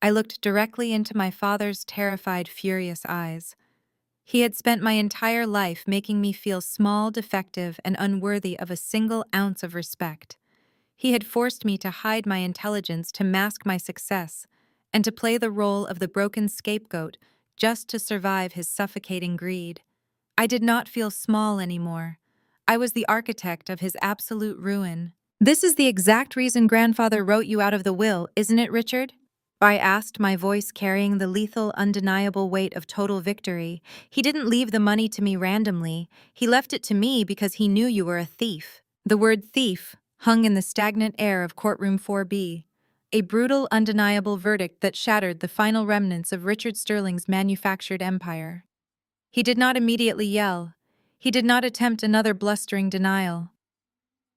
I looked directly into my father's terrified, furious eyes. He had spent my entire life making me feel small, defective, and unworthy of a single ounce of respect. He had forced me to hide my intelligence, to mask my success, and to play the role of the broken scapegoat just to survive his suffocating greed. I did not feel small anymore. I was the architect of his absolute ruin. "This is the exact reason grandfather wrote you out of the will, isn't it, Richard?" I asked, my voice carrying the lethal, undeniable weight of total victory. "He didn't leave the money to me randomly. He left it to me because he knew you were a thief." The word thief hung in the stagnant air of courtroom 4B, a brutal, undeniable verdict that shattered the final remnants of Richard Sterling's manufactured empire. He did not immediately yell. He did not attempt another blustering denial.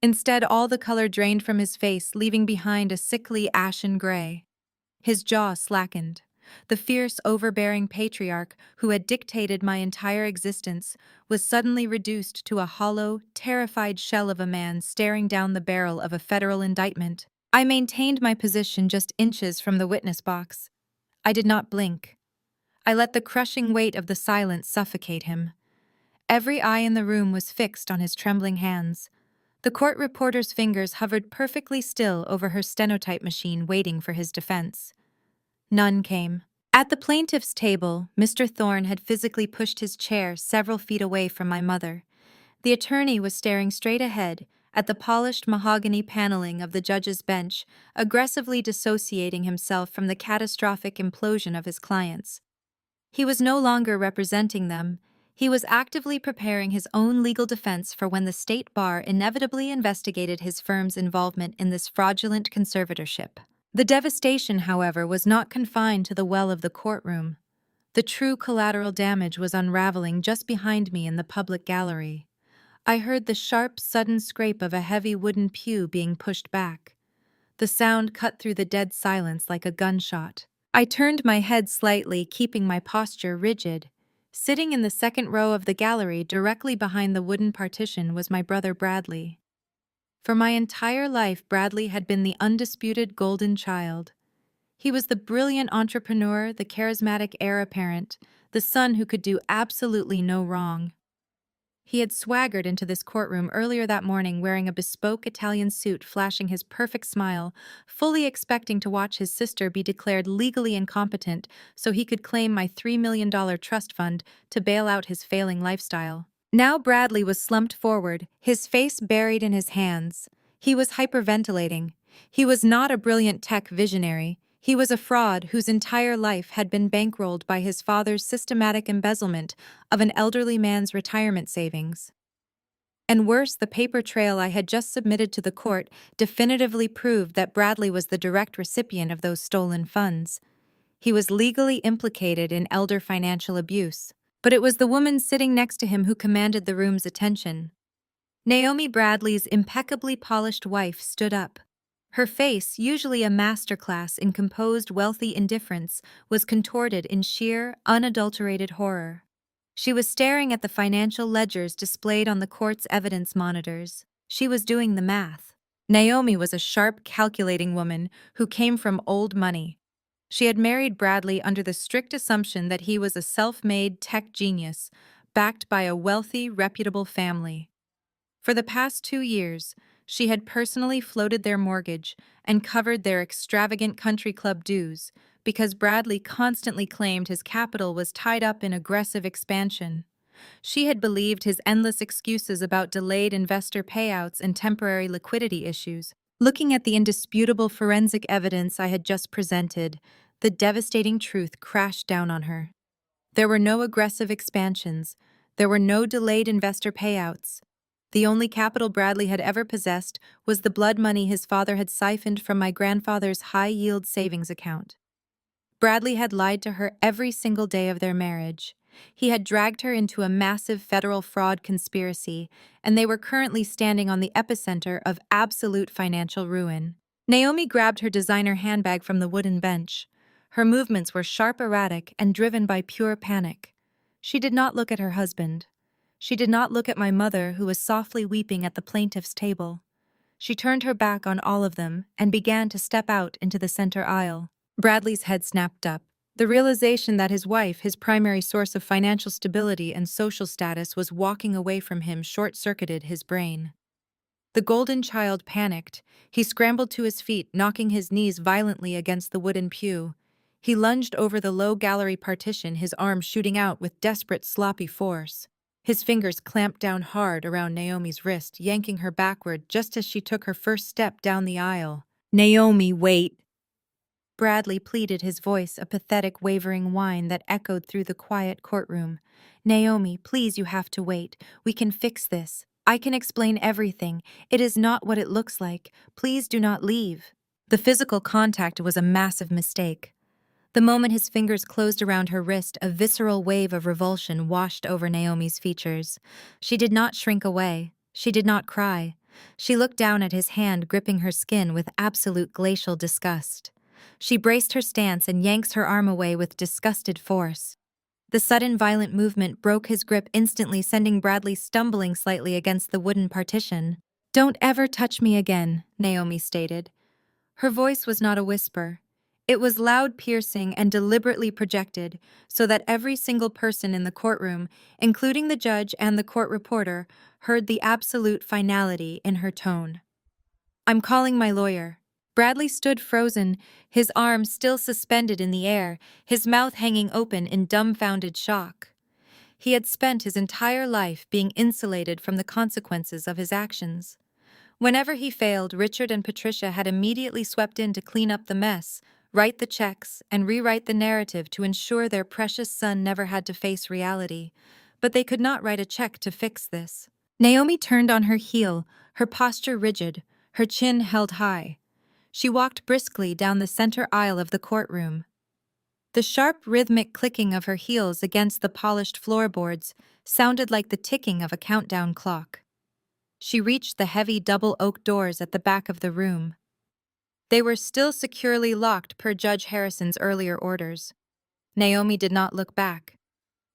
Instead, all the color drained from his face, leaving behind a sickly ashen gray. His jaw slackened. The fierce, overbearing patriarch who had dictated my entire existence was suddenly reduced to a hollow, terrified shell of a man staring down the barrel of a federal indictment. I maintained my position just inches from the witness box. I did not blink. I let the crushing weight of the silence suffocate him. Every eye in the room was fixed on his trembling hands. The court reporter's fingers hovered perfectly still over her stenotype machine, waiting for his defense. None came. At the plaintiff's table, Mr. Thorne had physically pushed his chair several feet away from my mother. The attorney was staring straight ahead at the polished mahogany paneling of the judge's bench, aggressively dissociating himself from the catastrophic implosion of his clients. He was no longer representing them. He was actively preparing his own legal defense for when the state bar inevitably investigated his firm's involvement in this fraudulent conservatorship. The devastation, however, was not confined to the well of the courtroom. The true collateral damage was unraveling just behind me in the public gallery. I heard the sharp, sudden scrape of a heavy wooden pew being pushed back. The sound cut through the dead silence like a gunshot. I turned my head slightly, keeping my posture rigid. Sitting in the second row of the gallery, directly behind the wooden partition, was my brother Bradley. For my entire life, Bradley had been the undisputed golden child. He was the brilliant entrepreneur, the charismatic heir apparent, the son who could do absolutely no wrong. He had swaggered into this courtroom earlier that morning wearing a bespoke Italian suit, flashing his perfect smile, fully expecting to watch his sister be declared legally incompetent so he could claim my $3 million trust fund to bail out his failing lifestyle. Now Bradley was slumped forward, his face buried in his hands. He was hyperventilating. He was not a brilliant tech visionary. He was a fraud whose entire life had been bankrolled by his father's systematic embezzlement of an elderly man's retirement savings. And worse, the paper trail I had just submitted to the court definitively proved that Bradley was the direct recipient of those stolen funds. He was legally implicated in elder financial abuse. But it was the woman sitting next to him who commanded the room's attention. Naomi Bradley's impeccably polished wife stood up. Her face, usually a masterclass in composed, wealthy indifference, was contorted in sheer, unadulterated horror. She was staring at the financial ledgers displayed on the court's evidence monitors. She was doing the math. Naomi was a sharp, calculating woman who came from old money. She had married Bradley under the strict assumption that he was a self-made tech genius, backed by a wealthy, reputable family. For the past 2 years, she had personally floated their mortgage and covered their extravagant country club dues because Bradley constantly claimed his capital was tied up in aggressive expansion. She had believed his endless excuses about delayed investor payouts and temporary liquidity issues. Looking at the indisputable forensic evidence I had just presented, the devastating truth crashed down on her. There were no aggressive expansions. There were no delayed investor payouts. The only capital Bradley had ever possessed was the blood money his father had siphoned from my grandfather's high-yield savings account. Bradley had lied to her every single day of their marriage. He had dragged her into a massive federal fraud conspiracy, and they were currently standing on the epicenter of absolute financial ruin. Naomi grabbed her designer handbag from the wooden bench. Her movements were sharp, erratic, and driven by pure panic. She did not look at her husband. She did not look at my mother, who was softly weeping at the plaintiff's table. She turned her back on all of them and began to step out into the center aisle. Bradley's head snapped up. The realization that his wife, his primary source of financial stability and social status, was walking away from him short-circuited his brain. The golden child panicked. He scrambled to his feet, knocking his knees violently against the wooden pew. He lunged over the low gallery partition, his arms shooting out with desperate, sloppy force. His fingers clamped down hard around Naomi's wrist, yanking her backward just as she took her first step down the aisle. "Naomi, wait!" Bradley pleaded, his voice a pathetic, wavering whine that echoed through the quiet courtroom. "Naomi, please, you have to wait. We can fix this. I can explain everything. It is not what it looks like. Please do not leave." The physical contact was a massive mistake. The moment his fingers closed around her wrist, a visceral wave of revulsion washed over Naomi's features. She did not shrink away. She did not cry. She looked down at his hand gripping her skin with absolute glacial disgust. She braced her stance and yanked her arm away with disgusted force. The sudden violent movement broke his grip instantly, sending Bradley stumbling slightly against the wooden partition. "Don't ever touch me again," Naomi stated. Her voice was not a whisper. It was loud, piercing, and deliberately projected, so that every single person in the courtroom, including the judge and the court reporter, heard the absolute finality in her tone. "I'm calling my lawyer." Bradley stood frozen, his arms still suspended in the air, his mouth hanging open in dumbfounded shock. He had spent his entire life being insulated from the consequences of his actions. Whenever he failed, Richard and Patricia had immediately swept in to clean up the mess, write the checks, and rewrite the narrative to ensure their precious son never had to face reality. But they could not write a check to fix this. Naomi turned on her heel, her posture rigid, her chin held high. She walked briskly down the center aisle of the courtroom. The sharp, rhythmic clicking of her heels against the polished floorboards sounded like the ticking of a countdown clock. She reached the heavy double oak doors at the back of the room. They were still securely locked per Judge Harrison's earlier orders. Naomi did not look back.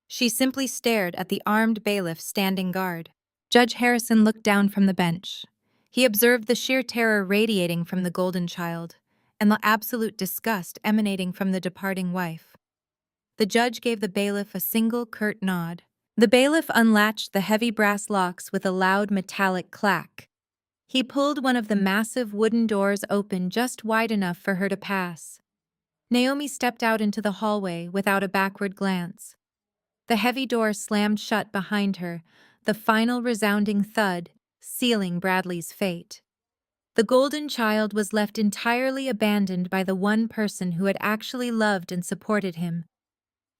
She simply stared at the armed bailiff standing guard. Judge Harrison looked down from the bench. He observed the sheer terror radiating from the golden child, and the absolute disgust emanating from the departing wife. The judge gave the bailiff a single curt nod. The bailiff unlatched the heavy brass locks with a loud metallic clack. He pulled one of the massive wooden doors open just wide enough for her to pass. Naomi stepped out into the hallway without a backward glance. The heavy door slammed shut behind her, the final resounding thud sealing Bradley's fate. The golden child was left entirely abandoned by the one person who had actually loved and supported him.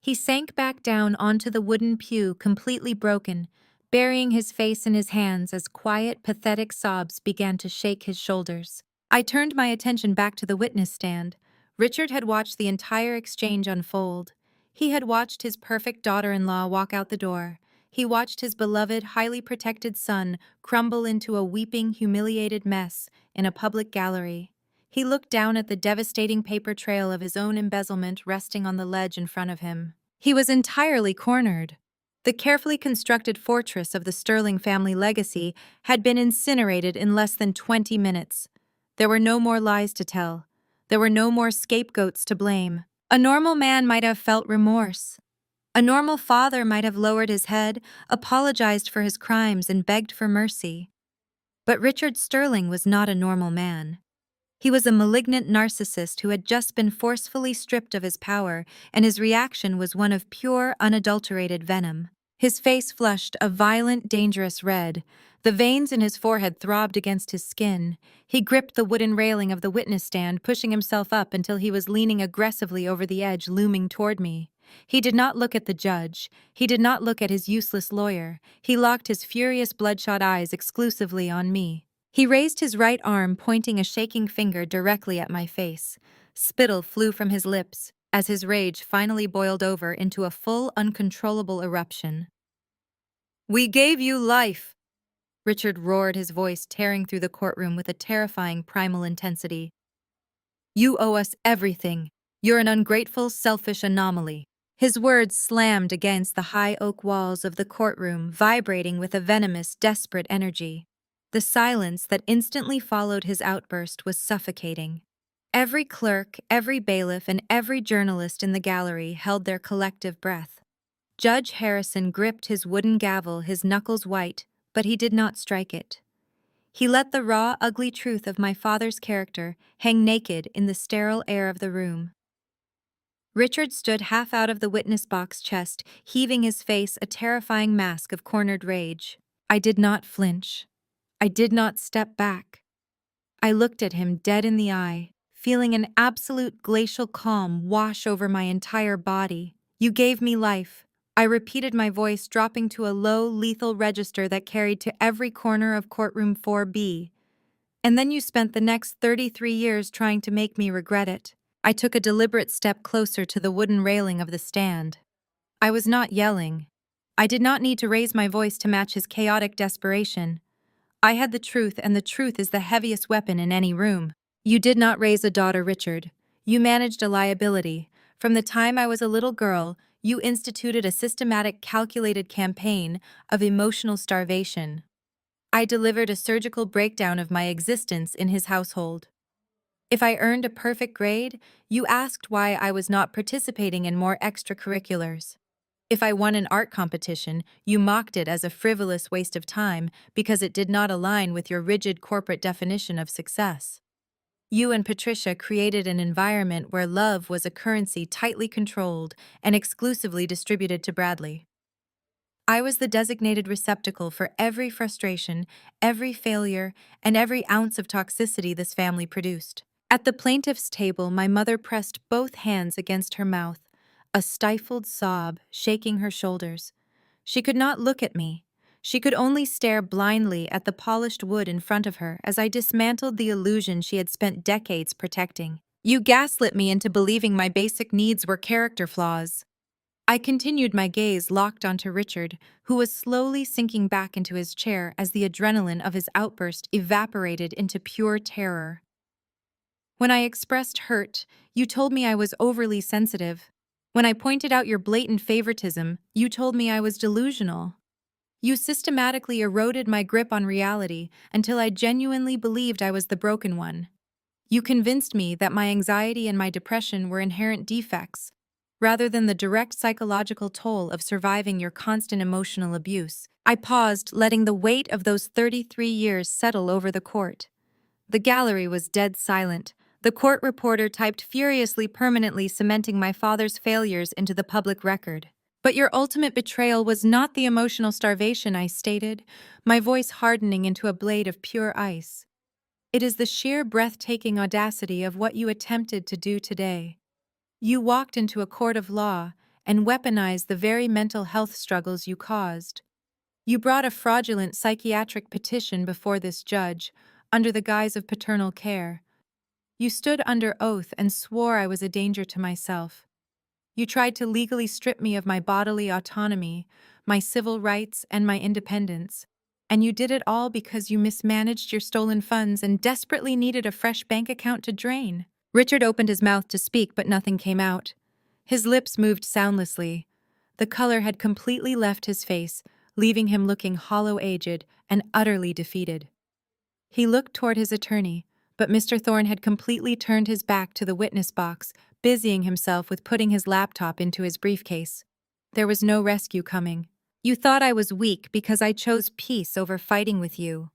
He sank back down onto the wooden pew, completely broken, burying his face in his hands as quiet, pathetic sobs began to shake his shoulders. I turned my attention back to the witness stand. Richard had watched the entire exchange unfold. He had watched his perfect daughter-in-law walk out the door. He watched his beloved, highly protected son crumble into a weeping, humiliated mess in a public gallery. He looked down at the devastating paper trail of his own embezzlement resting on the ledge in front of him. He was entirely cornered. The carefully constructed fortress of the Sterling family legacy had been incinerated in less than 20 minutes. There were no more lies to tell. There were no more scapegoats to blame. A normal man might have felt remorse. A normal father might have lowered his head, apologized for his crimes, and begged for mercy. But Richard Sterling was not a normal man. He was a malignant narcissist who had just been forcefully stripped of his power, and his reaction was one of pure, unadulterated venom. His face flushed a violent, dangerous red. The veins in his forehead throbbed against his skin. He gripped the wooden railing of the witness stand, pushing himself up until he was leaning aggressively over the edge, looming toward me. He did not look at the judge. He did not look at his useless lawyer. He locked his furious, bloodshot eyes exclusively on me. He raised his right arm, pointing a shaking finger directly at my face. Spittle flew from his lips as his rage finally boiled over into a full, uncontrollable eruption. "We gave you life!" Richard roared, his voice tearing through the courtroom with a terrifying primal intensity. "You owe us everything. You're an ungrateful, selfish anomaly." His words slammed against the high oak walls of the courtroom, vibrating with a venomous, desperate energy. The silence that instantly followed his outburst was suffocating. Every clerk, every bailiff, and every journalist in the gallery held their collective breath. Judge Harrison gripped his wooden gavel, his knuckles white, but he did not strike it. He let the raw, ugly truth of my father's character hang naked in the sterile air of the room. Richard stood half out of the witness box chest, heaving his face a terrifying mask of cornered rage. I did not flinch. I did not step back. I looked at him dead in the eye, feeling an absolute glacial calm wash over my entire body. "You gave me life," I repeated, my voice dropping to a low, lethal register that carried to every corner of courtroom 4B. "And then you spent the next 33 years trying to make me regret it." I took a deliberate step closer to the wooden railing of the stand. I was not yelling. I did not need to raise my voice to match his chaotic desperation. I had the truth, and the truth is the heaviest weapon in any room. You did not raise a daughter, Richard. You managed a liability. From the time I was a little girl, you instituted a systematic, calculated campaign of emotional starvation. I delivered a surgical breakdown of my existence in his household. If I earned a perfect grade, you asked why I was not participating in more extracurriculars. If I won an art competition, you mocked it as a frivolous waste of time because it did not align with your rigid corporate definition of success. You and Patricia created an environment where love was a currency tightly controlled and exclusively distributed to Bradley. I was the designated receptacle for every frustration, every failure, and every ounce of toxicity this family produced. At the plaintiff's table, my mother pressed both hands against her mouth, a stifled sob shaking her shoulders. She could not look at me. She could only stare blindly at the polished wood in front of her as I dismantled the illusion she had spent decades protecting. You gaslit me into believing my basic needs were character flaws. I continued, my gaze locked onto Richard, who was slowly sinking back into his chair as the adrenaline of his outburst evaporated into pure terror. When I expressed hurt, you told me I was overly sensitive. When I pointed out your blatant favoritism, you told me I was delusional. You systematically eroded my grip on reality until I genuinely believed I was the broken one. You convinced me that my anxiety and my depression were inherent defects, rather than the direct psychological toll of surviving your constant emotional abuse. I paused, letting the weight of those 33 years settle over the court. The gallery was dead silent. The court reporter typed furiously, permanently cementing my father's failures into the public record. But your ultimate betrayal was not the emotional starvation, I stated, my voice hardening into a blade of pure ice. It is the sheer breathtaking audacity of what you attempted to do today. You walked into a court of law and weaponized the very mental health struggles you caused. You brought a fraudulent psychiatric petition before this judge, under the guise of paternal care. You stood under oath and swore I was a danger to myself. You tried to legally strip me of my bodily autonomy, my civil rights, and my independence. And you did it all because you mismanaged your stolen funds and desperately needed a fresh bank account to drain. Richard opened his mouth to speak, but nothing came out. His lips moved soundlessly. The color had completely left his face, leaving him looking hollow-aged and utterly defeated. He looked toward his attorney, but Mr. Thorne had completely turned his back to the witness box, busying himself with putting his laptop into his briefcase. There was no rescue coming. You thought I was weak because I chose peace over fighting with you,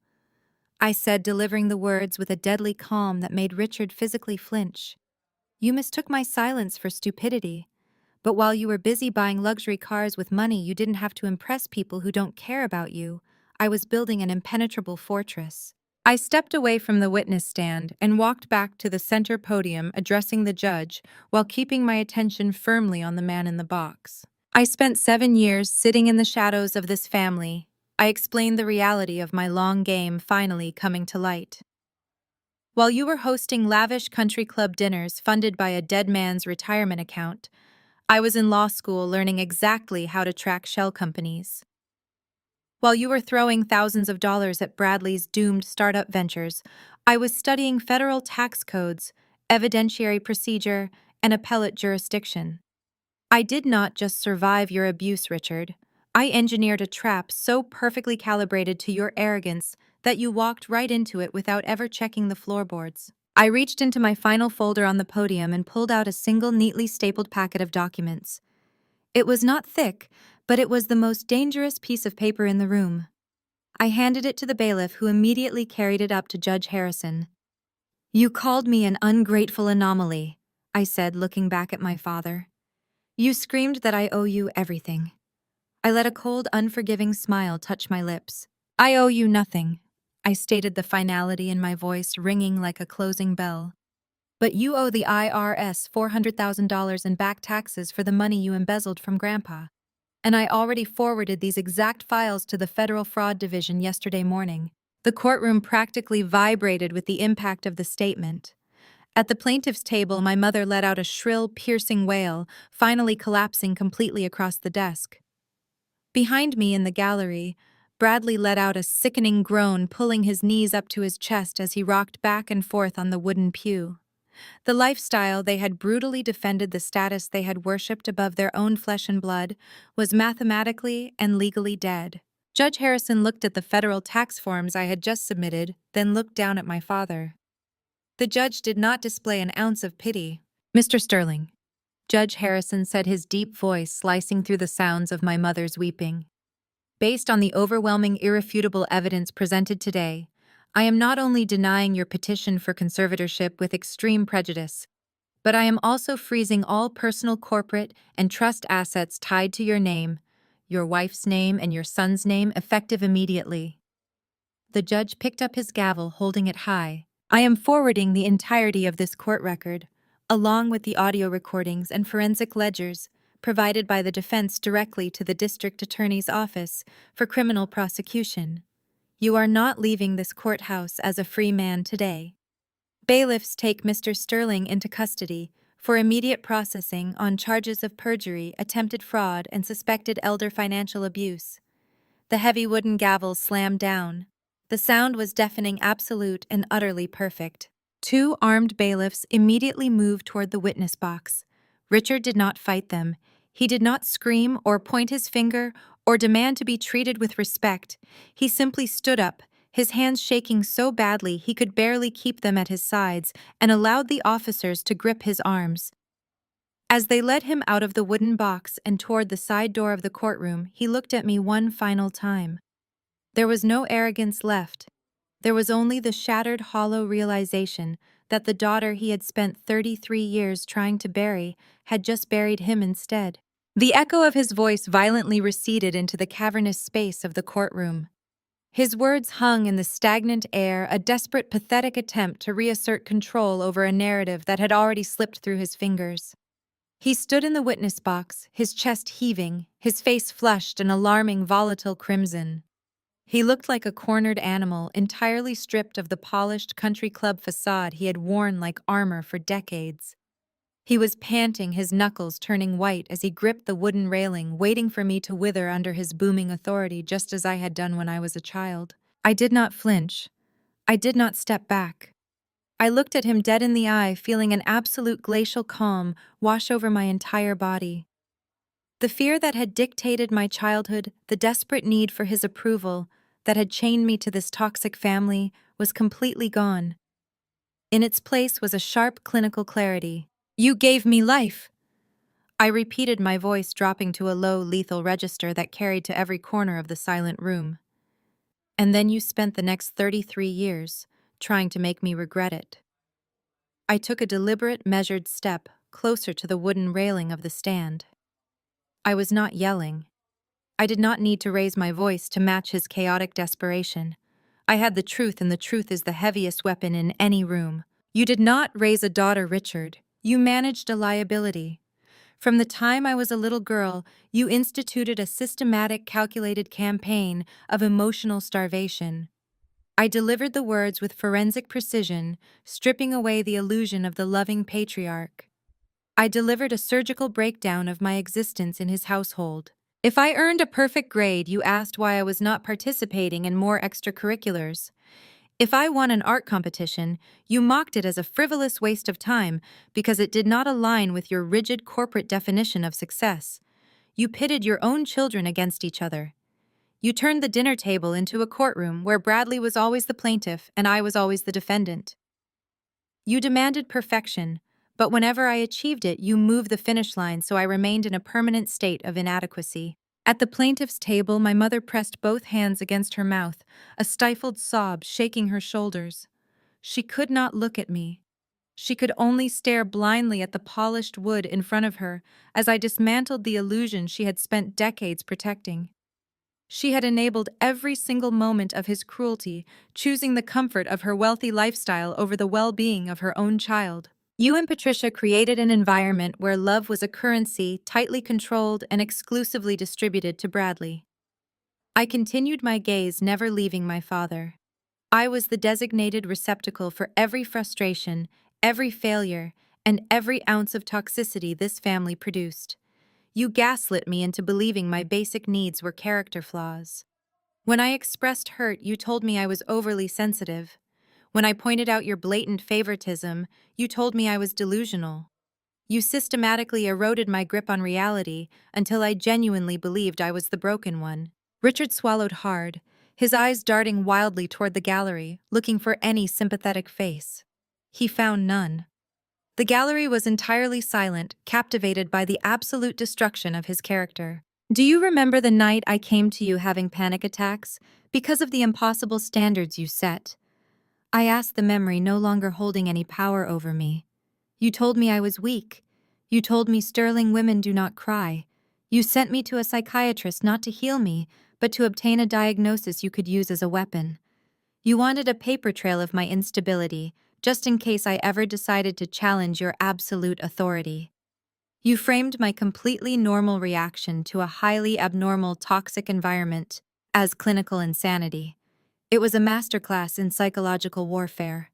I said, delivering the words with a deadly calm that made Richard physically flinch. You mistook my silence for stupidity. But while you were busy buying luxury cars with money you didn't have to impress people who don't care about you, I was building an impenetrable fortress. I stepped away from the witness stand and walked back to the center podium, addressing the judge while keeping my attention firmly on the man in the box. I spent 7 years sitting in the shadows of this family. I explained the reality of my long game finally coming to light. While you were hosting lavish country club dinners funded by a dead man's retirement account, I was in law school learning exactly how to track shell companies. While you were throwing thousands of dollars at Bradley's doomed startup ventures, I was studying federal tax codes, evidentiary procedure, and appellate jurisdiction. I did not just survive your abuse, Richard. I engineered a trap so perfectly calibrated to your arrogance that you walked right into it without ever checking the floorboards. I reached into my final folder on the podium and pulled out a single neatly stapled packet of documents. It was not thick, but it was the most dangerous piece of paper in the room. I handed it to the bailiff, who immediately carried it up to Judge Harrison. You called me an ungrateful anomaly, I said, looking back at my father. You screamed that I owe you everything. I let a cold, unforgiving smile touch my lips. I owe you nothing, I stated, the finality in my voice ringing like a closing bell. But you owe the IRS $400,000 in back taxes for the money you embezzled from Grandpa. And I already forwarded these exact files to the Federal Fraud Division yesterday morning. The courtroom practically vibrated with the impact of the statement. At the plaintiff's table, my mother let out a shrill, piercing wail, finally collapsing completely across the desk. Behind me in the gallery, Bradley let out a sickening groan, pulling his knees up to his chest as he rocked back and forth on the wooden pew. The lifestyle they had brutally defended, the status they had worshipped above their own flesh and blood, was mathematically and legally dead. Judge Harrison looked at the federal tax forms I had just submitted, then looked down at my father. The judge did not display an ounce of pity. "Mr. Sterling," Judge Harrison said, his deep voice slicing through the sounds of my mother's weeping. "Based on the overwhelming, irrefutable evidence presented today, I am not only denying your petition for conservatorship with extreme prejudice, but I am also freezing all personal, corporate, and trust assets tied to your wife's name, and your son's name, effective immediately." The judge picked up his gavel, holding it high. "I am forwarding the entirety of this court record, along with the audio recordings and forensic ledgers provided by the defense, directly to the district attorney's office for criminal prosecution. You are not leaving this courthouse as a free man today. Bailiffs take Mr. Sterling into custody for immediate processing on charges of perjury, attempted fraud, and suspected elder financial abuse." The heavy wooden gavel slammed down. The sound was deafening, absolute, and utterly perfect. Two armed bailiffs immediately moved toward the witness box. Richard did not fight them. He did not scream or point his finger or demand to be treated with respect. He simply stood up, his hands shaking so badly he could barely keep them at his sides, and allowed the officers to grip his arms. As they led him out of the wooden box and toward the side door of the courtroom, he looked at me one final time. There was no arrogance left. There was only the shattered, hollow realization that the daughter he had spent 33 years trying to bury had just buried him instead. The echo of his voice violently receded into the cavernous space of the courtroom. His words hung in the stagnant air, a desperate, pathetic attempt to reassert control over a narrative that had already slipped through his fingers. He stood in the witness box, his chest heaving, his face flushed an alarming, volatile crimson. He looked like a cornered animal, entirely stripped of the polished country club facade he had worn like armor for decades. He was panting, his knuckles turning white as he gripped the wooden railing, waiting for me to wither under his booming authority, just as I had done when I was a child. I did not flinch. I did not step back. I looked at him dead in the eye, feeling an absolute glacial calm wash over my entire body. The fear that had dictated my childhood, the desperate need for his approval that had chained me to this toxic family, was completely gone. In its place was a sharp, clinical clarity. "You gave me life," I repeated, my voice dropping to a low, lethal register that carried to every corner of the silent room. "And then you spent the next 33 years trying to make me regret it." I took a deliberate, measured step closer to the wooden railing of the stand. I was not yelling. I did not need to raise my voice to match his chaotic desperation. I had the truth, and the truth is the heaviest weapon in any room. "You did not raise a daughter, Richard. You managed a liability. From the time I was a little girl, you instituted a systematic, calculated campaign of emotional starvation." I delivered the words with forensic precision, stripping away the illusion of the loving patriarch. I delivered a surgical breakdown of my existence in his household. If I earned a perfect grade, you asked why I was not participating in more extracurriculars. If I won an art competition, you mocked it as a frivolous waste of time because it did not align with your rigid corporate definition of success. You pitted your own children against each other. You turned the dinner table into a courtroom where Bradley was always the plaintiff and I was always the defendant. You demanded perfection, but whenever I achieved it, you moved the finish line, so I remained in a permanent state of inadequacy. At the plaintiff's table, my mother pressed both hands against her mouth, a stifled sob shaking her shoulders. She could not look at me. She could only stare blindly at the polished wood in front of her as I dismantled the illusion she had spent decades protecting. She had enabled every single moment of his cruelty, choosing the comfort of her wealthy lifestyle over the well-being of her own child. You and Patricia created an environment where love was a currency tightly controlled and exclusively distributed to Bradley. I continued my gaze, never leaving my father. I was the designated receptacle for every frustration, every failure, and every ounce of toxicity this family produced. You gaslit me into believing my basic needs were character flaws. When I expressed hurt, you told me I was overly sensitive. When I pointed out your blatant favoritism, you told me I was delusional. You systematically eroded my grip on reality until I genuinely believed I was the broken one. Richard swallowed hard, his eyes darting wildly toward the gallery, looking for any sympathetic face. He found none. The gallery was entirely silent, captivated by the absolute destruction of his character. Do you remember the night I came to you having panic attacks because of the impossible standards you set? I asked the memory no longer holding any power over me. You told me I was weak. You told me sterling women do not cry. You sent me to a psychiatrist not to heal me, but to obtain a diagnosis you could use as a weapon. You wanted a paper trail of my instability, just in case I ever decided to challenge your absolute authority. You framed my completely normal reaction to a highly abnormal toxic environment as clinical insanity. It was a masterclass in psychological warfare.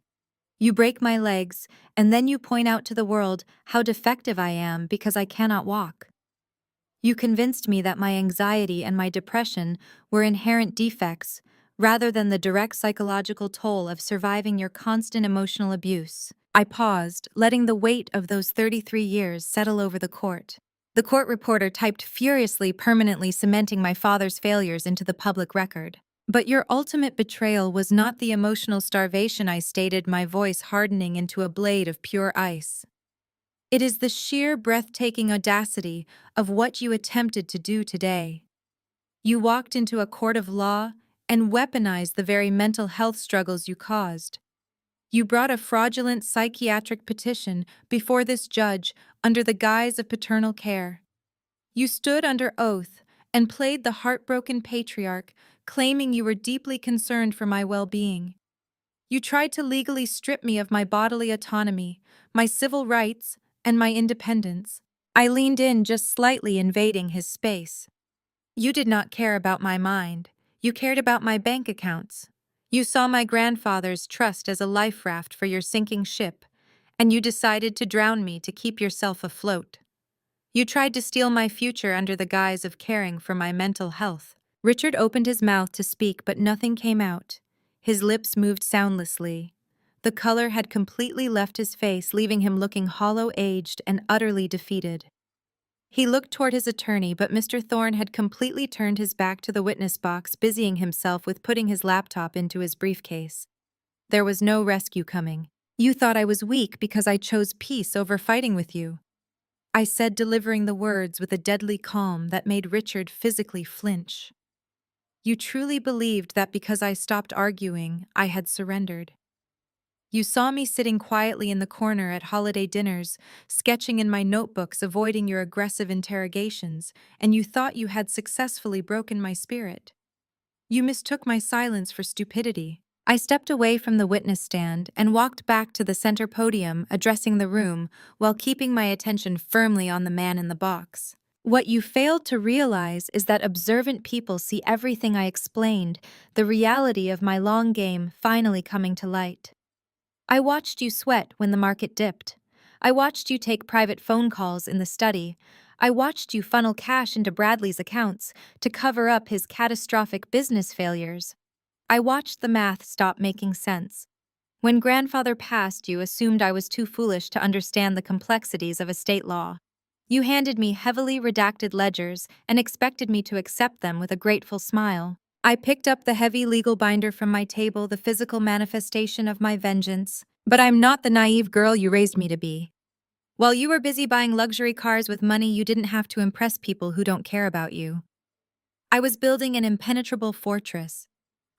You break my legs, and then you point out to the world how defective I am because I cannot walk. You convinced me that my anxiety and my depression were inherent defects, rather than the direct psychological toll of surviving your constant emotional abuse. I paused, letting the weight of those 33 years settle over the court. The court reporter typed furiously, permanently cementing my father's failures into the public record. But your ultimate betrayal was not the emotional starvation I stated, my voice hardening into a blade of pure ice. It is the sheer breathtaking audacity of what you attempted to do today. You walked into a court of law and weaponized the very mental health struggles you caused. You brought a fraudulent psychiatric petition before this judge under the guise of paternal care. You stood under oath and played the heartbroken patriarch, claiming you were deeply concerned for my well-being. You tried to legally strip me of my bodily autonomy, my civil rights, and my independence. I leaned in, just slightly invading his space. You did not care about my mind. You cared about my bank accounts. You saw my grandfather's trust as a life raft for your sinking ship, and you decided to drown me to keep yourself afloat. You tried to steal my future under the guise of caring for my mental health. Richard opened his mouth to speak, but nothing came out. His lips moved soundlessly. The color had completely left his face, leaving him looking hollow-aged and utterly defeated. He looked toward his attorney, but Mr. Thorne had completely turned his back to the witness box, busying himself with putting his laptop into his briefcase. There was no rescue coming. You thought I was weak because I chose peace over fighting with you, I said, delivering the words with a deadly calm that made Richard physically flinch. You truly believed that because I stopped arguing, I had surrendered. You saw me sitting quietly in the corner at holiday dinners, sketching in my notebooks, avoiding your aggressive interrogations, and you thought you had successfully broken my spirit. You mistook my silence for stupidity. I stepped away from the witness stand and walked back to the center podium, addressing the room while keeping my attention firmly on the man in the box. What you failed to realize is that observant people see everything I explained, the reality of my long game finally coming to light. I watched you sweat when the market dipped. I watched you take private phone calls in the study. I watched you funnel cash into Bradley's accounts to cover up his catastrophic business failures. I watched the math stop making sense. When grandfather passed, you assumed I was too foolish to understand the complexities of estate law. You handed me heavily redacted ledgers and expected me to accept them with a grateful smile. I picked up the heavy legal binder from my table, the physical manifestation of my vengeance. But I'm not the naive girl you raised me to be. While you were busy buying luxury cars with money you didn't have to impress people who don't care about you, I was building an impenetrable fortress.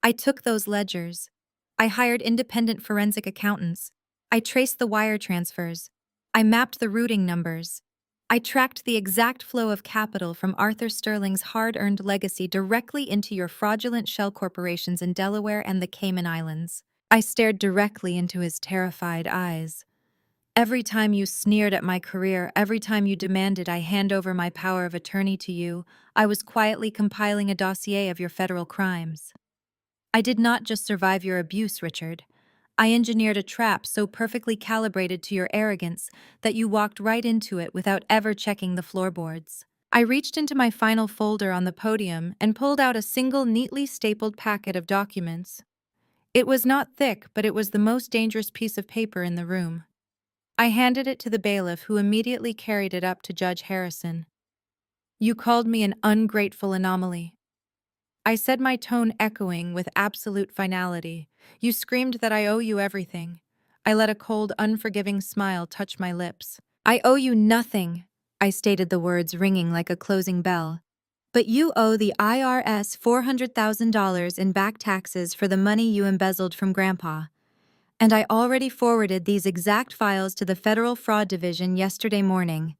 I took those ledgers. I hired independent forensic accountants. I traced the wire transfers. I mapped the routing numbers. I tracked the exact flow of capital from Arthur Sterling's hard-earned legacy directly into your fraudulent shell corporations in Delaware and the Cayman Islands. I stared directly into his terrified eyes. Every time you sneered at my career, every time you demanded I hand over my power of attorney to you, I was quietly compiling a dossier of your federal crimes. I did not just survive your abuse, Richard. I engineered a trap so perfectly calibrated to your arrogance that you walked right into it without ever checking the floorboards. I reached into my final folder on the podium and pulled out a single neatly stapled packet of documents. It was not thick, but it was the most dangerous piece of paper in the room. I handed it to the bailiff, who immediately carried it up to Judge Harrison. "You called me an ungrateful anomaly," I said, my tone echoing with absolute finality. "You screamed that I owe you everything." I let a cold, unforgiving smile touch my lips. "I owe you nothing," I stated, the words ringing like a closing bell. "But you owe the IRS $400,000 in back taxes for the money you embezzled from Grandpa. And I already forwarded these exact files to the Federal Fraud Division yesterday morning."